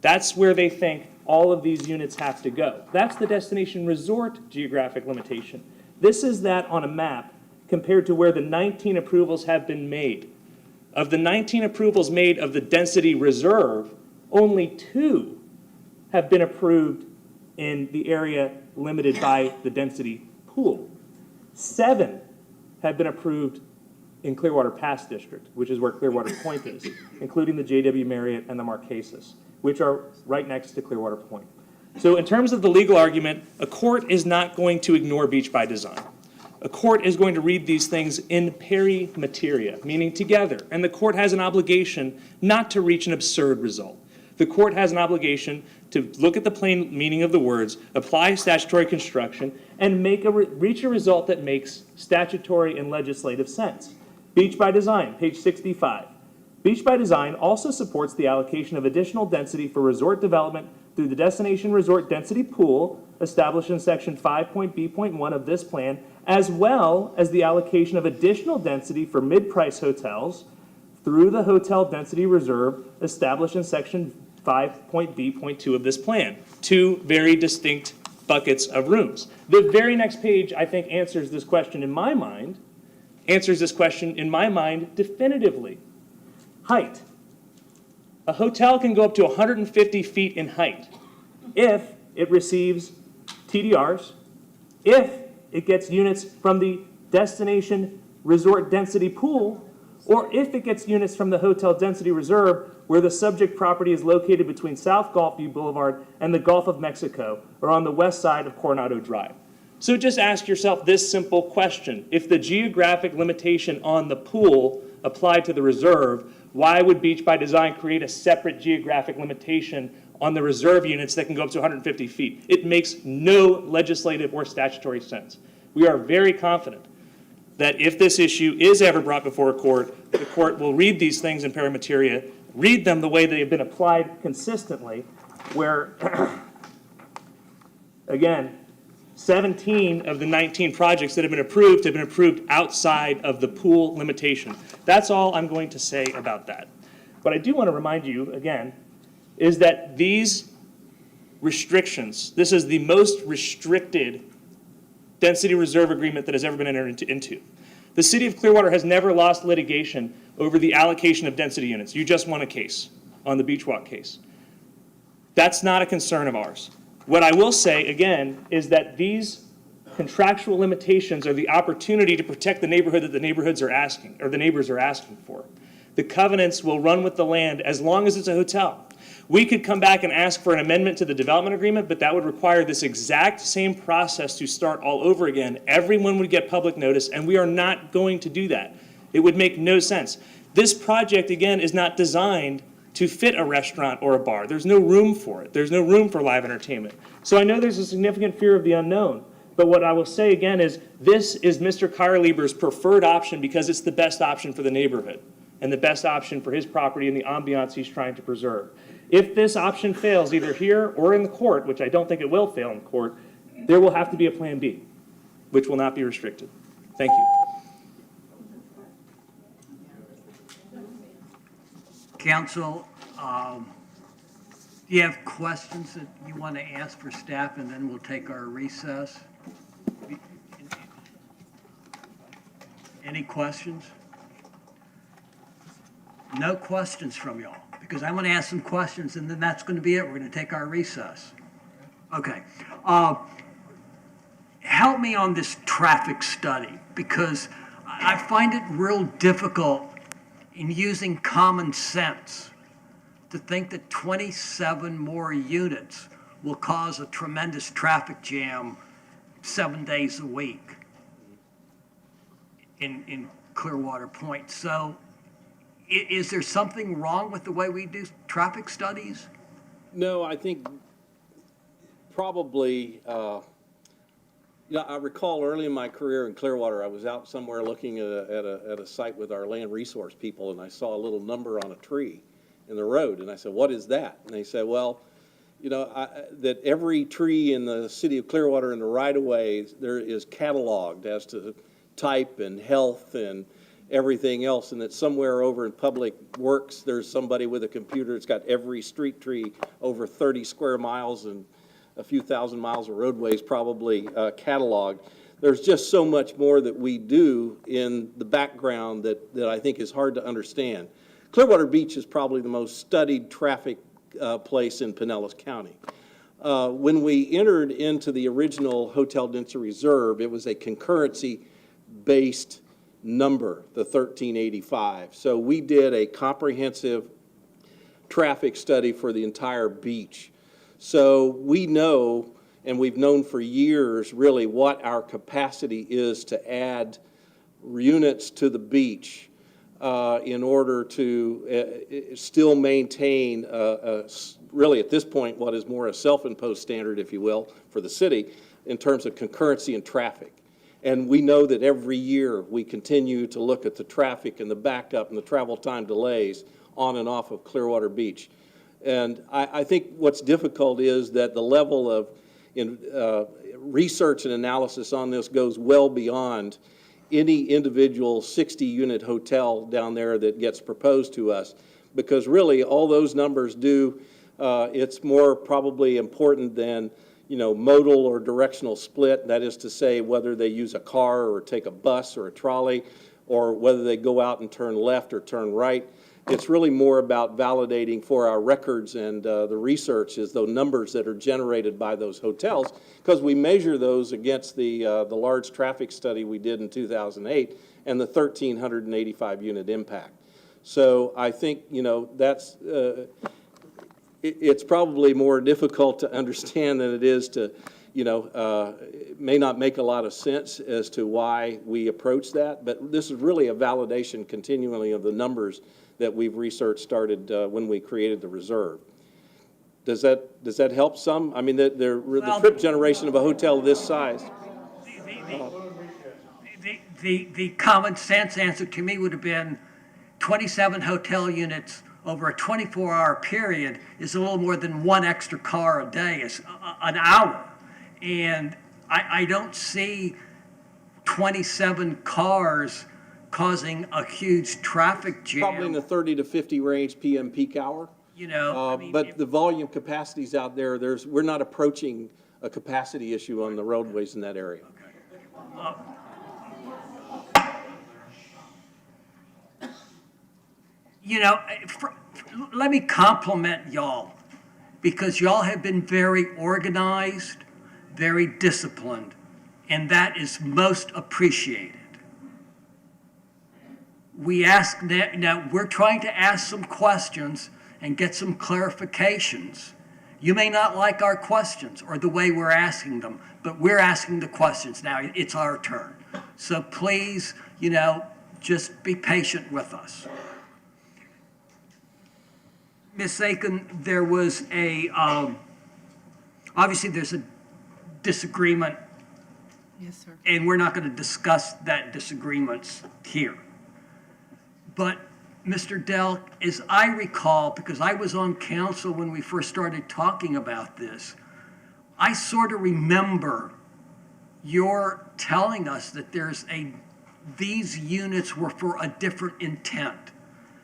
That's where they think all of these units have to go. That's the destination resort geographic limitation. This is that on a map compared to where the 19 approvals have been made. Of the 19 approvals made of the density reserve, only 2 have been approved in the area limited by the density pool. 7 have been approved in Clearwater Pass District, which is where Clearwater Point is, including the JW Marriott and the Marquesas, which are right next to Clearwater Point. So in terms of the legal argument, a court is not going to ignore Beach by Design. A court is going to read these things in peri materia, meaning together, and the court has an obligation not to reach an absurd result. The court has an obligation to look at the plain meaning of the words, apply statutory construction, and reach a result that makes statutory and legislative sense. Beach by Design, page 65. Beach by Design also supports the allocation of additional density for resort development through the destination resort density pool established in section 5.b.1 of this plan, as well as the allocation of additional density for mid-price hotels through the hotel density reserve established in section 5.b.2 of this plan. 2 very distinct buckets of rooms. The very next page, I think, answers this question in my mind definitively. Height. A hotel can go up to 150 feet in height if it receives TDRs, if it gets units from the destination resort density pool, or if it gets units from the hotel density reserve where the subject property is located between South Gulfview Boulevard and the Gulf of Mexico, or on the west side of Coronado Drive. So just ask yourself this simple question. If the geographic limitation on the pool applied to the reserve, why would Beach by Design create a separate geographic limitation on the reserve units that can go up to 150 feet? It makes no legislative or statutory sense. We are very confident that if this issue is ever brought before a court, the court will read these things in peri materia, read them the way they have been applied consistently, where, again, 17 of the 19 projects that have been approved outside of the pool limitation. That's all I'm going to say about that. What I do want to remind you, again, is that these restrictions, this is the most restricted density reserve agreement that has ever been entered into. The city of Clearwater has never lost litigation over the allocation of density units. You just won a case on the Beach Walk case. That's not a concern of ours. What I will say, again, is that these contractual limitations are the opportunity to protect the neighborhood that the neighbors are asking for. The covenants will run with the land as long as it's a hotel. We could come back and ask for an amendment to the development agreement, but that would require this exact same process to start all over again. Everyone would get public notice, and we are not going to do that. It would make no sense. This project, again, is not designed to fit a restaurant or a bar. There's no room for it. There's no room for live entertainment. So I know there's a significant fear of the unknown. But what I will say again is this is Mr. Karlieber's preferred option because it's the best option for the neighborhood and the best option for his property and the ambiance he's trying to preserve. If this option fails either here or in the court, which I don't think it will fail in court, there will have to be a plan B, which will not be restricted. Thank you. Council, do you have questions that you want to ask for staff, and then we'll take our recess? Any questions? No questions from y'all, because I'm going to ask some questions, and then that's going to be it. We're going to take our recess. Okay. Help me on this traffic study, because I find it real difficult in using common sense to think that 27 more units will cause a tremendous traffic jam 7 days a week in Clearwater Point. So is there something wrong with the way we do traffic studies? No, I think probably, I recall early in my career in Clearwater, I was out somewhere looking at a site with our land resource people, and I saw a little number on a tree in the road, and I said, "What is that?" And they said, "Well, that every tree in the city of Clearwater in the right-of-way there is cataloged as to type and health and everything else, and that somewhere over in Public Works there's somebody with a computer that's got every street tree over 30 square miles and a few thousand miles of roadways probably cataloged." There's just so much more that we do in the background that I think is hard to understand. Clearwater Beach is probably the most studied traffic place in Pinellas County. When we entered into the original Hotel Density Reserve, it was a concurrency-based number, the 1385. So we did a comprehensive traffic study for the entire beach. So we know, and we've known for years really, what our capacity is to add units to the beach in order to still maintain really at this point what is more a self-imposed standard, if you will, for the city in terms of concurrency and traffic. And we know that every year we continue to look at the traffic and the backup and the travel time delays on and off of Clearwater Beach. And I think what's difficult is that the level of research and analysis on this goes well beyond any individual 60-unit hotel down there that gets proposed to us, because really all those numbers do, it's more probably important than modal or directional split, that is to say whether they use a car or take a bus or a trolley, or whether they go out and turn left or turn right. It's really more about validating for our records and the research is the numbers that are generated by those hotels, because we measure those against the large traffic study we did in 2008 and the 1,385 unit impact. So I think, that's, it's probably more difficult to understand than it is to, it may not make a lot of sense as to why we approach that, but this is really a validation continually of the numbers that we've researched started when we created the reserve. Does that help some? I mean, the trip generation of a hotel of this size. The common sense answer to me would have been 27 hotel units over a 24-hour period is a little more than one extra car a day, is an hour. And I don't see 27 cars causing a huge traffic jam. Probably in the 30 to 50 range PM peak hour. But the volume capacities out there, we're not approaching a capacity issue on the roadways in that area. Let me compliment y'all, because y'all have been very organized, very disciplined, and that is most appreciated. We're trying to ask some questions and get some clarifications. You may not like our questions or the way we're asking them, but we're asking the questions now. It's our turn. So please, just be patient with us. Ms. Aiken, there was obviously there's a disagreement, Yes, sir. and we're not going to discuss that disagreements here. But, Mr. Dell, as I recall, because I was on council when we first started talking about this, I sort of remember your telling us that these units were for a different intent,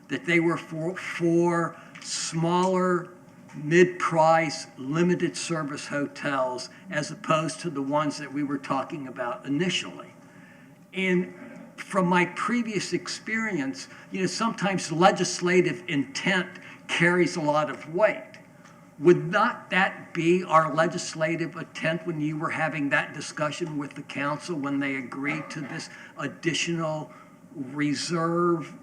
that they were for smaller, mid-price, limited service hotels as opposed to the ones that we were talking about initially. And from my previous experience, sometimes legislative intent carries a lot of weight. Would not that be our legislative intent when you were having that discussion with the council when they agreed to this additional reserve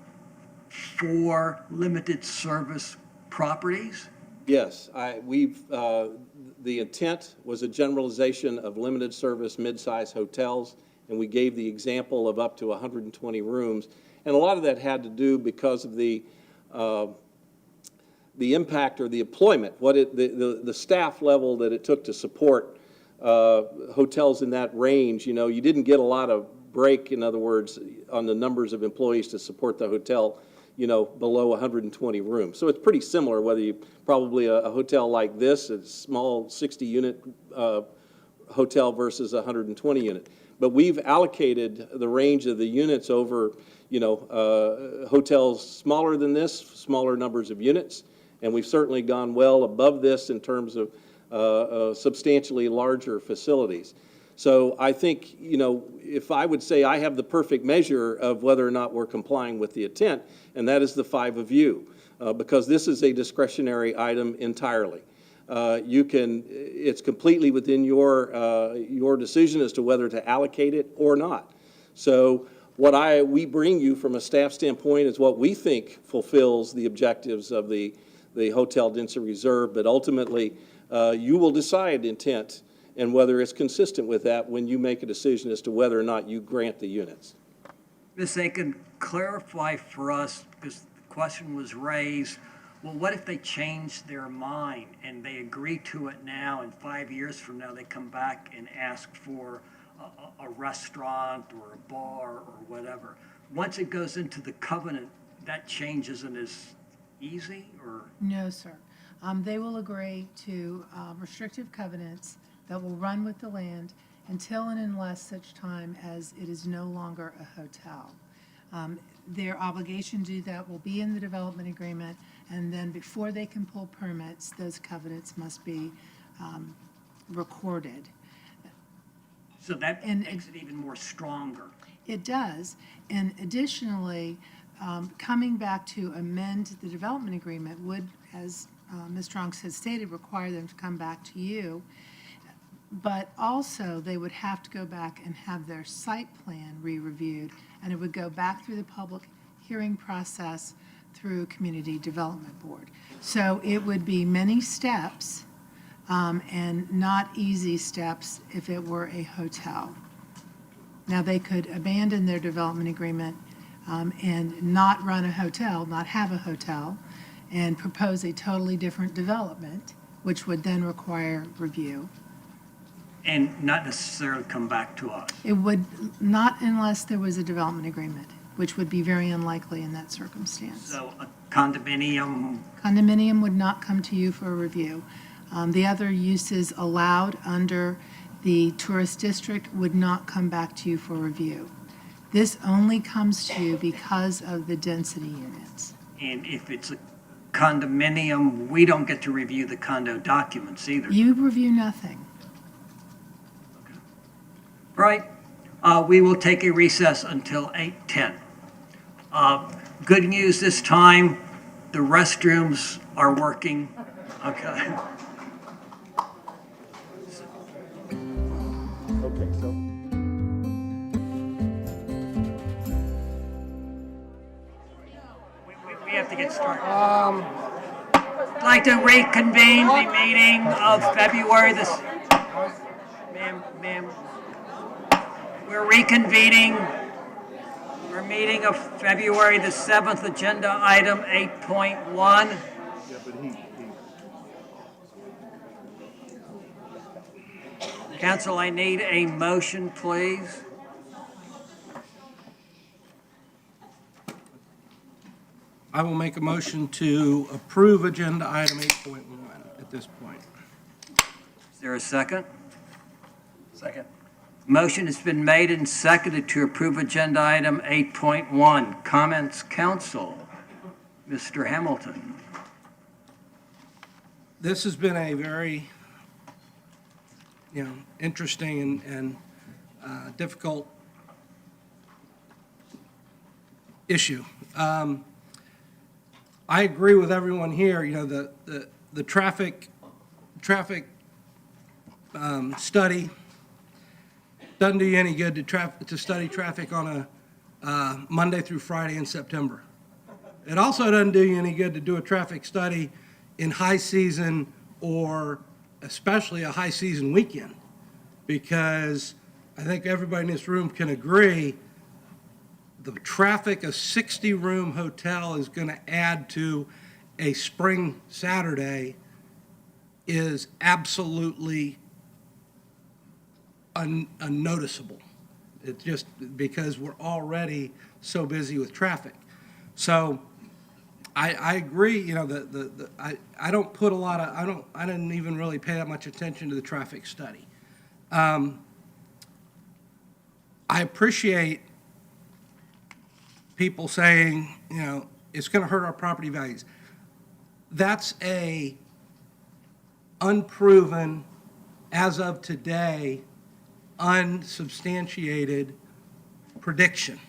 for limited service properties? Yes, the intent was a generalization of limited service mid-size hotels, and we gave the example of up to 120 rooms. And a lot of that had to do because of the impact or the employment, the staff level that it took to support hotels in that range. You didn't get a lot of break, in other words, on the numbers of employees to support the hotel, below 120 rooms. So it's pretty similar whether you, probably a hotel like this, a small 60-unit hotel versus a 120-unit. But we've allocated the range of the units over, hotels smaller than this, smaller numbers of units, and we've certainly gone well above this in terms of substantially larger facilities. So I think, if I would say I have the perfect measure of whether or not we're complying with the intent, and that is the 5 of you, because this is a discretionary item entirely. It's completely within your decision as to whether to allocate it or not. So what we bring you from a staff standpoint is what we think fulfills the objectives of the hotel density reserve, but ultimately you will decide intent and whether it's consistent with that when you make a decision as to whether or not you grant the units. Ms. Aiken, clarify for us, because the question was raised, well, what if they change their mind and they agree to it now and 5 years from now they come back and ask for a restaurant or a bar or whatever? Once it goes into the covenant, that change isn't as easy, or? No, sir. They will agree to restrictive covenants that will run with the land until and unless such time as it is no longer a hotel. Their obligation to do that will be in the development agreement, and then before they can pull permits, those covenants must be recorded. So that makes it even more stronger. It does. And additionally, coming back to amend the development agreement would, as Ms. Strong has stated, require them to come back to you. But also, they would have to go back and have their site plan re-reviewed, and it would go back through the public hearing process through Community Development Board. So it would be many steps, and not easy steps if it were a hotel. Now, they could abandon their development agreement and not run a hotel, not have a hotel, and propose a totally different development, which would then require review. And not necessarily come back to us. It would not unless there was a development agreement, which would be very unlikely in that circumstance. So a condominium? Condominium would not come to you for a review. The other uses allowed under the tourist district would not come back to you for review. This only comes to you because of the density units. And if it's a condominium, we don't get to review the condo documents either. You review nothing. Right. We will take a recess until 8:10. Good news this time, the restrooms are working. Okay. Okay, so. We have to get started. I'd like to reconvene the meeting of February the... Ma'am. We're reconvening our meeting of February the 7th, agenda item 8.1. Council, I need a motion, please. I will make a motion to approve agenda item 8.1 at this point. Is there a second? Second. Motion has been made and seconded to approve agenda item 8.1. Comments, council? Mr. Hamilton. This has been a very, interesting and difficult issue. I agree with everyone here, the traffic study doesn't do you any good to study traffic on a Monday through Friday in September. It also doesn't do you any good to do a traffic study in high season or especially a high season weekend, because I think everybody in this room can agree the traffic a 60-room hotel is going to add to a spring Saturday is absolutely unnoticeable. It's just because we're already so busy with traffic. So I agree, I don't put a lot of, I didn't even really pay that much attention to the traffic study. I appreciate people saying, it's going to hurt our property values. That's a unproven, as of today, unsubstantiated prediction.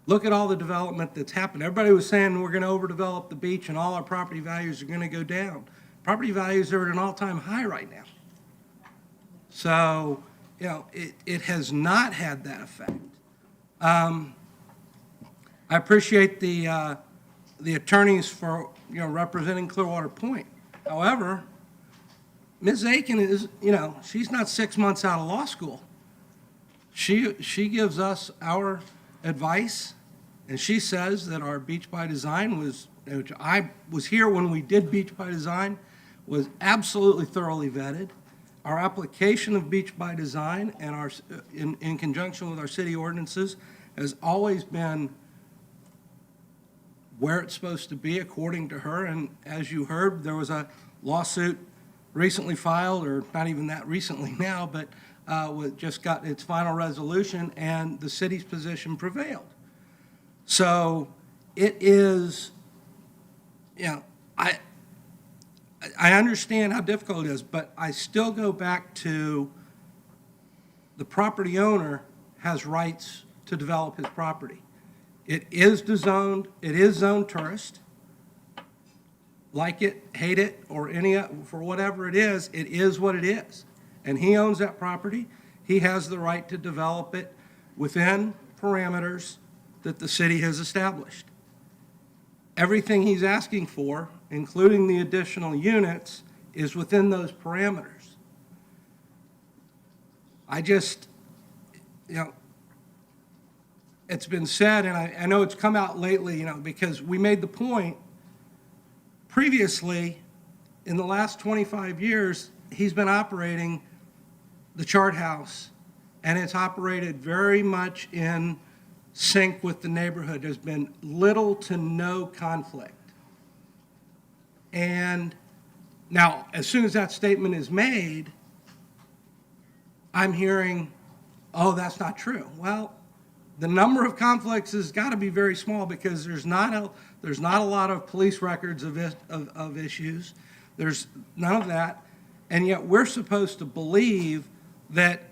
Look at all the development that's happened. Everybody was saying we're going to overdevelop the beach and all our property values are going to go down. Property values are at an all-time high right now. So, it has not had that effect. I appreciate the attorneys for, representing Clearwater Point. However, Ms. Aiken is, she's not 6 months out of law school. She gives us our advice, and she says that our Beach by Design was, which I was here when we did Beach by Design, was absolutely thoroughly vetted. Our application of Beach by Design and our, in conjunction with our city ordinances has always been where it's supposed to be according to her. And as you heard, there was a lawsuit recently filed, or not even that recently now, but just got its final resolution, and the city's position prevailed. So it is, I understand how difficult it is, but I still go back to the property owner has rights to develop his property. It is zoned tourist. Like it, hate it, or for whatever it is what it is. And he owns that property. He has the right to develop it within parameters that the city has established. Everything he's asking for, including the additional units, is within those parameters. I just, it's been said, and I know it's come out lately, because we made the point previously, in the last 25 years, he's been operating the chart house, and it's operated very much in sync with the neighborhood. There's been little to no conflict. And now, as soon as that statement is made, I'm hearing, oh, that's not true. Well, the number of conflicts has got to be very small, because there's not a lot of police records of issues. There's none of that. And yet we're supposed to believe that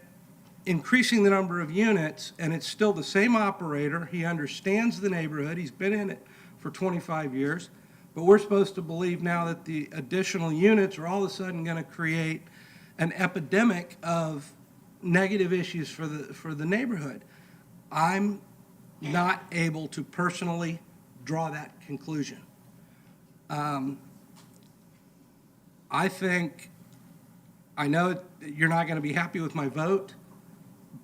increasing the number of units, and it's still the same operator, he understands the neighborhood, he's been in it for 25 years, but we're supposed to believe now that the additional units are all of a sudden going to create an epidemic of negative issues for the neighborhood. I'm not able to personally draw that conclusion. I know you're not going to be happy with my vote,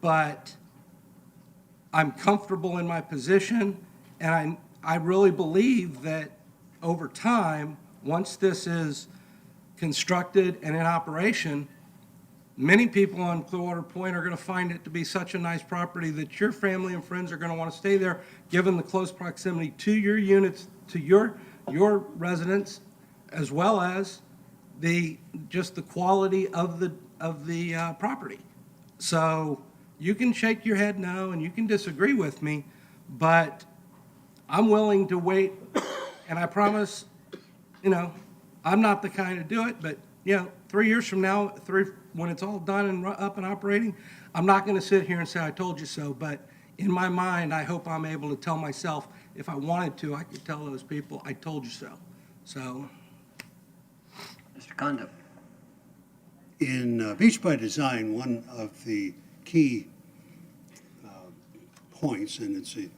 but I'm comfortable in my position, and I really believe that over time, once this is constructed and in operation, many people on Clearwater Point are going to find it to be such a nice property that your family and friends are going to want to stay there, given the close proximity to your units, to your residence, as well as just the quality of the property. So you can shake your head no, and you can disagree with me, but I'm willing to wait, and I promise, I'm not the kind to do it, but, 3 years from now, when it's all done and up and operating, I'm not going to sit here and say, I told you so, but in my mind, I hope I'm able to tell myself, if I wanted to, I could tell those people, I told you so. So. Mr. Kondo. In Beach by Design, one of the key points, and it's a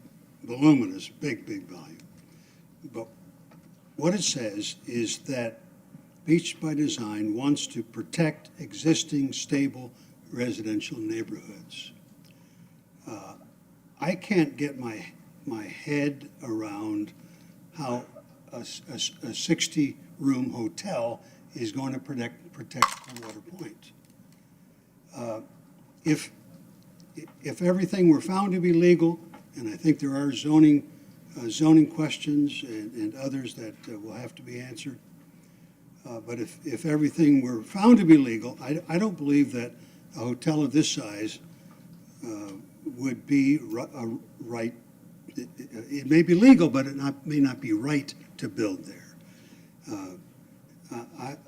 voluminous, big volume, but what it says is that Beach by Design wants to protect existing stable residential neighborhoods. I can't get my head around how a 60-room hotel is going to protect Clearwater Point. If everything were found to be legal, and I think there are zoning questions and others that will have to be answered, but if everything were found to be legal, I don't believe that a hotel of this size would be right. It may be legal, but it may not be right to build there.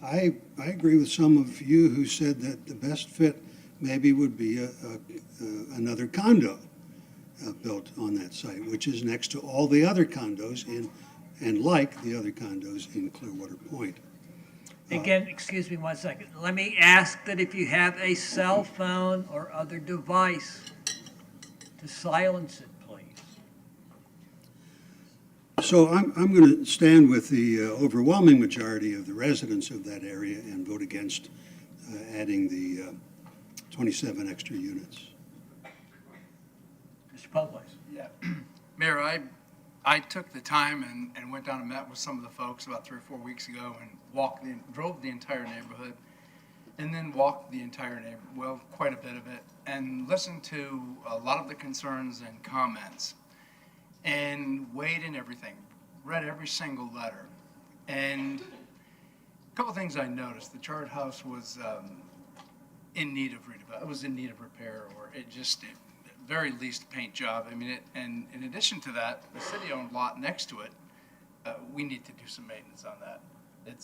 I agree with some of you who said that the best fit maybe would be another condo built on that site, which is next to all the other condos and like the other condos in Clearwater Point. Again, excuse me 1 second. Let me ask that if you have a cell phone or other device, to silence it, please. So I'm going to stand with the overwhelming majority of the residents of that area and vote against adding the 27 extra units. Mr. Publix. Yeah. Mayor, I took the time and went down and met with some of the folks about 3 or 4 weeks ago and drove the entire neighborhood and then walked the entire neighborhood, well, quite a bit of it, and listened to a lot of the concerns and comments and weighed in everything, read every single letter. And a couple things I noticed. The chart house was in need of redevelopment. It was in need of repair, or it very least a paint job. I mean, and in addition to that, the city-owned lot next to it, we need to do some maintenance on that. It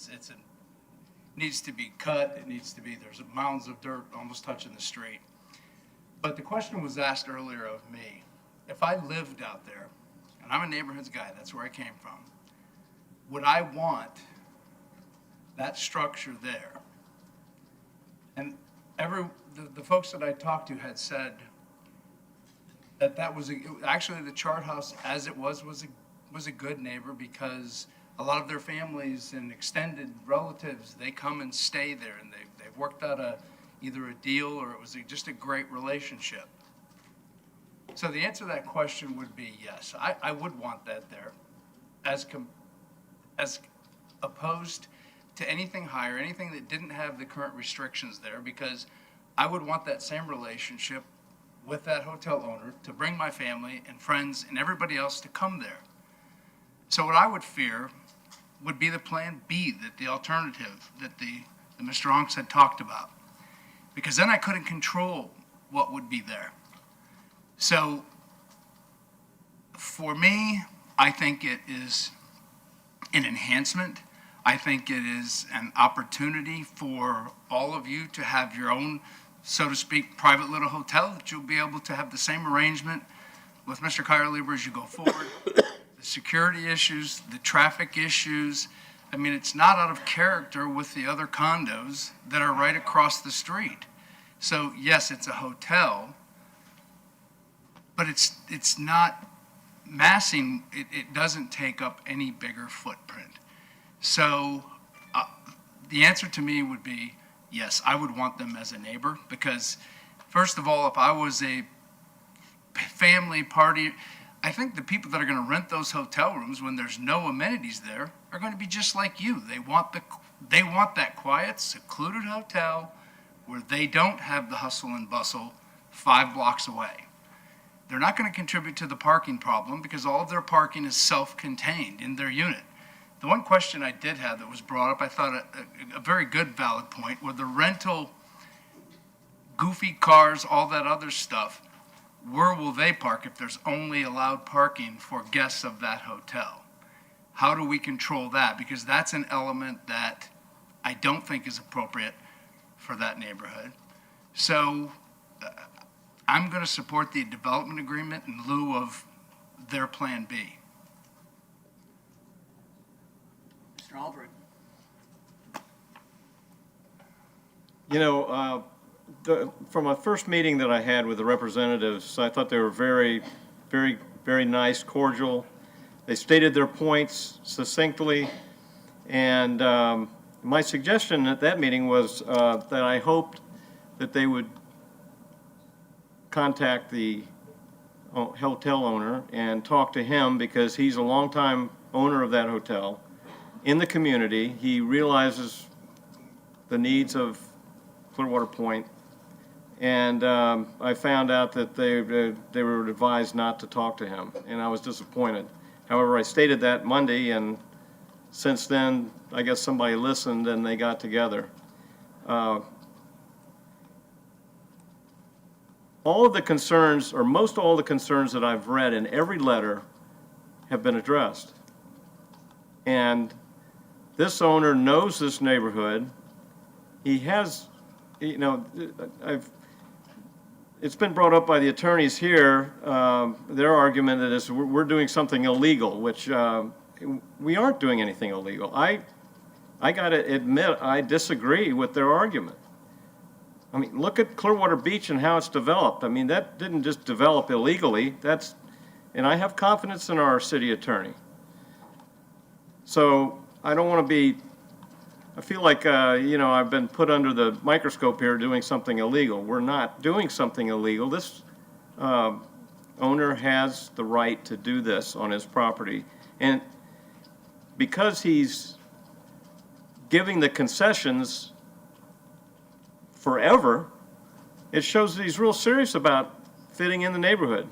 needs to be cut. It needs to be, there's mounds of dirt almost touching the street. But the question was asked earlier of me, if I lived out there, and I'm a neighborhoods guy, that's where I came from, would I want that structure there? And the folks that I talked to had said that was actually the chart house as it was a good neighbor, because a lot of their families and extended relatives, they come and stay there, and they've worked out either a deal or it was just a great relationship. So the answer to that question would be yes. I would want that there, as opposed to anything higher, anything that didn't have the current restrictions there, because I would want that same relationship with that hotel owner to bring my family and friends and everybody else to come there. So what I would fear would be the plan B, that the alternative that Mr. Onks had talked about, because then I couldn't control what would be there. So for me, I think it is an enhancement. I think it is an opportunity for all of you to have your own, so to speak, private little hotel, that you'll be able to have the same arrangement with Mr. Kyrlieber as you go forward. The security issues, the traffic issues, I mean, it's not out of character with the other condos that are right across the street. So yes, it's a hotel, but it's not massing, it doesn't take up any bigger footprint. So the answer to me would be, yes, I would want them as a neighbor, because first of all, if I was a family party, I think the people that are going to rent those hotel rooms when there's no amenities there are going to be just like you. They want that quiet, secluded hotel where they don't have the hustle and bustle 5 blocks away. They're not going to contribute to the parking problem because all of their parking is self-contained in their unit. The one question I did have that was brought up, I thought a very good valid point, were the rental, goofy cars, all that other stuff. Where will they park if there's only allowed parking for guests of that hotel? How do we control that? Because that's an element that I don't think is appropriate for that neighborhood. So I'm going to support the development agreement in lieu of their Plan B. Mr. Albrecht. You know, from a first meeting that I had with the representatives, I thought they were very, very, very nice, cordial. They stated their points succinctly, and my suggestion at that meeting was that I hoped that they would contact the hotel owner and talk to him, because he's a longtime owner of that hotel in the community. He realizes the needs of Clearwater Point. And I found out that they were advised not to talk to him, and I was disappointed. However, I stated that Monday, and since then, I guess somebody listened and they got together. All of the concerns, or most all the concerns that I've read in every letter have been addressed. And this owner knows this neighborhood. He has, you know, it's been brought up by the attorneys here, their argument that is we're doing something illegal, which we aren't doing anything illegal. I got to admit, I disagree with their argument. I mean, look at Clearwater Beach and how it's developed. I mean, that didn't just develop illegally. And I have confidence in our city attorney. So I don't want to be, I feel like, you know, I've been put under the microscope here doing something illegal. We're not doing something illegal. This owner has the right to do this on his property. And because he's giving the concessions forever, it shows that he's real serious about fitting in the neighborhood.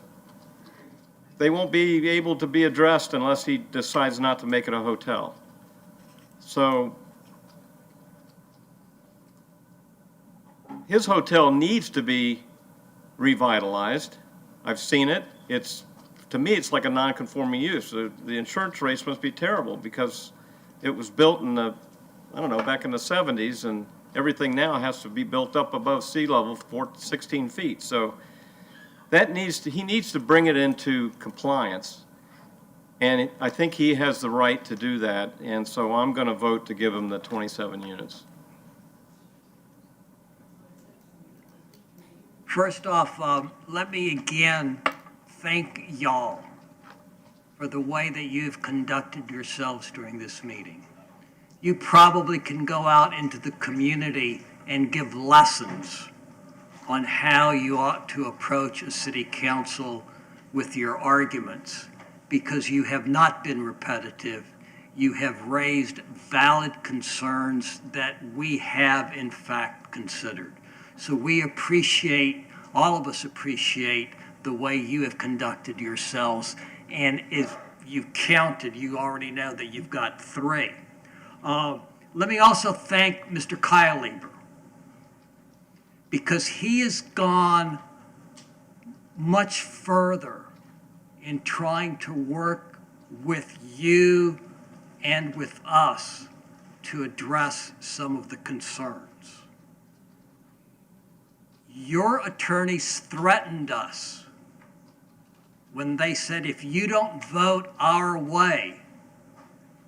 They won't be able to be addressed unless he decides not to make it a hotel. So his hotel needs to be revitalized. I've seen it. To me, it's like a non-conforming use. The insurance rates must be terrible because it was built in the, I don't know, back in the 70s, and everything now has to be built up above sea level 16 feet. So he needs to bring it into compliance. And I think he has the right to do that. And so I'm going to vote to give him the 27 units. First off, let me again thank y'all for the way that you've conducted yourselves during this meeting. You probably can go out into the community and give lessons on how you ought to approach a city council with your arguments, because you have not been repetitive. You have raised valid concerns that we have in fact considered. So we appreciate, all of us appreciate the way you have conducted yourselves. And if you've counted, you already know that you've got 3. Let me also thank Mr. Kyle, because he has gone much further in trying to work with you and with us to address some of the concerns. Your attorneys threatened us when they said, if you don't vote our way,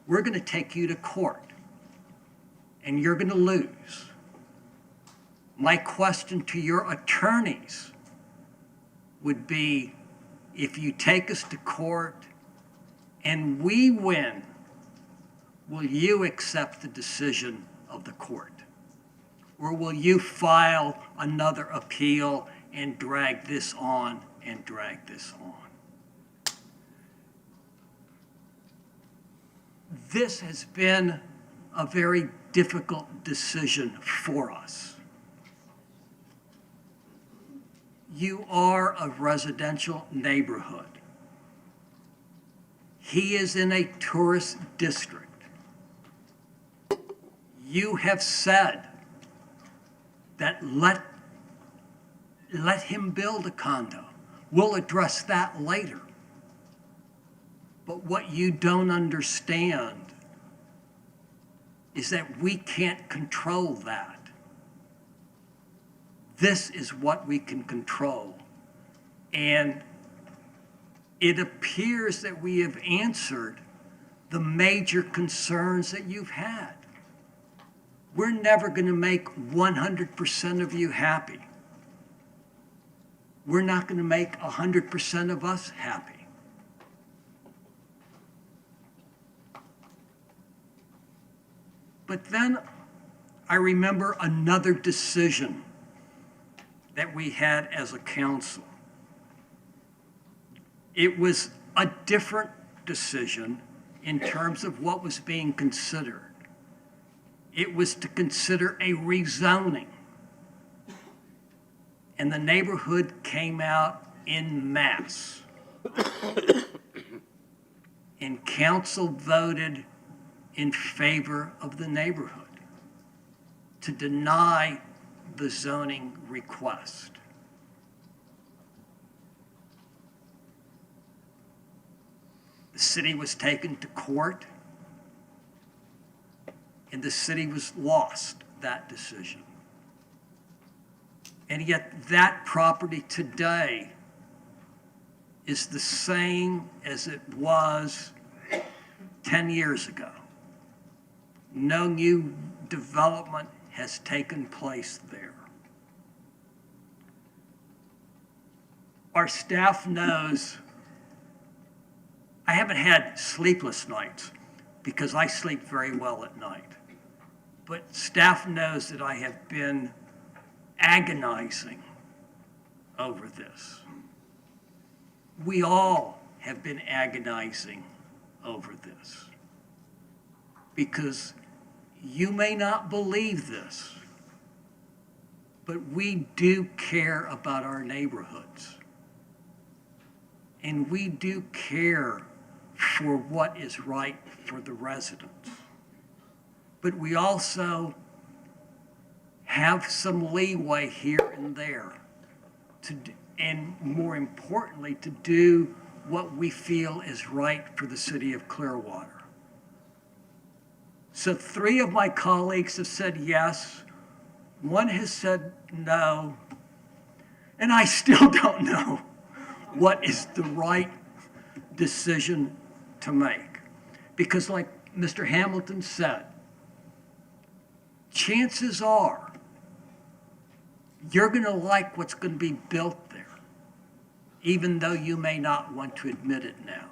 we're going to take you to court and you're going to lose. My question to your attorneys would be, if you take us to court and we win, will you accept the decision of the court? Or will you file another appeal and drag this on and drag this on? This has been a very difficult decision for us. You are a residential neighborhood. He is in a tourist district. You have said that let him build a condo. We'll address that later. But what you don't understand is that we can't control that. This is what we can control. And it appears that we have answered the major concerns that you've had. We're never going to make 100% of you happy. We're not going to make 100% of us happy. But then I remember another decision that we had as a council. It was a different decision in terms of what was being considered. It was to consider a rezoning. And the neighborhood came out en masse. And council voted in favor of the neighborhood to deny the zoning request. The city was taken to court, and the city was lost that decision. And yet that property today is the same as it was 10 years ago. No new development has taken place there. Our staff knows I haven't had sleepless nights because I sleep very well at night. But staff knows that I have been agonizing over this. We all have been agonizing over this because you may not believe this, but we do care about our neighborhoods. And we do care for what is right for the residents. But we also have some leeway here and there and more importantly, to do what we feel is right for the city of Clearwater. So 3 of my colleagues have said yes, 1 has said no, and I still don't know what is the right decision to make. Because like Mr. Hamilton said, chances are you're going to like what's going to be built there, even though you may not want to admit it now.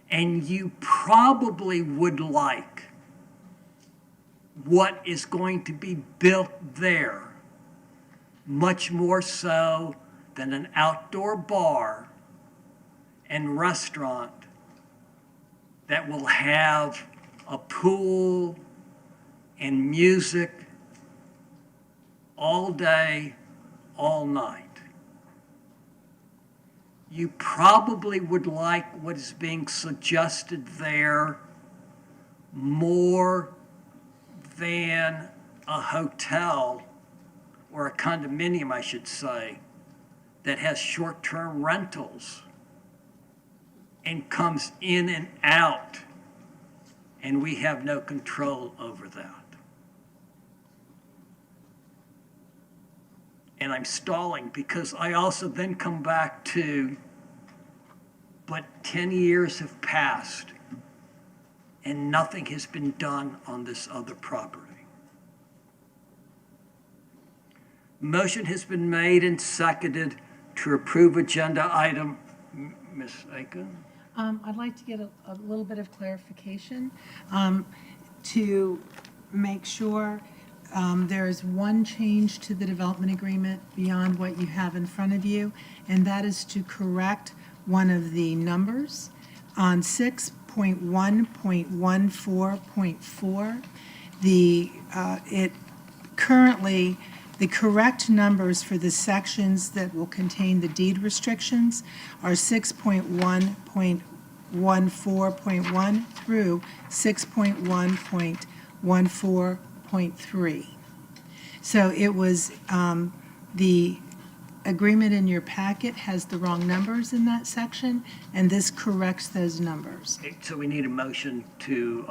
And you probably would like what is going to be built there much more so than an outdoor bar and restaurant that will have a pool and music all day, all night. You probably would like what is being suggested there more than a hotel or a condominium, I should say, that has short-term rentals and comes in and out, and we have no control over that. And I'm stalling because I also then come back to, but 10 years have passed and nothing has been done on this other property. Motion has been made and seconded to approve agenda item. Ms. Aiken? I'd like to get a little bit of clarification to make sure there is one change to the development agreement beyond what you have in front of you, and that is to correct one of the numbers. On 6 6.1.14.4. Currently, the correct numbers for the sections that will contain the deed restrictions are 6.1.14.1 through 6.1.14.3. So it was, the agreement in your packet has the wrong numbers in that section, and this corrects those numbers. So we need a motion to,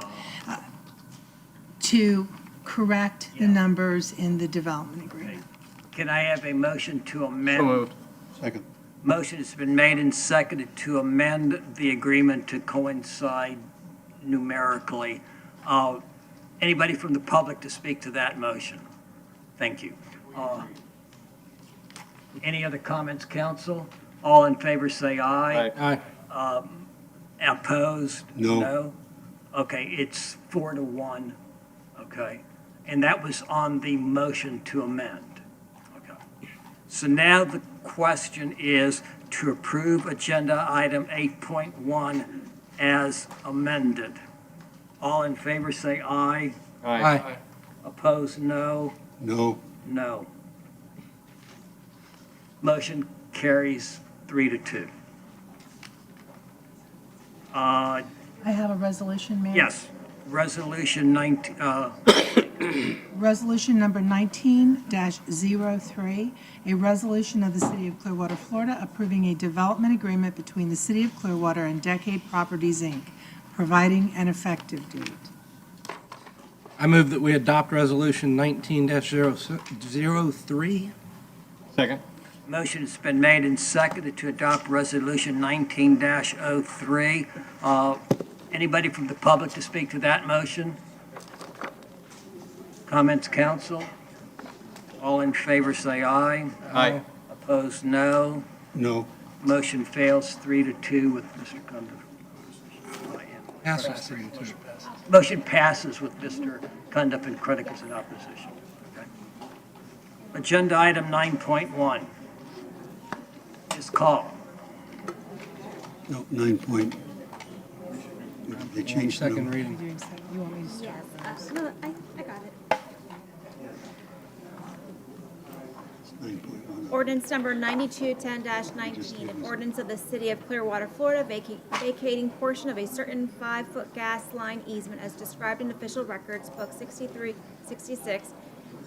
To correct the numbers in the development agreement. can I have a motion to amend? So moved. Second. Motion has been made and seconded to amend the agreement to coincide numerically. Anybody from the public to speak to that motion? Thank you. Any other comments, council? All in favor, say aye. Aye. Opposed? No. No? Okay, it's 4-1. Okay. And that was on the motion to amend. Okay. So now the question is to approve agenda item 8.1 as amended. All in favor, say aye. Aye. Opposed, no. No. No. Motion carries 3-2. I have a resolution, Mayor. Yes, resolution 19, Resolution number 19-03, a resolution of the City of Clearwater, Florida, approving a development agreement between the City of Clearwater and Decade Properties, Inc., providing an effective date. I move that we adopt Resolution 19-03. Second. motion has been made and seconded to adopt resolution 19-03. Anybody from the public to speak to that motion? Comments, council? All in favor, say aye. Aye. Opposed, no. No. Motion fails 3-2 with Mr. Cundiff. Passes 3-2. Motion passes with Mr. Cundiff and Critic as in opposition. Okay. Agenda item 9.1 is called. No, 9 point. They changed the Second number. reading. You want me to start first? No, I got it. It's 9.1. Ordinance number 9210-19, an ordinance of the City of Clearwater, Florida, vacating portion of a certain 5-foot gas line easement as described in official records, book 6366,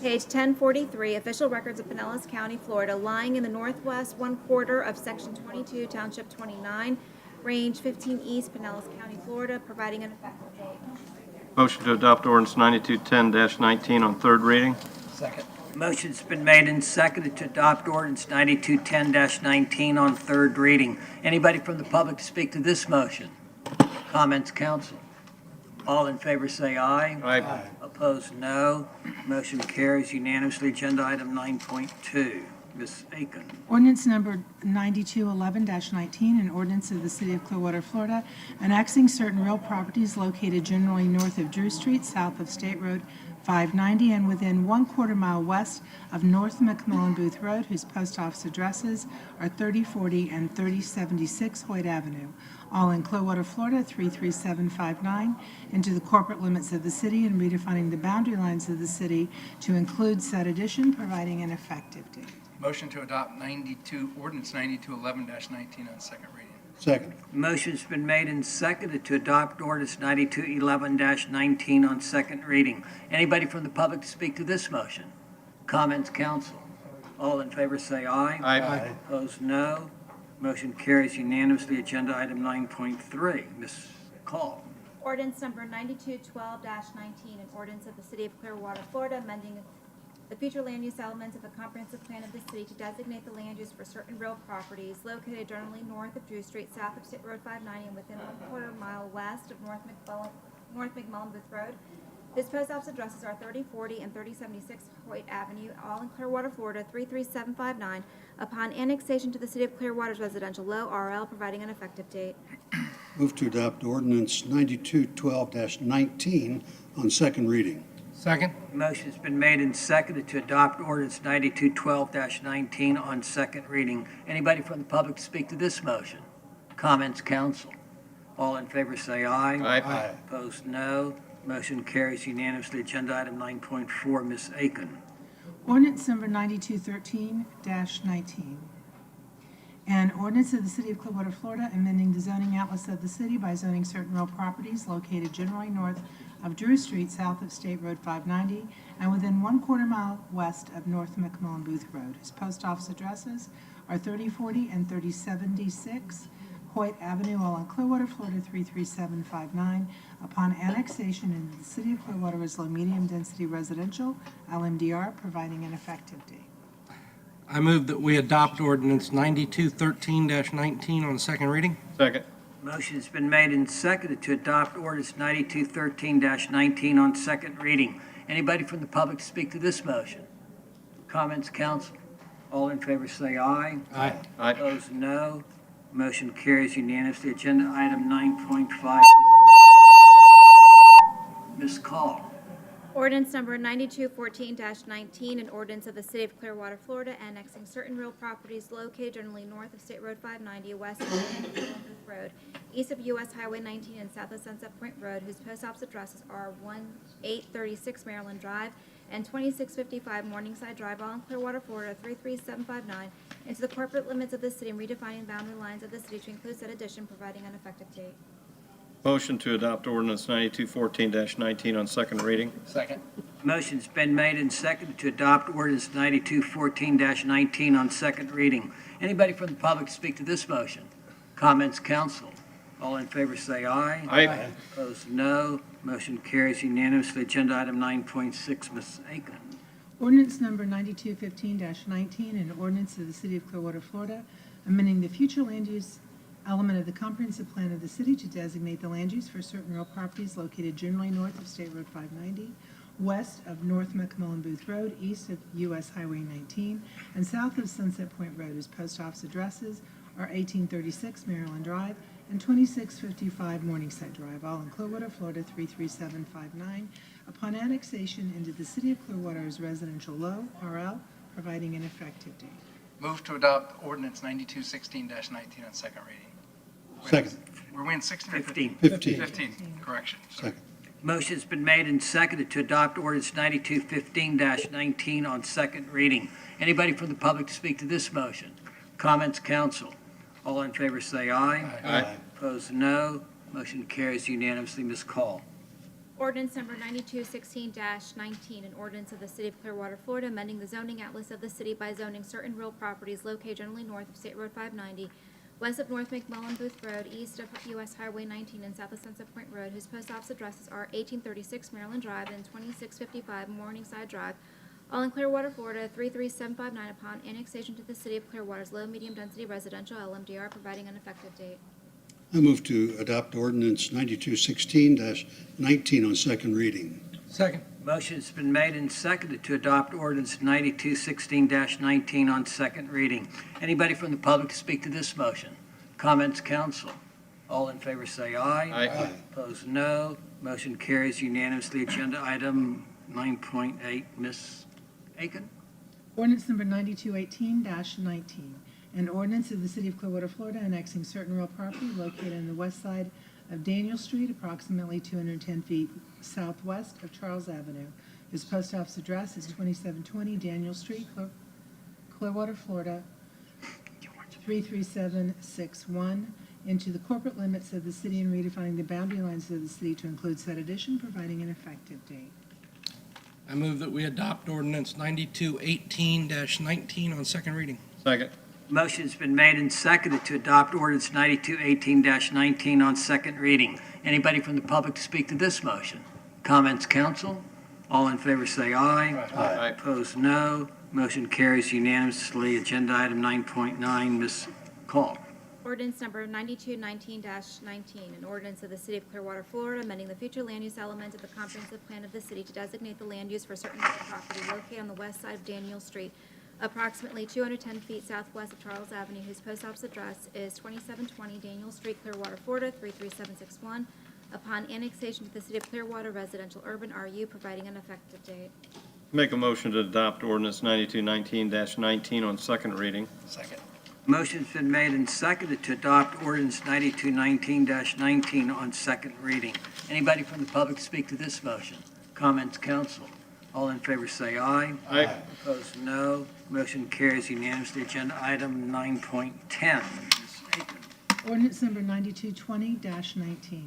page 1043, official records of Pinellas County, Florida, lying in the northwest 1/4 of section 22, township 29, range 15 east, Pinellas County, Florida, providing an effective date. Motion to adopt ordinance 9210-19 on third reading. Second. Motion's been made and seconded to adopt ordinance 9210-19 on third reading. Anybody from the public to speak to this motion? Comments, council? All in favor say aye. Aye. Opposed, no. Motion carries unanimously. Agenda item 9.2. Ms. Aiken. Ordinance number 9211-19, an ordinance of the City of Clearwater, Florida, annexing certain real properties located generally north of Drew Street, south of State Road 590, and within 1/4 mile west of North McMillan Booth Road, whose post office addresses are 3040 and 3076 Hoyt Avenue, all in Clearwater, Florida 33759, into the corporate limits of the city and redefining the boundary lines of the city to include said addition, providing an effective date. Motion to adopt ordinance 9211-19 on second reading. Second. Motion's been made and seconded to adopt ordinance 9211-19 on second reading. Anybody from the public to speak to this motion? Comments, council? All in favor say aye. Aye. Opposed, no. Motion carries unanimously. Agenda item 9.3. Ms. Call. Ordinance number 9212-19, an ordinance of the City of Clearwater, Florida, amending the future land use elements of the comprehensive plan of the city to designate the land use for certain real properties located generally north of Drew Street, south of State Road 590, and within 1/4 mile west of North McMullen Booth Road. This post office addresses are 3040 and 3076 Hoyt Avenue, all in Clearwater, Florida 33759, upon annexation to the City of Clearwater's residential low RL, providing an effective date. Move to adopt ordinance 9212-19 on second reading. Second. Motion's been made and seconded to adopt ordinance 9212-19 on second reading. Anybody from the public to speak to this motion? Comments, council? All in favor say aye. Aye. Opposed, no. Motion carries unanimously. Agenda item 9.4, Ms. Aiken. Ordinance number 9213-19. An ordinance of the City of Clearwater, Florida, amending the zoning atlas of the city by zoning certain real properties located generally north of Drew Street, south of State Road 590, and within 1/4 mile west of North McMullen Booth Road, whose post office addresses are 3040 and 3076 Hoyt Avenue, all in Clearwater, Florida 33759, upon annexation into the City of Clearwater as low-medium density residential, LMDR, providing an effective date. I move that we adopt ordinance 9213-19 on second reading. Second. Motion's been made and seconded to adopt ordinance 9213-19 on second reading. Anybody from the public speak to this motion? Comments, council? All in favor say aye. Aye. Aye. Opposed, no. Motion carries unanimously. Agenda item 9.5. Ms. Call. Ordinance number 9214-19, an ordinance of the City of Clearwater, Florida, annexing certain real properties located generally north of State Road 590, west of Booth Road, east of US Highway 19, and south of Sunset Point Road, whose post office addresses are 1836 Maryland Drive and 2655 Morningside Drive, all in Clearwater, Florida 33759, into the corporate limits of the city and redefining boundary lines of the city to include said addition, providing an effective date. Motion to adopt ordinance 9214-19 on second reading. Second. Motion's been made and seconded to adopt ordinance 9214-19 on second reading. Anybody from the public speak to this motion? Comments, council? All in favor say aye. Aye. Opposed, no. Motion carries unanimously. Agenda item 9.6, Ms. Aiken. Ordinance number 9215-19, an ordinance of the City of Clearwater, Florida, amending the future land use element of the comprehensive plan of the city to designate the land use for certain real properties located generally north of State Road 590, west of North McMullen Booth Road, east of US Highway 19, and south of Sunset Point Road, whose post office addresses are 1836 Maryland Drive and 2655 Morningside Drive, all in Clearwater, Florida 33759, upon annexation into the City of Clearwater as residential low, RL, providing an effective date. Move to adopt ordinance 9216-19 on second reading. Second. Were we in 16 or 15. 15. 15, correction. Sorry. Second. Motion's been made and seconded to adopt ordinance 9215-19 on second reading. Anybody from the public to speak to this motion? Comments, council? All in favor say aye. Aye. Opposed, no. Motion carries unanimously. Ms. Call. Ordinance number 9216-19, an ordinance of the City of Clearwater, Florida, amending the zoning atlas of the city by zoning certain real properties located generally north of State Road 590, west of North McMullen Booth Road, east of US Highway 19, and south of Sunset Point Road, whose post office addresses are 1836 Maryland Drive and 2655 Morningside Drive, all in Clearwater, Florida 33759, upon annexation to the City of Clearwater's low-medium density residential LMDR, providing an effective date. I move to adopt ordinance 9216-19 on second reading. Second. Motion's been made and seconded to adopt ordinance 9216-19 on second reading. Anybody from the public to speak to this motion? Comments, council? All in favor say aye. Aye. Opposed, no. Motion carries unanimously. Agenda item 9.8, Ms. Aiken. Ordinance number 9218-19, an ordinance of the City of Clearwater, Florida, annexing certain real property located on the west side of Daniel Street, approximately 210 feet southwest of Charles Avenue. His post office address is 2720 Daniel Street, Clearwater, Florida 33761, into the corporate limits of the city and redefining the boundary lines of the city to include said addition, providing an effective date. I move that we adopt ordinance 9218-19 on second reading. Second. Motion's been made and seconded to adopt ordinance 9218-19 on second reading. Anybody from the public to speak to this motion? Comments, council? All in favor say aye. Aye. Opposed, no. Motion carries unanimously. Agenda item 9.9, Ms. Call. Ordinance number 9219-19, an ordinance of the City of Clearwater, Florida, amending the future land use element of the comprehensive plan of the city to designate the land use for certain property located on the west side of Daniel Street, approximately 210 feet southwest of Charles Avenue, whose post office address is 2720 Daniel Street, Clearwater, Florida 33761, upon annexation to the City of Clearwater residential urban RU, providing an effective date. Make a motion to adopt ordinance 9219-19 on second reading. Second. Motion's been made and seconded to adopt ordinance 9219-19 on second reading. Anybody from the public speak to this motion? Comments, council? All in favor say aye. Aye. Opposed, no. Motion carries unanimously. Agenda item 9.10. Ms. Aiken. Ordinance number 9220-19,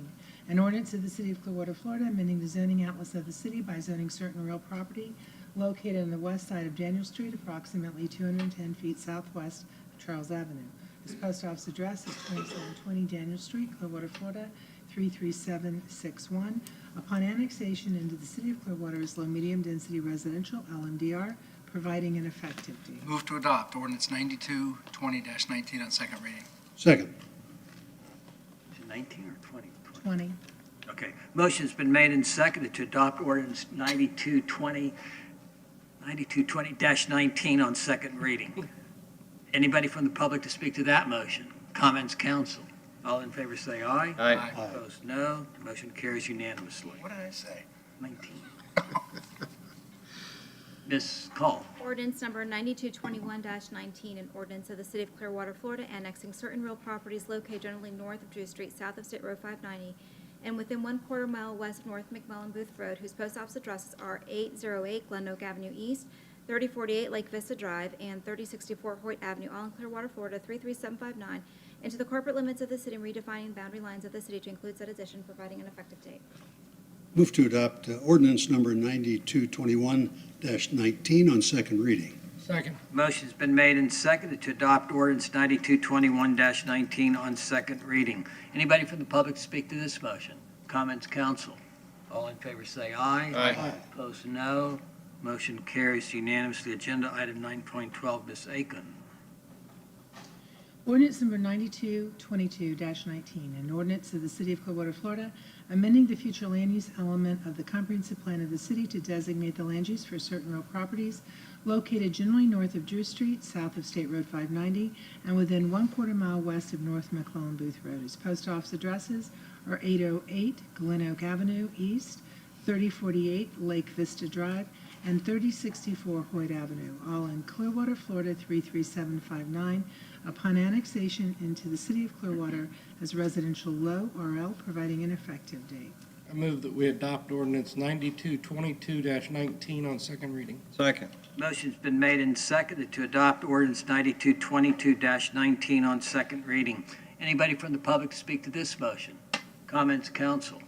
an ordinance of the City of Clearwater, Florida, amending the zoning atlas of the city by zoning certain real property located on the west side of Daniel Street, approximately 210 feet southwest of Charles Avenue. This post office address is 2720 Daniel Street, Clearwater, Florida, 33761. Upon annexation into the City of Clearwater as low-medium density residential, LMDR, providing an effective date. Move to adopt ordinance 9220-19 on second reading. Second. Is it 19 or 20? 20. Okay. Motion's been made and seconded to adopt ordinance 9220-19 on second reading. Anybody from the public to speak to that motion? Comments, council? All in favor say aye. Aye. Opposed, no. Motion carries unanimously. What did I say? 19. Ms. Call. Ordinance number 9221-19, an ordinance of the City of Clearwater, Florida, annexing certain real properties located generally north of Drew Street, south of State Road 590, and within 1/4 mile west of North McMullen Booth Road, whose post office addresses are 808 Glen Oak Avenue East, 3048 Lake Vista Drive, and 3064 Hoyt Avenue, all in Clearwater, Florida, 33759, into the corporate limits of the city, and redefining boundary lines of the city to include said addition, providing an effective date. Move to adopt ordinance number 9221-19 on second reading. Second. Motion's been made and seconded to adopt ordinance 9221-19 on second reading. Anybody from the public speak to this motion? Comments, council? All in favor say aye. Aye. Opposed, no. Motion carries unanimously. Agenda item 9.12, Ms. Aiken. Ordinance number 9222-19, an ordinance of the City of Clearwater, Florida, amending the future land use element of the comprehensive plan of the city to designate the land use for certain real properties located generally north of Drew Street, south of State Road 590, and within 1/4 mile west of North McClellan Booth Road. Its post office addresses are 808 Glen Oak Avenue East, 3048 Lake Vista Drive, and 3064 Hoyt Avenue, all in Clearwater, Florida, 33759, upon annexation into the City of Clearwater as residential low RL, providing an effective date. I move that we adopt ordinance 9222-19 on second reading. Second. Motion's been made and seconded to adopt ordinance 9222-19 on second reading. Anybody from the public speak to this motion? Comments, council?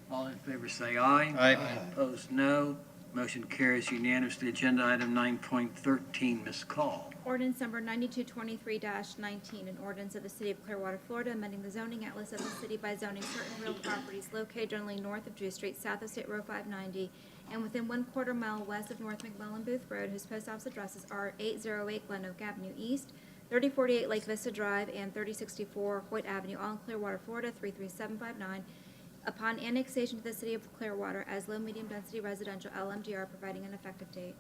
All in favor say aye. Aye. Opposed, no. Motion carries unanimously. Agenda item 9.13, Ms. Call. Ordinance number 9223-19, an ordinance of the City of Clearwater, Florida, amending the zoning atlas of the city by zoning certain real properties located generally north of Drew Street, south of State Road 590, and within 1/4 mile west of North McMullen Booth Road, whose post office addresses are 808 Glen Oak Avenue East, 3048 Lake Vista Drive, and 3064 Hoyt Avenue, all in Clearwater, Florida, 33759, upon annexation to the City of Clearwater as low-medium density residential LMDR, providing an effective date.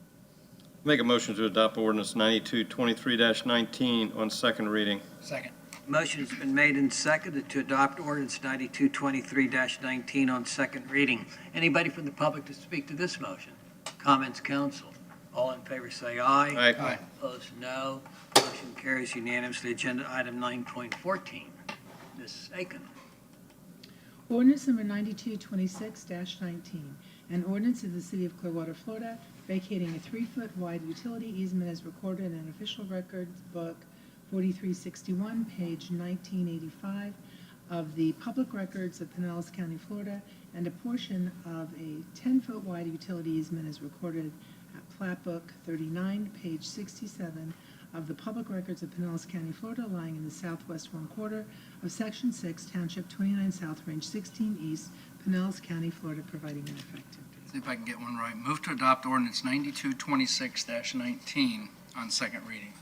Make a motion to adopt ordinance 9223-19 on second reading. Second. Motion's been made and seconded to adopt ordinance 9223-19 on second reading. Anybody from the public to speak to this motion? Comments, council? All in favor say aye. Aye. Opposed, no. Motion carries unanimously. Agenda item 9.14, Ms. Aiken. Ordinance number 9226-19, an ordinance of the City of Clearwater, Florida, vacating a 3-foot wide utility easement as recorded in Official Records Book 4361, page 1985 of the Public Records of Pinellas County, Florida, and a portion of a 10-foot wide utility easement as recorded at Plat Book 39, page 67 of the Public Records of Pinellas County, Florida, lying in the southwest 1/4 of Section 6, Township 29 South, Range 16 East, Pinellas County, Florida, providing an effective date. See if I can get one right. Move to adopt ordinance 9226-19 on second reading.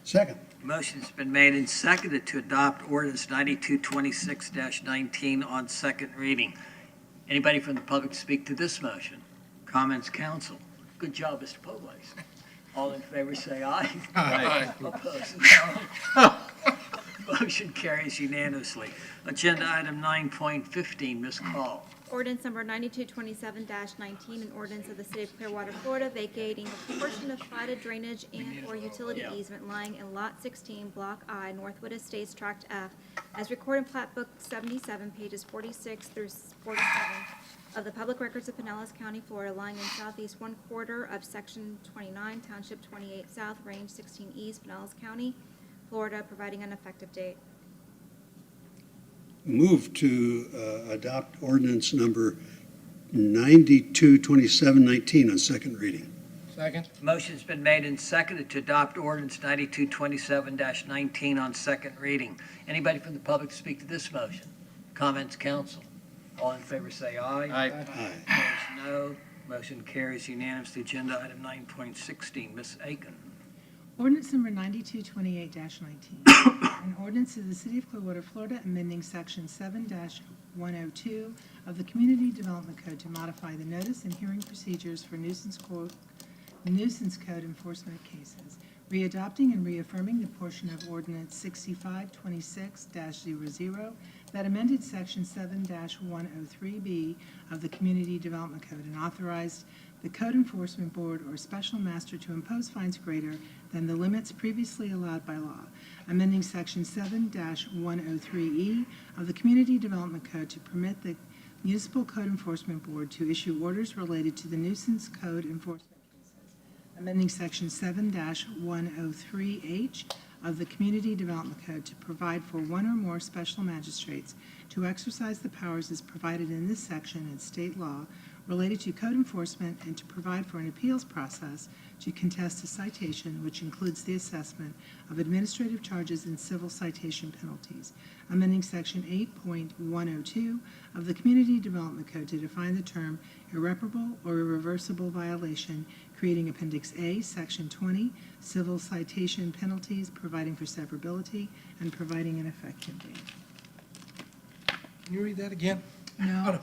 Second. Motion's been made and seconded to adopt ordinance 9226-19 on second reading. Anybody from the public speak to this motion? Comments, council? Good job, Mr. Poblace. All in favor say aye. Aye. Opposed, no. Motion carries unanimously. Agenda item 9.15, Ms. Call. Ordinance number 9227-19, an ordinance of the City of Clearwater, Florida, vacating a portion of platted drainage and/or utility easement lying in Lot 16, Block I, Northwood Estates, Tract F, as recorded in Plat Book 77, pages 46 through 47 of the Public Records of Pinellas County, Florida, lying in southeast one quarter of Section 29, Township 28 South, Range 16 East, Pinellas County, Florida, providing an effective date. Move to adopt ordinance number 922719 on second reading. Second. Motion's been made and seconded to adopt ordinance 9227-19 on second reading. Anybody from the public speak to this motion? Comments, council? All in favor say aye. Aye. Opposed, no. Motion carries unanimously. Agenda item 9.16, Ms. Aiken. Ordinance number 9228-19, an ordinance of the City of Clearwater, Florida, amending Section 7-102 of the Community Development Code to modify the notice and hearing procedures for nuisance code enforcement cases, readopting and reaffirming the portion of Ordinance 6526-00 that amended Section 7-103B of the Community Development Code and authorized the Code Enforcement Board or Special Master to impose fines greater than the limits previously allowed by law, amending Section 7-103E of the Community Development Code to permit the Municipal Code Enforcement Board to issue orders related to the nuisance code enforcement cases, amending Section 7-103H of the Community Development Code to provide for one or more special magistrates to exercise the powers as provided in this section in state law related to code enforcement and to provide for an appeals process to contest a citation, which includes the assessment of administrative charges and civil citation penalties, amending Section 8.102 of the Community Development Code to define the term irreparable or irreversible violation, creating Appendix A, Section 20, civil citation penalties, providing for severability, and providing an effective date. Can you read that again? No.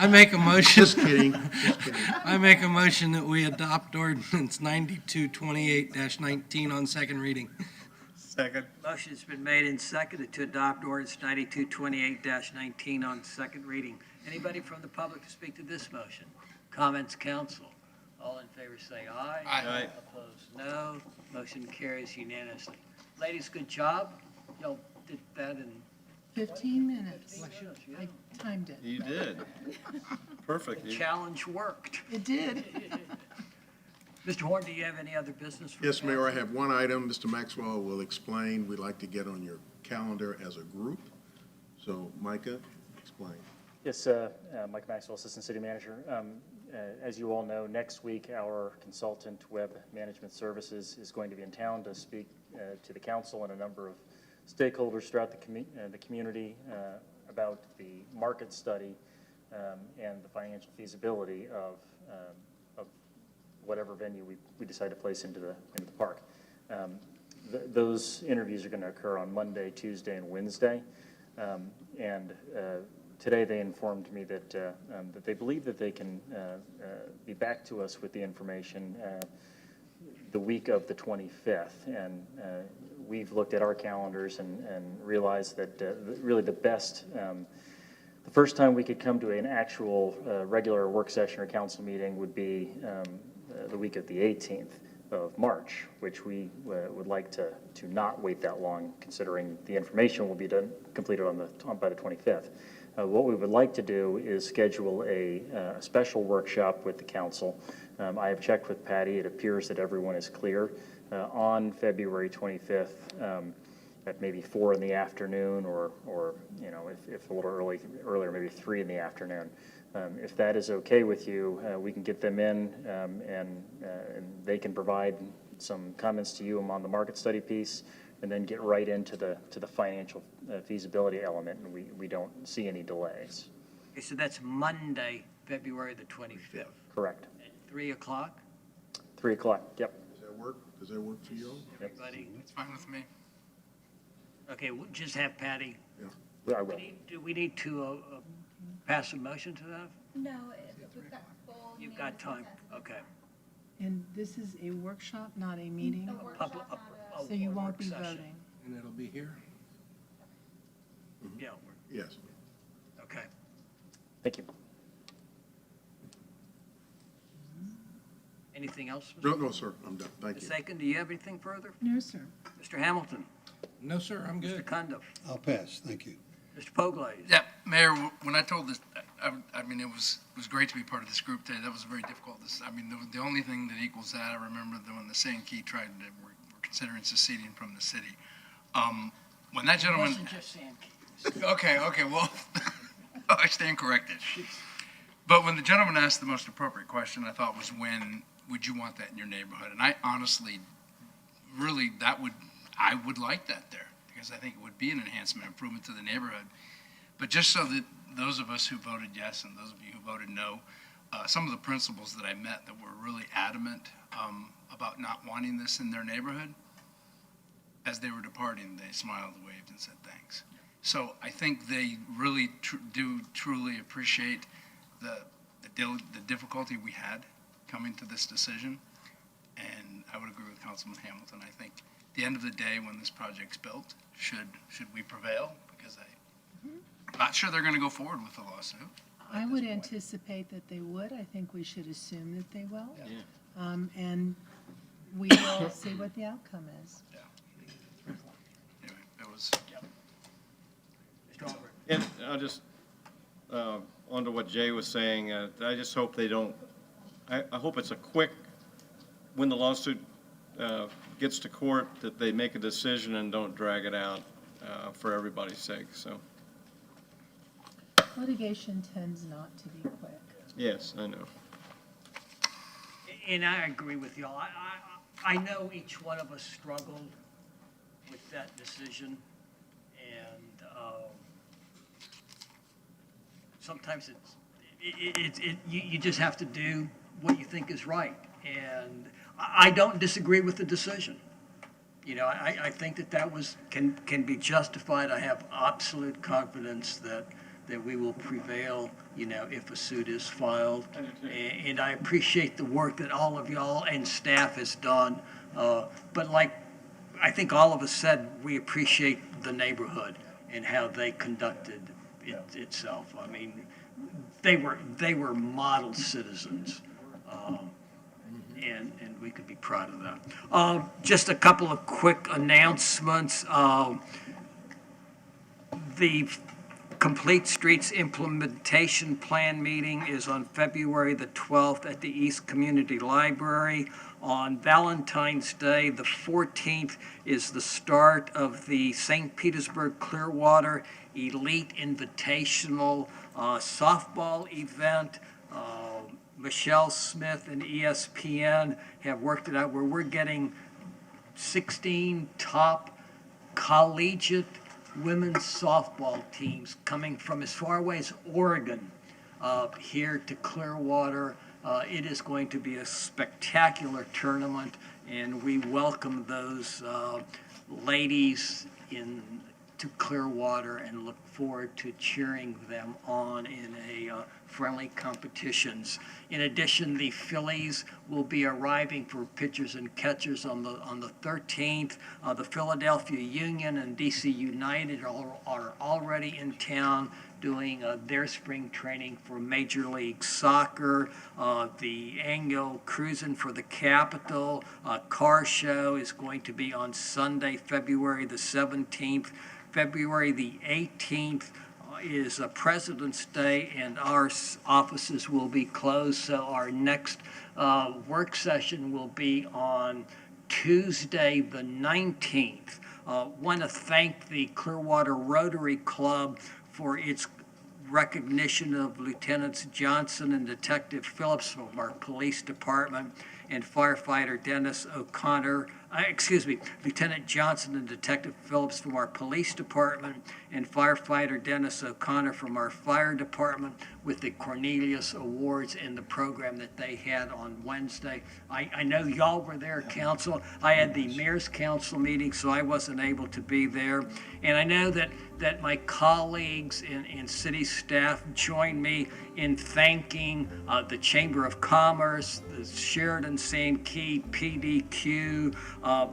I make a motion. Just kidding. I make a motion that we adopt ordinance 9228-19 on second reading. Second. Motion's been made and seconded to adopt ordinance 9228-19 on second reading. Anybody from the public to speak to this motion? Comments, council? All in favor say aye. Aye. Opposed, no. Motion carries unanimously. Ladies, good job. Y'all did that in 15 minutes. I timed it. You did. Perfect. the challenge worked. It did. Mr. Horn, do you have any other business? for Yes, the Mayor, I council? have one item Mr. Maxwell will explain. We'd like to get on your calendar as a group. So, Micah, explain. Yes, Mike Maxwell, Assistant City Manager. As you all know, next week, our consultant, Web Management Services, is going to be in town to speak to the council and a number of stakeholders throughout the community about the market study and the financial feasibility of whatever venue we decide to place into the park. Those interviews are going to occur on Monday, Tuesday, and Wednesday. Today they informed me that that they believe that they can be back to us with the information the week of the 25th. And we've looked at our calendars and realized that really the best, the first time we could come to an actual regular work session or council meeting would be the week of the 18th of March, which we would like to not wait that long, considering the information will be completed by the 25th. What we would like to do is schedule a special workshop with the council. I have checked with Patty. It appears that everyone is clear on February 25th at maybe 4 in the afternoon, or you know, if a little earlier, maybe 3 in the afternoon. If that is okay with you, we can get them in, and they can provide some comments to you on the market study piece, and then get right into the financial feasibility element, and we don't see any delays. Okay, so that's Monday, February the 25th. Correct. At 3 o'clock? 3 o'clock, yep. Does that work? Does that work for you? Everybody? It's fine with me. Okay, we'll just have Patty. Yeah, I will. Do we need to pass a motion to that? No, we've got full. You've got time, okay. And this is a workshop, not a meeting? A So you won't work be session. voting. And it'll be here? Yeah, Yes. okay. Thank you. Anything else? No, no, sir, I'm done. Thank Ms. you. Aiken, do you have anything further? No, sir. Mr. Hamilton? No, sir, I'm Mr. good. Cundiff? I'll pass, thank you. Mr. Poglaze? Yeah, Mayor, when I told this, I mean, it was great to be part of this group today. That was very difficult. I mean, the only thing that equals that, I remember when the Sankey tried to, we're considering seceding from the city. When that It gentleman. wasn't just Sankey. Okay, well, I stand corrected. But when the gentleman asked the most appropriate question, I thought was, when would you want that in your neighborhood? And I honestly, really, I would like that there, because I think it would be an enhancement, improvement to the neighborhood. But just so that those of us who voted yes and those of you who voted no, some of the principals that I met that were really adamant about not wanting this in their neighborhood, as they were departing, they smiled, waved, and said thanks. So I think they really do truly appreciate the difficulty we had coming to this decision. And I would agree with Councilman Hamilton. I think at the end of the day, when this project's built, should we prevail, because I'm not sure they're going to go forward with the lawsuit. I would anticipate that they would. I think we should assume that they will. And we will see what the outcome is. Anyway, it was, Mr. Albrecht? And I'll just, onto what Jay was saying, I just hope they don't, I hope it's a quick, when the lawsuit gets to court, that they make a decision and don't drag it out for everybody's sake, so. Litigation tends not to be quick. Yes, I know. And I agree with y'all. I know each one of us struggled with that decision, and sometimes you just have to do what you think is right. And I don't disagree with the decision. You know, I think that can be justified. I have absolute confidence that we will prevail, you know, if a suit is filed. And I appreciate the work that all of y'all and staff has done. But like I think all of us said, we appreciate the neighborhood and how they conducted itself. I mean, they were model citizens. And we could be proud of that. Just a couple of quick announcements. The Complete Streets Implementation Plan meeting is on February the 12th at the East Community Library. On Valentine's Day, the 14th, is the start of the St. Petersburg Clearwater Elite Invitational softball event. Michelle Smith and ESPN have worked it out where we're getting 16 top collegiate women's softball teams coming from as far away as Oregon here to Clearwater. It is going to be a spectacular tournament, and we welcome those ladies to Clearwater and look forward to cheering them on in a friendly competitions. In addition, the Phillies will be arriving for pitchers and catchers on the 13th. The Philadelphia Union and DC United are already in town doing their spring training for Major League Soccer. The annual Cruising for the Capital car show is going to be on Sunday, February the 17th. February the 18th is President's Day, and our offices will be closed, so our next work session will be on Tuesday the 19th. Want to thank the Clearwater Rotary Club for its recognition of Lieutenants Johnson and Detective Phillips from our police department and firefighter Dennis O'Connor, Lieutenant Johnson and Detective Phillips from our police department and firefighter Dennis O'Connor from our fire department with the Cornelius Awards and the program that they had on Wednesday. I know y'all were there, council. I had the mayor's council meeting, so I wasn't able to be there. And I know that my colleagues and city staff join me in thanking the Chamber of Commerce, the Sheridan Same Key, PDQ,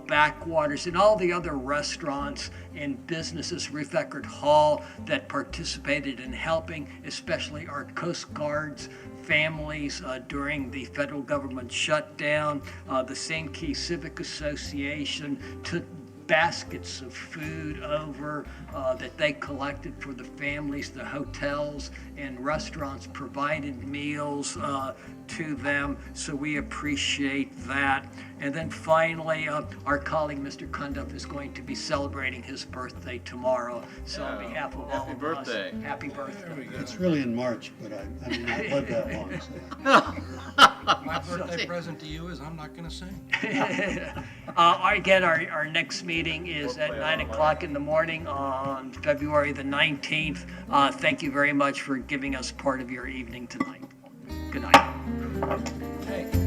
Backwaters, and all the other restaurants and businesses, Roof Eckert Hall, that participated in helping, especially our Coast Guards families during the federal government shutdown. The Same Key Civic Association took baskets of food over that they collected for the families. The hotels and restaurants provided meals to them, so we appreciate that. And then finally, our colleague, Mr. Cundiff, is going to be celebrating his birthday tomorrow. So on behalf of all of us, happy birthday. It's really in March, but I mean, I've lived that long, so. My birthday present to you is I'm not going to sing. Again, our next meeting is at 9 o'clock in the morning on February the 19th. Thank you very much for giving us part of your evening tonight. Good night. Hey.